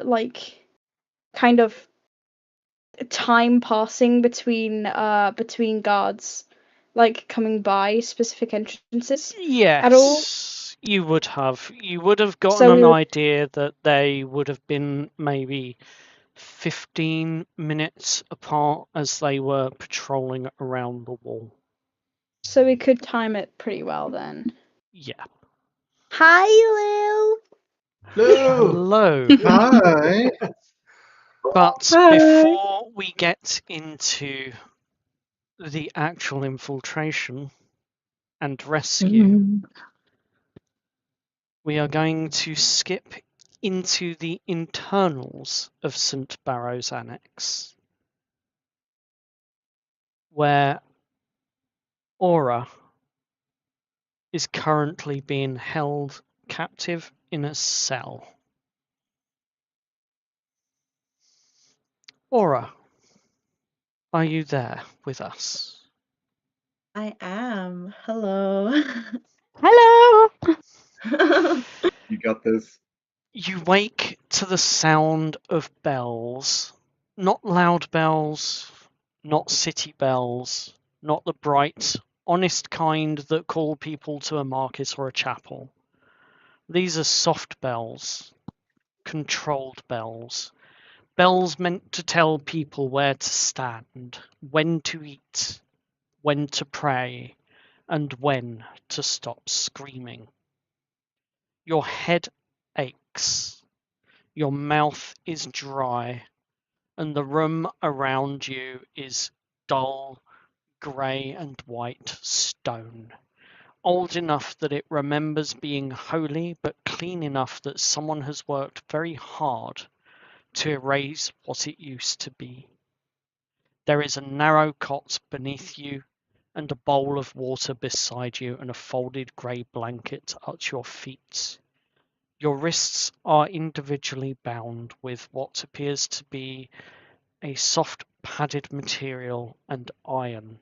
like kind of time passing between guards, like coming by specific entrances at all? Yes, you would have. You would have gotten So an we would, idea that they would have been maybe 15 minutes apart as they were patrolling around the wall. so we could time it pretty well then. Yeah. Hi, Lil. Lou! Hello. Hi. But Hi. before we get into the actual infiltration and rescue, we are going to skip into the internals of St. Barrow's Annex, where Aura is currently being held captive in a cell. Aura, are you there with us? I am. Hello. Hello. You got this. You wake to the sound of bells. Not loud bells, not city bells, not the bright, honest kind that call people to a market or a chapel. These are soft bells, controlled bells. Bells meant to tell people where to stand, when to eat, when to pray, and when to stop screaming. Your head aches, your mouth is dry, and the room around you is dull, grey and white stone. Old enough that it remembers being holy, but clean enough that someone has worked very hard to erase what it used to be. There is a narrow cot beneath you, and a bowl of water beside you, and a folded grey blanket at your feet. Your wrists are individually bound with what appears to be a soft padded material and iron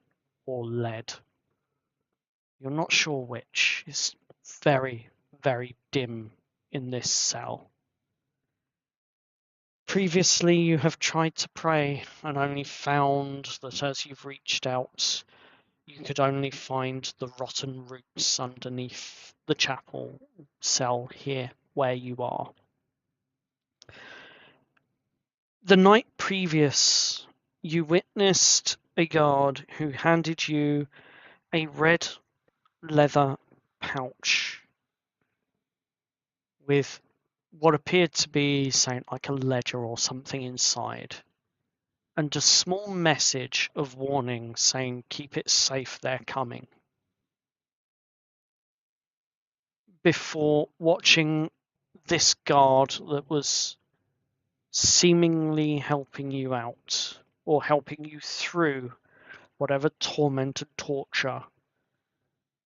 or lead. You're not sure which. It's very, very dim in this cell. Previously, you have tried to pray and only found that as you've reached out, you could only find the rotten roots underneath the chapel cell here where you are. The night previous, you witnessed a guard who handed you a red leather pouch with what appeared to be something like a ledger or something inside, and a small message of warning saying, "Keep it safe, they're coming." Before watching this guard that was seemingly helping you out or helping you through whatever torment and torture,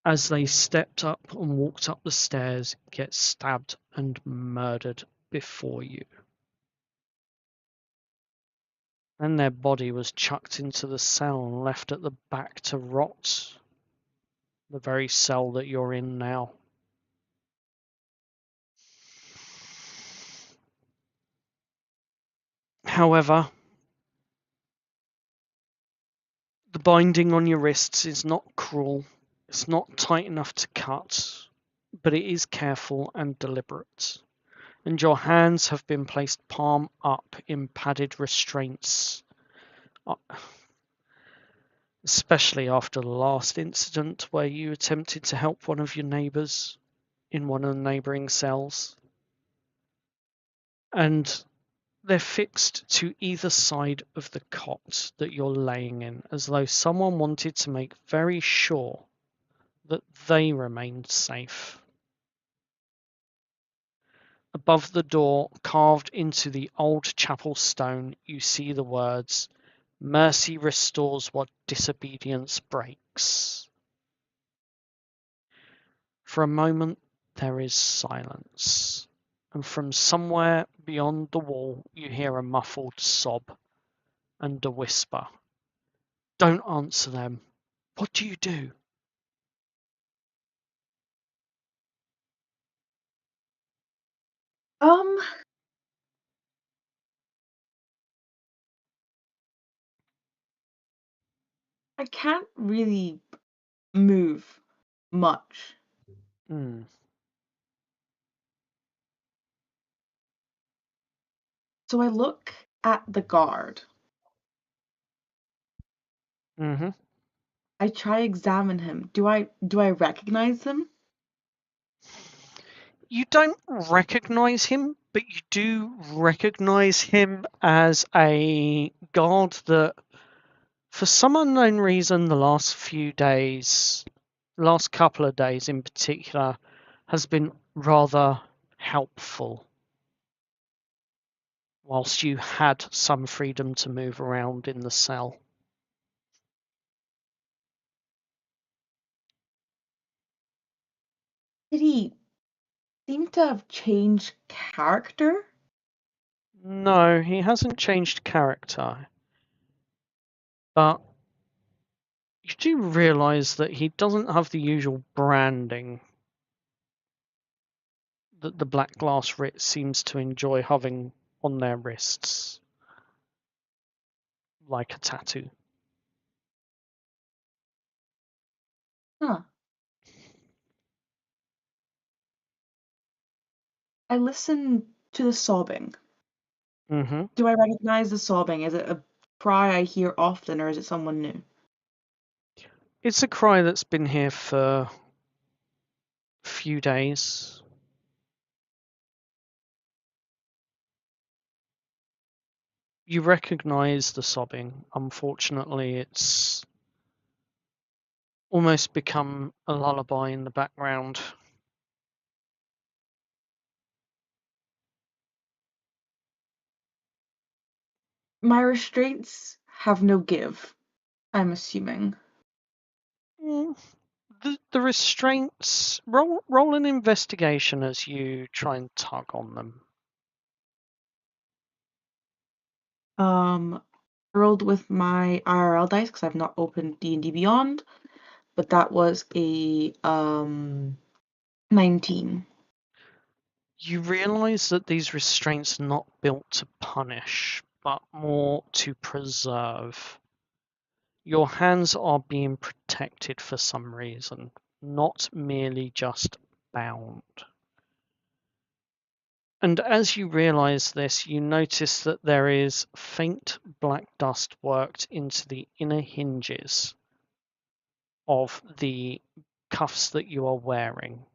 as they stepped up and walked up the stairs, get stabbed and murdered before you. Then their body was chucked into the cell and left at the back to rot. The very cell that you're in now. However, the binding on your wrists is not cruel. It's not tight enough to cut, but it is careful and deliberate. And your hands have been placed palm up in padded restraints, especially after the last incident where you attempted to help one of your neighbours in one of the neighbouring cells. and they're fixed to either side of the cot that you're laying in, as though someone wanted to make very sure that they remained safe. Above the door, carved into the old chapel stone, you see the words, "Mercy restores what disobedience breaks." For a moment, there is silence, and from somewhere beyond the wall, you hear a muffled sob and a whisper. "Don't answer them. What do you do?" Um, I can't really move much. Hmm. So I look at the guard. Mm-hmm. I try examine him. Do I recognize him? You don't recognize him, but you do recognize him as a guard that, for some unknown reason, the last couple of days in particular, has been rather helpful. Whilst you had some freedom to move around in the cell. Did he seem to have changed character? No, he hasn't changed character. But you do realise that he doesn't have the usual branding that the Black Glass Writ seems to enjoy having on their wrists, like a tattoo. Huh. I listen to the sobbing. Mm-hmm. Do I recognize the sobbing? Is it a cry I hear often, or is it someone new? It's a cry that's been here for a few days. You recognise the sobbing. Unfortunately, it's almost become a lullaby in the background. My restraints have no give, I'm assuming. Mm, the restraints. Roll an investigation as you try and tug on them. Rolled with my IRL dice because I've not opened D&D Beyond, but that was a 19. You realise that these restraints are not built to punish, but more to preserve. Your hands are being protected for some reason, not merely just bound. And as you realise this, you notice that there is faint black dust worked into the inner hinges of the cuffs that you are wearing.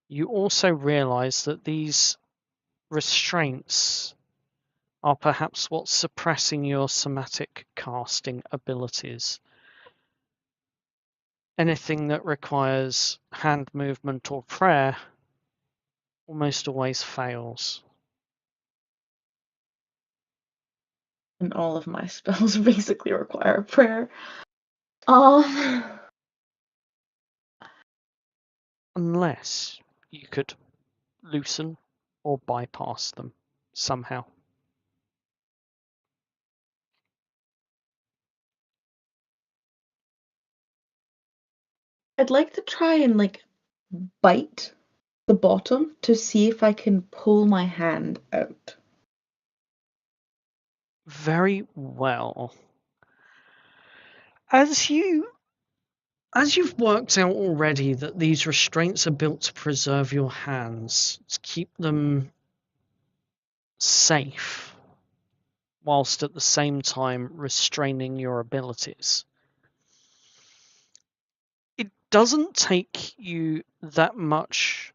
You also realise that these restraints are perhaps what's suppressing your somatic casting abilities. Anything that requires hand movement or prayer almost always fails. And all of my spells basically require prayer. Um, Unless you could loosen or bypass them somehow. I'd like to try and bite the bottom to see if I can pull my hand out. Very well. As you've worked out already that these restraints are built to preserve your hands, to keep them safe, whilst at the same time restraining your abilities. It doesn't take you that much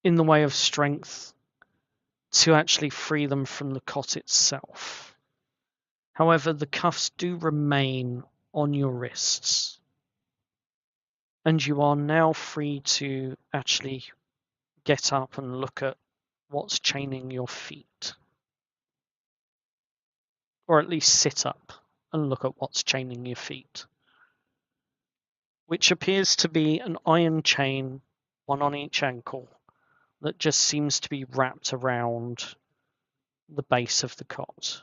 in the way of strength to actually free them from the cot itself. However, the cuffs do remain on your wrists, and you are now free to actually get up and look at what's chaining your feet. Or at least sit up and look at what's chaining your feet. Which appears to be an iron chain, one on each ankle, that just seems to be wrapped around the base of the cot.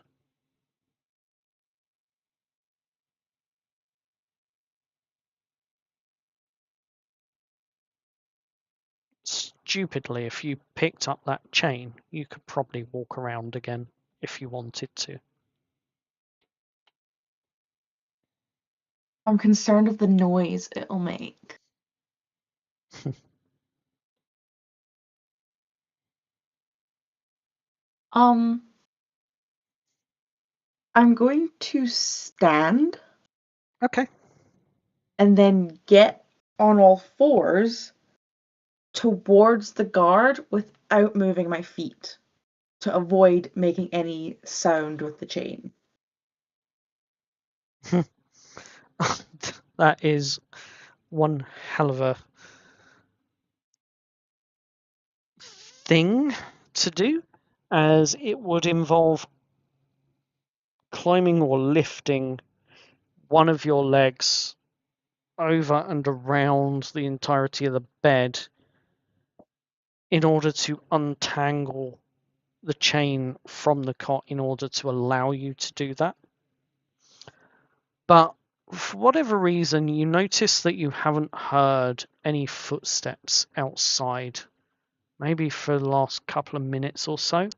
Stupidly, if you picked up that chain, you could probably walk around again if you wanted to. I'm concerned of the noise it'll make. I'm going to stand Okay. and then get on all fours towards the guard without moving my feet to avoid making any sound with the chain. That is one hell of a thing to do, as it would involve climbing or lifting one of your legs over and around the entirety of the bed in order to untangle the chain from the cot in order to allow you to do that. But for whatever reason, you notice that you haven't heard any footsteps outside, maybe for the last couple of minutes or so.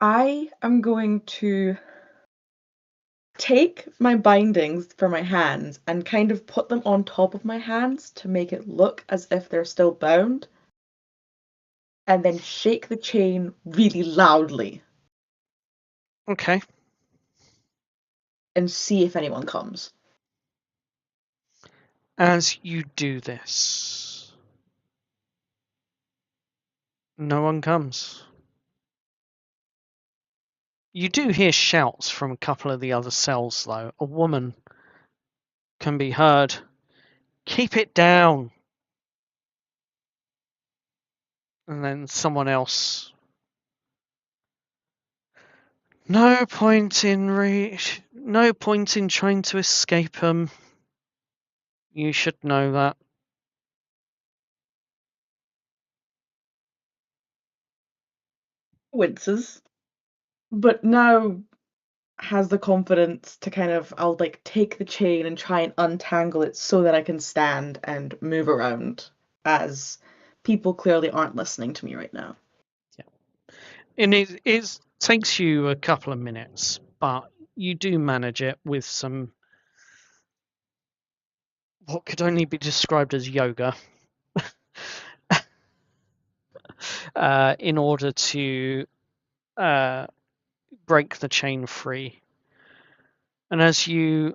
I am going to take my bindings for my hands and kind of put them on top of my hands to make it look as if they're still bound, and then shake the chain really loudly Okay. and see if anyone comes. As you do this, no one comes. You do hear shouts from a couple of the other cells, though. A woman can be heard. Keep it down. And then someone else. No point in trying to escape them. You should know that. Winces, but now has the confidence to I'll like take the chain and try and untangle it so that I can stand and move around, as people clearly aren't listening to me right now. And it takes you a couple of minutes, but you do manage it with some what could only be described as yoga in order to break the chain free. And as you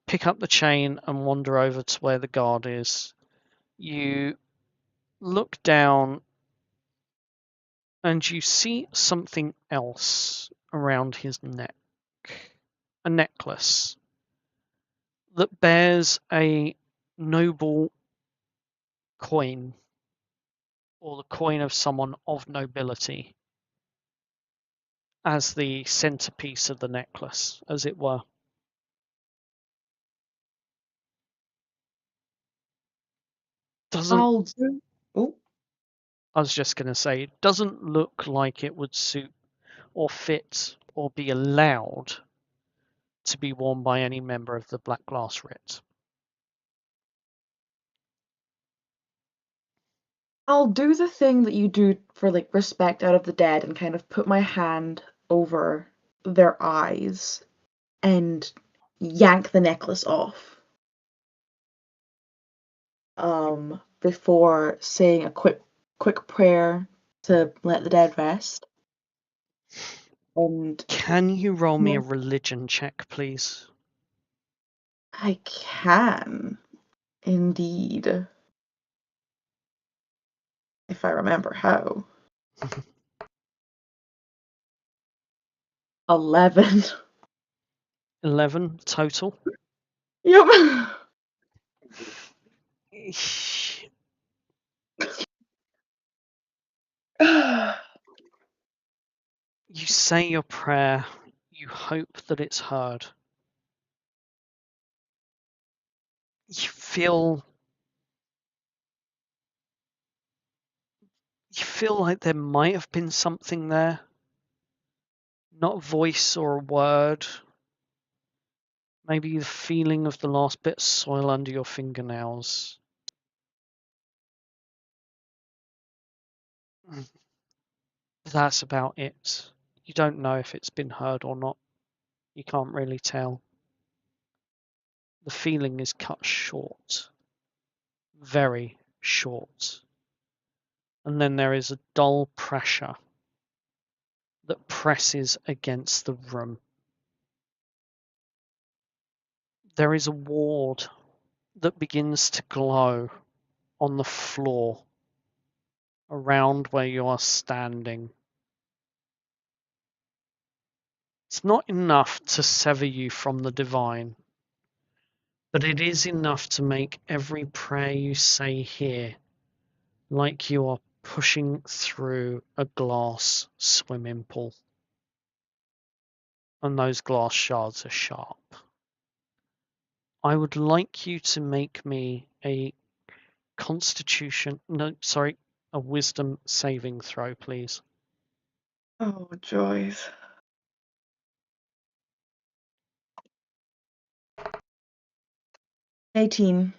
pick up the chain and wander over to where the guard is, you look down and you see something else around his neck. A necklace that bears a noble coin, or the coin of someone of nobility, as the centerpiece of the necklace, as it were. I'll do. Oh, I was just going to say, it doesn't look like it would suit or fit or be allowed to be worn by any member of the Black Glass Writ. I'll do the thing that you do for like respect out of the dead and kind of put my hand over their eyes and yank the necklace off. Before saying a quick prayer to let the dead rest. And Can you roll me a religion check, please? I can, indeed, if I remember how. 11. 11 total. Yep. You say your prayer. You hope that it's heard. You feel like there might have been something there. Not a voice or a word. Maybe the feeling of the last bit of soil under your fingernails. That's about it. You don't know if it's been heard or not. You can't really tell. The feeling is cut short. Very short. And then there is a dull pressure that presses against the room. There is a ward that begins to glow on the floor around where you are standing. It's not enough to sever you from the divine, but it is enough to make every prayer you say here like you are pushing through a glass swimming pool. And those glass shards are sharp. I would like you to make me a wisdom saving throw, please. Oh, joys. 18.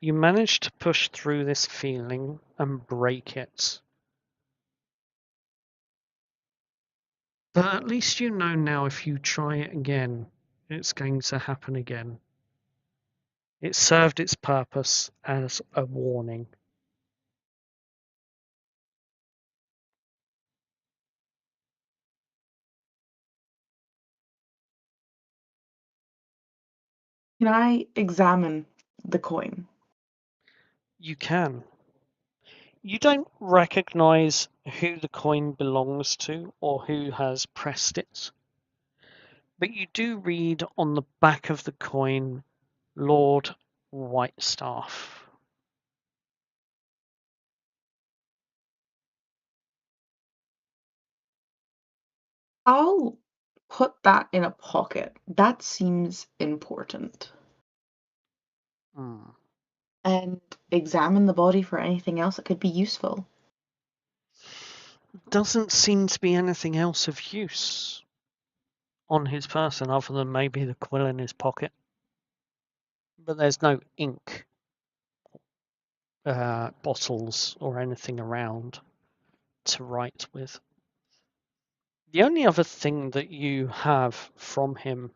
You manage to push through this feeling and break it. But at least you know now if you try it again, it's going to happen again. It served its purpose as a warning. Can I examine the coin? You can. You don't recognize who the coin belongs to or who has pressed it, but you do read on the back of the coin, Lord Whitestaff. I'll put that in a pocket. That seems important. And examine the body for anything else that could be useful. Doesn't seem to be anything else of use on his person other than maybe the quill in his pocket. But there's no ink, bottles, or anything around to write with. The only other thing that you have from him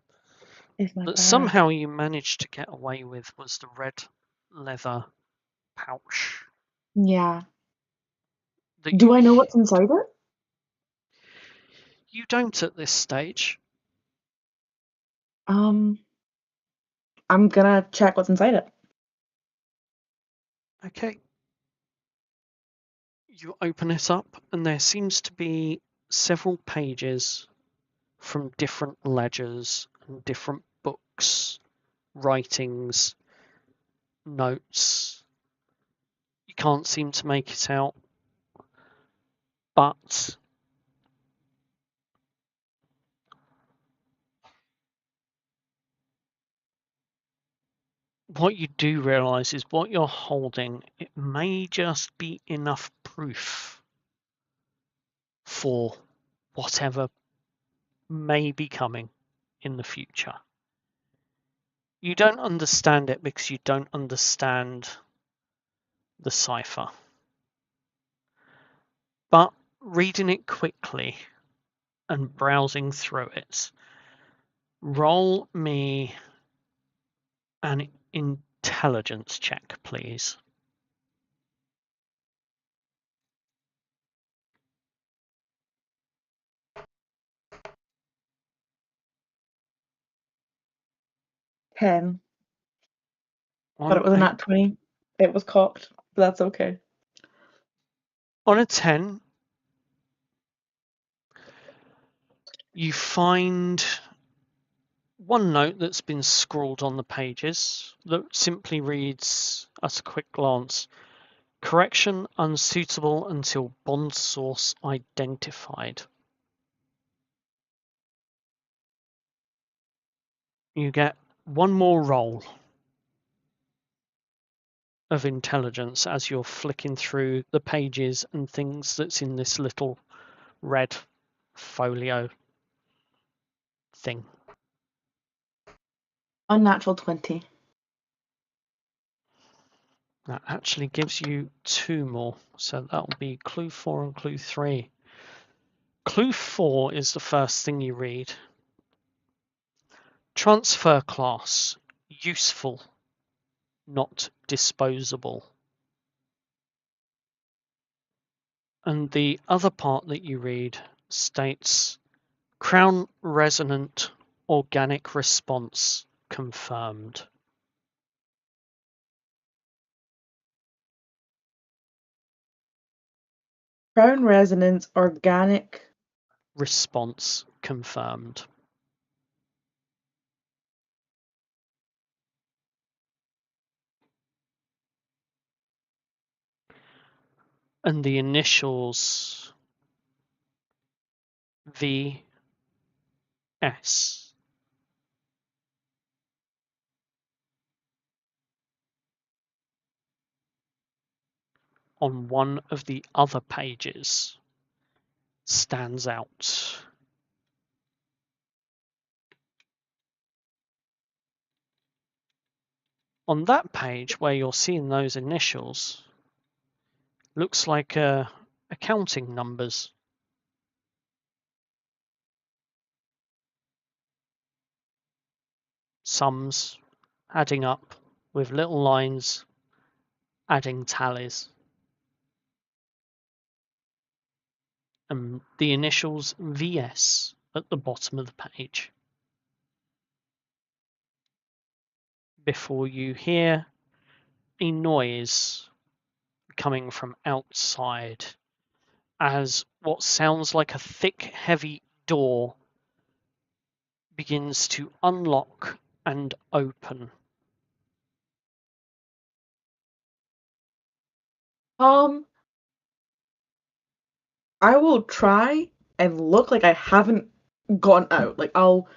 Is my that bag. somehow you managed to get away with was the red leather pouch. Yeah. That Do I know what's inside it? You don't at this stage. I'm gonna check what's inside it. Okay. You open it up, and there seems to be several pages from different ledgers and different books, writings, notes. You can't seem to make it out, but what you do realise is what you're holding, it may just be enough proof for whatever may be coming in the future. You don't understand it because you don't understand the cipher. But reading it quickly and browsing through it, roll me an intelligence check, please. 10. On But it was a a- nat 20. It was cocked, but that's okay. On a 10, you find one note that's been scrawled on the pages that simply reads, at a quick glance, correction unsuitable until bond source identified. You get one more roll of intelligence as you're flicking through the pages and things that's in this little red folio thing. Unnatural 20. That actually gives you 2 more, so that'll be clue 4 and clue 3. Clue 4 is the first thing you read. Transfer class, useful, not disposable. And the other part that you read states Crown resonant organic response confirmed. Crown resonance organic. Response confirmed. And the initials VS on one of the other pages stands out. On that page where you're seeing those initials, looks like accounting numbers. Sums adding up with little lines adding tallies. And the initials VS at the bottom of the page. Before you hear a noise coming from outside as what sounds like a thick, heavy door begins to unlock and open. I will try and look like I haven't gone out. Like, I'll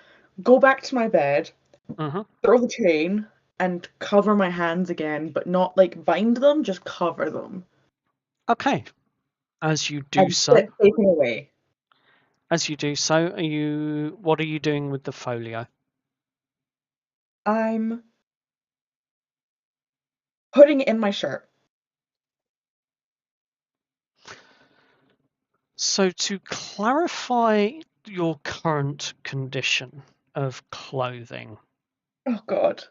go back to my bed, throw the chain, and cover my hands again, but not like bind them, just cover them. Okay. As you do And so, taking away. what are you doing with the folio? I'm putting it in my shirt. So to clarify your current condition of clothing, Oh god.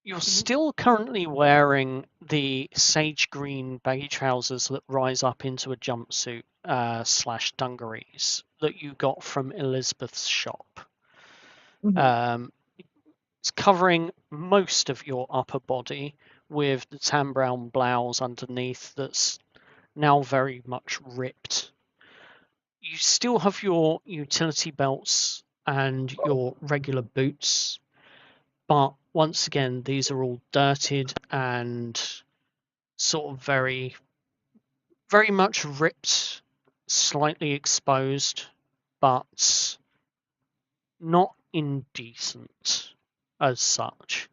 you're still currently wearing the sage green baggy trousers that rise up into a jumpsuit / dungarees that you got from Elizabeth's shop. It's covering most of your upper body with the tan brown blouse underneath that's now very much ripped. You still have your utility belts and your regular boots, but once again, these are all dirtied and sort of very, very much ripped, slightly exposed, but not indecent as such.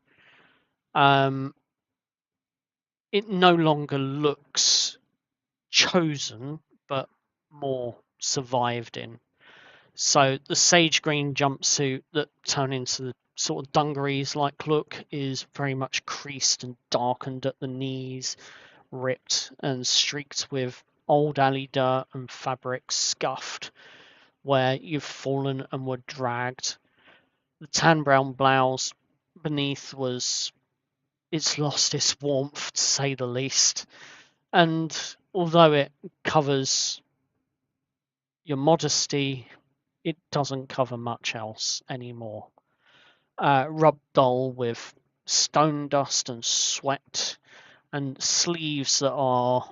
It no longer looks chosen, but more survived in. So the sage green jumpsuit that turned into the sort of dungarees like look is very much creased and darkened at the knees, ripped and streaked with old alley dirt and fabric scuffed where you've fallen and were dragged. The tan brown blouse beneath it's lost its warmth to say the least. And although it covers your modesty, it doesn't cover much else anymore. Rubbed dull with stone dust and sweat, and sleeves that are,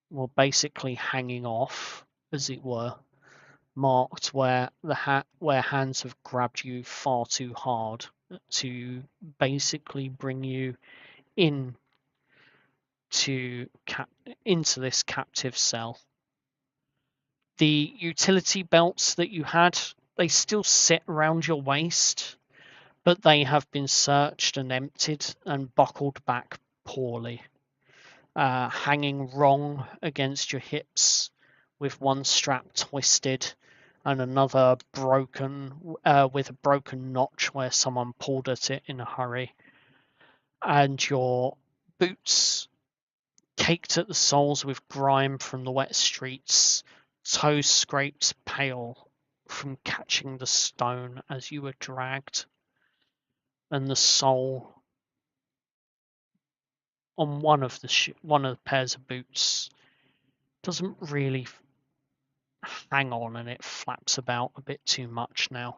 well, basically hanging off, as it were, marked where where hands have grabbed you far too hard to basically bring you in into this captive cell. The utility belts that you had, they still sit around your waist, but they have been searched and emptied and buckled back poorly, hanging wrong against your hips, with one strap twisted and another broken, with a broken notch where someone pulled at it in a hurry, and your boots caked at the soles with grime from the wet streets, toes scraped pale from catching the stone as you were dragged, and the sole on one of the pairs of boots doesn't really hang on, and it flaps about a bit too much now.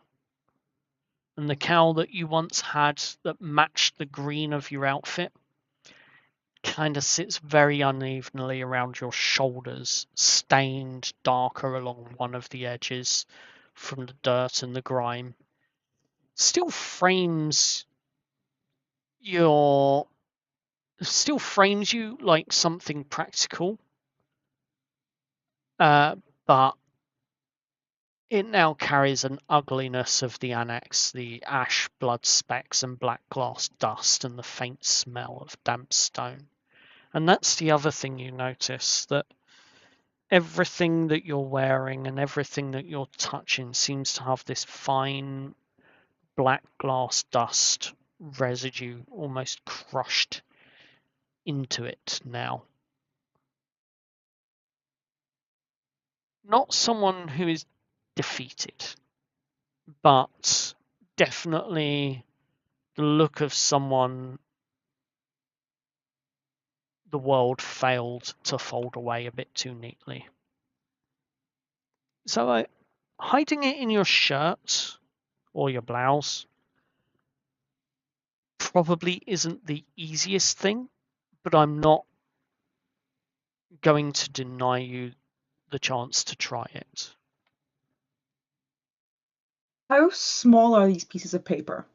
And the cowl that you once had that matched the green of your outfit kind of sits very unevenly around your shoulders, stained darker along one of the edges from the dirt and the grime. Still frames you like something practical, but it now carries an ugliness of the annex, the ash, blood specks, and black glass dust, and the faint smell of damp stone. And that's the other thing you notice, that everything that you're wearing and everything that you're touching seems to have this fine black glass dust residue almost crushed into it now. Not someone who is defeated, but definitely the look of someone the world failed to fold away a bit too neatly. So hiding it in your shirt or your blouse probably isn't the easiest thing, but I'm not going to deny you the chance to try it. How small are these pieces of paper?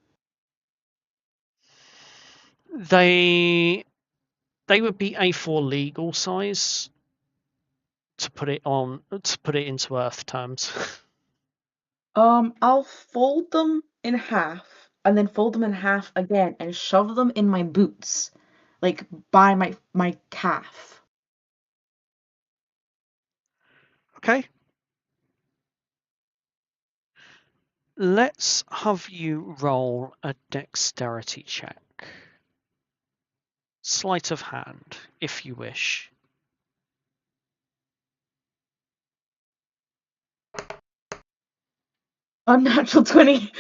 They would be A4 legal size to put it into Earth terms. I'll fold them in half and then fold them in half again and shove them in my boots, like by my calf. Okay. Let's have you roll a dexterity check. Sleight of hand, if you wish. Unnatural 20.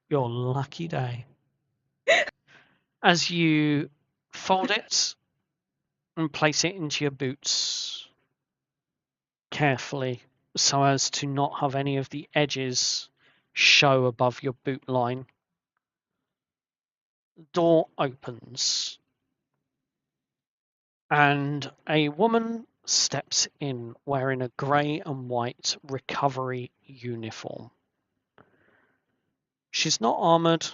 Your lucky day. As you fold it and place it into your boots carefully so as to not have any of the edges show above your boot line, the door opens and a woman steps in wearing a grey and white recovery uniform. She's not armoured,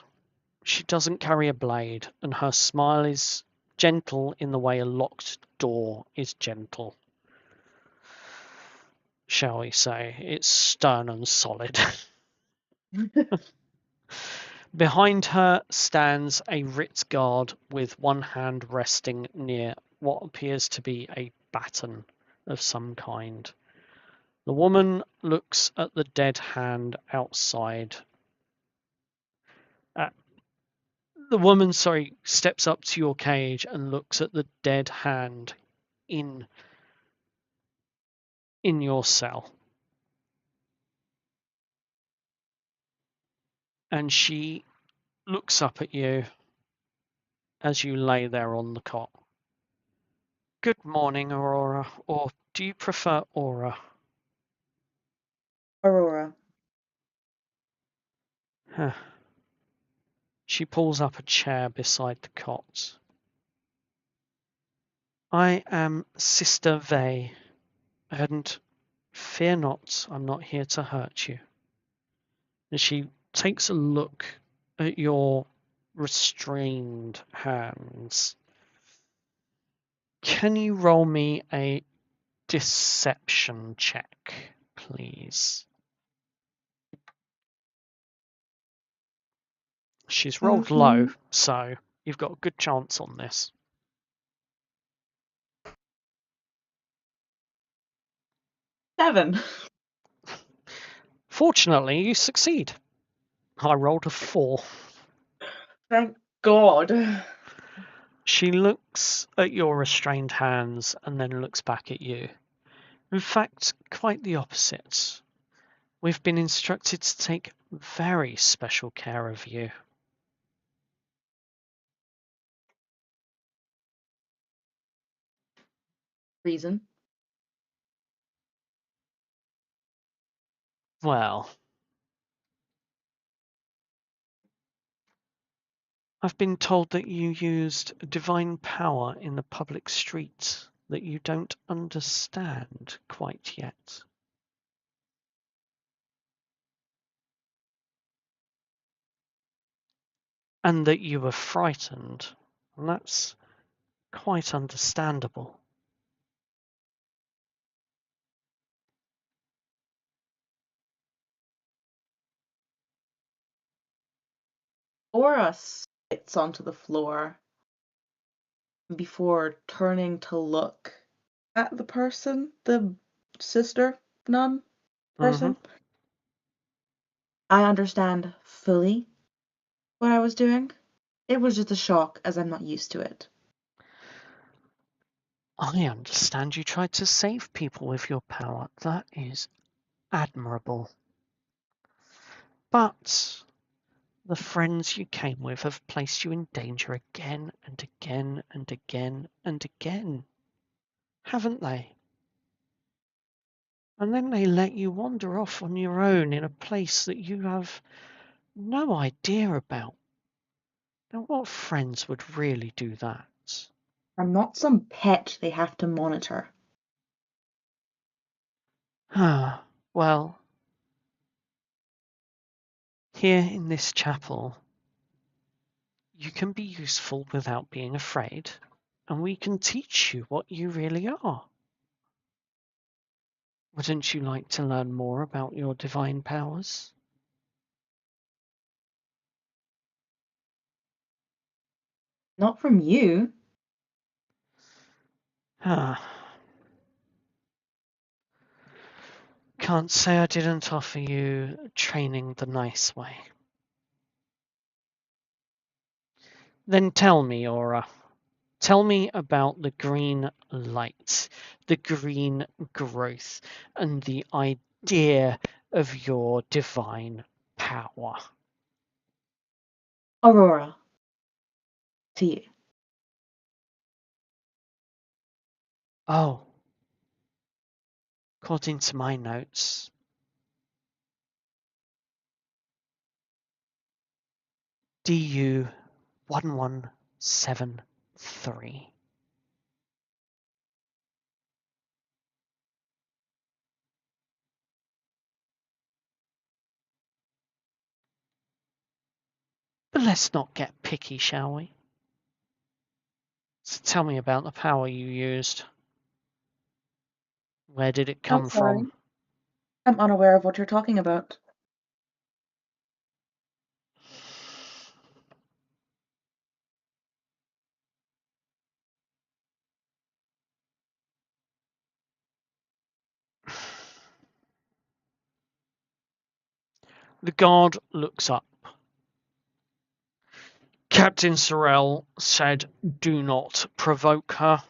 she doesn't carry a blade, and her smile is gentle in the way a locked door is gentle. Shall we say, it's stern and solid. Behind her stands a Ritz guard with one hand resting near what appears to be a baton of some kind. The woman looks at the dead hand outside. The woman, steps up to your cage and looks at the dead hand in your cell. And she looks up at you as you lay there on the cot. Good morning, Aurora, or do you prefer Aura? Aurora. Huh. She pulls up a chair beside the cot. I am Sister Vey, and fear not, I'm not here to hurt you. And she takes a look at your restrained hands. Can you roll me a deception check, please? She's rolled low, so you've got a good chance on this. 7. Fortunately, you succeed. I rolled a 4. Thank God. She looks at your restrained hands and then looks back at you. In fact, quite the opposite. We've been instructed to take very special care of you. Reason. Well, I've been told that you used divine power in the public street that you don't understand quite yet. And that you were frightened, and that's quite understandable. Aura spits onto the floor before turning to look at the person, the sister nun person. I understand fully what I was doing. It was just a shock as I'm not used to it. I understand you tried to save people with your power. That is admirable. But the friends you came with have placed you in danger again and again and again and again, haven't they? And then they let you wander off on your own in a place that you have no idea about. Now, what friends would really do that? I'm not some pet they have to monitor. Ah, well, here in this chapel, you can be useful without being afraid, and we can teach you what you really are. Wouldn't you like to learn more about your divine powers? Not from you. Ah. Can't say I didn't offer you training the nice way. Then tell me, Aura. Tell me about the green light, the green growth, and the idea of your divine power. Aurora. To you. Oh, according to my notes, DU 1173. But let's not get picky, shall we? So tell me about the power you used. Where did it come from? I'm unaware of what you're talking about. The guard looks up. Captain Sorrel said, "Do not provoke her."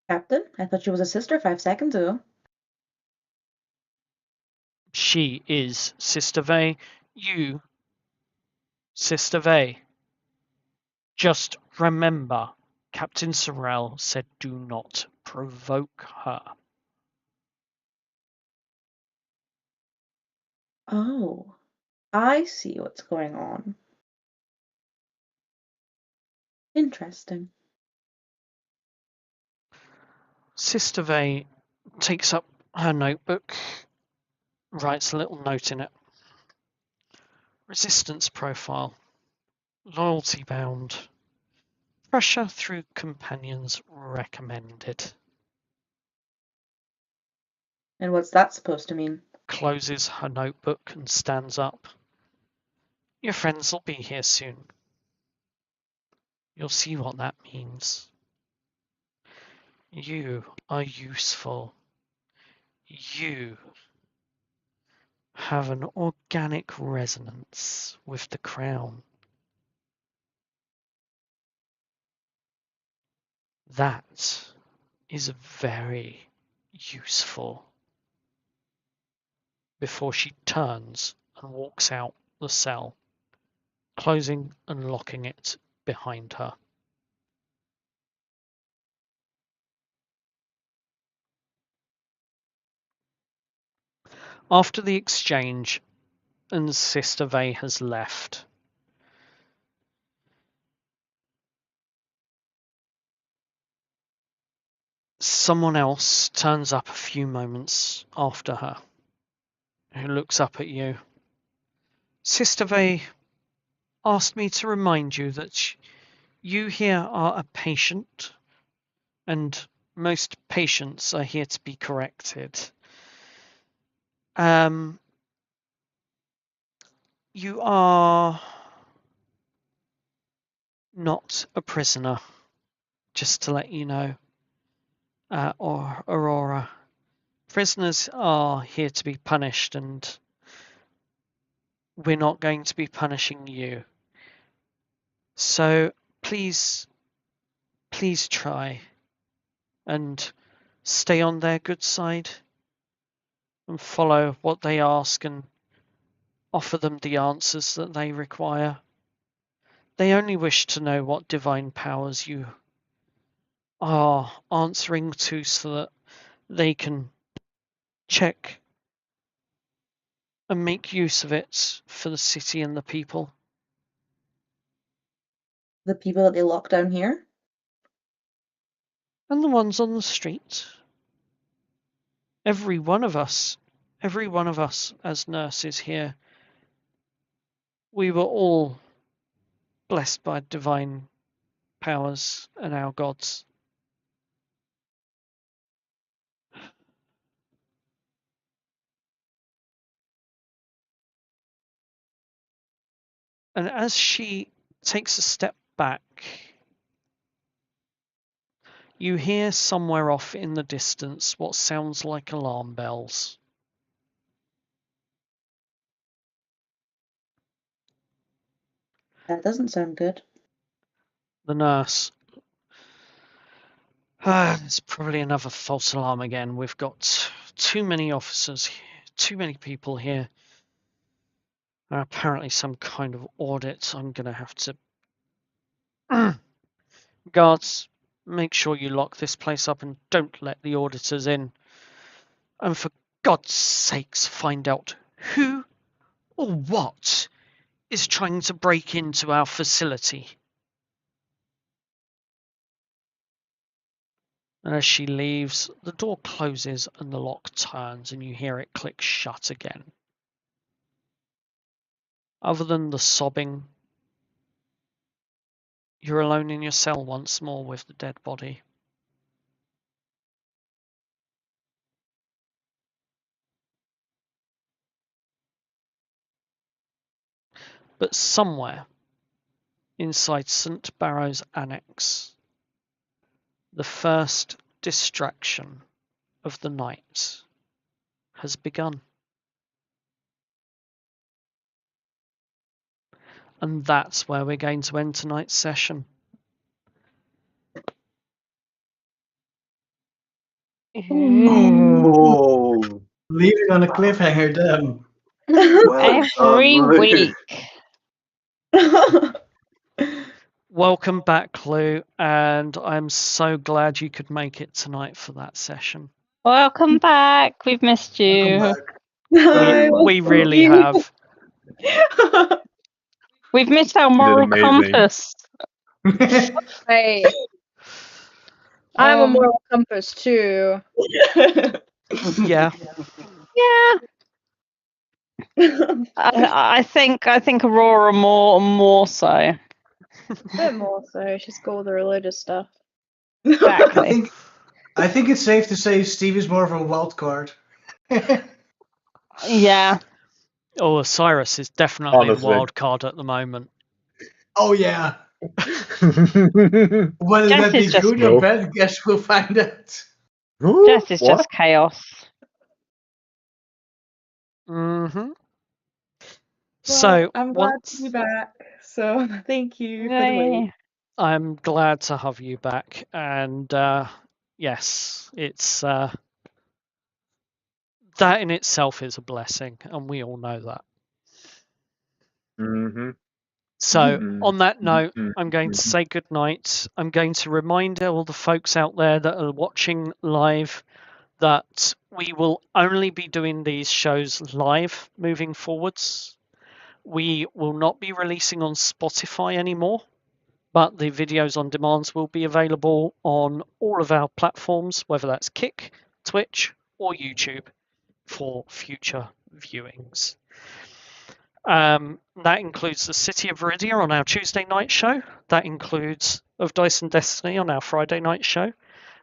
Captain, I thought she was a sister 5 seconds ago. She is Sister Vey. You, Sister Vey. Just remember, Captain Sorrel said, "Do not provoke her." Oh, I see what's going on. Interesting. Sister Vey takes up her notebook, writes a little note in it. Resistance profile. Loyalty bound. Pressure through companions recommended. And what's that supposed to mean? Closes her notebook and stands up. Your friends will be here soon. You'll see what that means. You are useful. You have an organic resonance with the crown. That is very useful. Before she turns and walks out the cell, closing and locking it behind her. After the exchange and Sister Vey has left, someone else turns up a few moments after her, who looks up at you. Sister Vey asked me to remind you that you here are a patient, and most patients are here to be corrected. You are not a prisoner, just to let you know, or Aurora. Prisoners are here to be punished, and we're not going to be punishing you. So please try and stay on their good side and follow what they ask and offer them the answers that they require. They only wish to know what divine powers you are answering to so that they can check and make use of it for the city and the people. The people that they lock down here? And the ones on the street. Every one of us as nurses here, we were all blessed by divine powers and our gods. And as she takes a step back, you hear somewhere off in the distance what sounds like alarm bells. That doesn't sound good. The nurse. It's probably another false alarm again. We've got too many officers, too many people here. Apparently some kind of audit. I'm going to have to... Guards, make sure you lock this place up and don't let the auditors in. And for God's sakes, find out who or what is trying to break into our facility. And as she leaves, the door closes and the lock turns and you hear it click shut again. Other than the sobbing, you're alone in your cell once more with the dead body. But somewhere inside St. Barrow's Annex, the first distraction of the night has begun. And that's where we're going to end tonight's session. Oh, Leaving on a cliffhanger, damn. well Every done. week. Welcome back, Lou, and I'm so glad you could make it tonight for that session. Welcome back. We've missed Welcome you. back. We really have. We've missed our did moral amazing. compass. Hey, I'm a Um, moral compass too. Yeah. Yeah, I think Aurora more so. A bit more so. She's got all the religious stuff. Exactly. I think it's safe to say Steve is more of a wild card. Yeah. Oh, Osiris is definitely the Honestly. wild card at the moment. Oh yeah. Who? Whether Jess that be is just good or No. bad, guess we'll find out. Jess is What? just chaos. Mm-hmm. Well, So I'm glad to be once back. So thank you for the wait. Yay. I'm glad to have you back, and yes, it's that in itself is a blessing, and we all know that. Mm-hmm. So, Mm-hmm. on that note, Mm-hmm. I'm going to say good night. I'm going to remind all the folks out there that are watching live that we will only be doing these shows live moving forwards. We will not be releasing on Spotify anymore, but the videos on demands will be available on all of our platforms, whether that's Kick, Twitch, or YouTube, for future viewings. That includes the City of Viridia on our Tuesday night show. That includes Of Dice and Destiny on our Friday night show.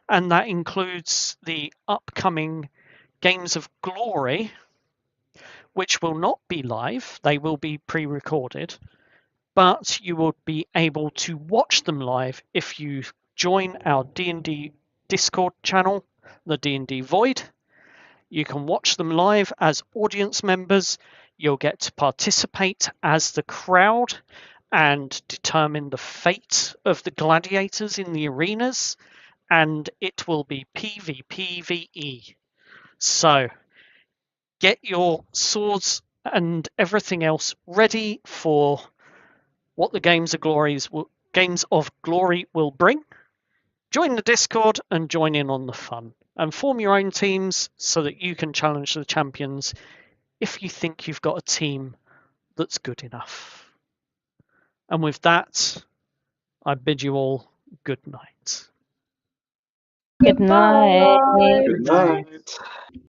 And that includes the upcoming Games of Glory, which will not be live. They will be pre-recorded. But you will be able to watch them live if you join our D&D Discord channel, the D&D Void. You can watch them live as audience members. You'll get to participate as the crowd and determine the fate of the gladiators in the arenas. And it will be PvPvE. So get your swords and everything else ready for what the Games of Glory will bring. Join the Discord and join in on the fun. And form your own teams so that you can challenge the champions if you think you've got a team that's good enough. And with that, I bid you all good night. Good night. Goodbye. Good night.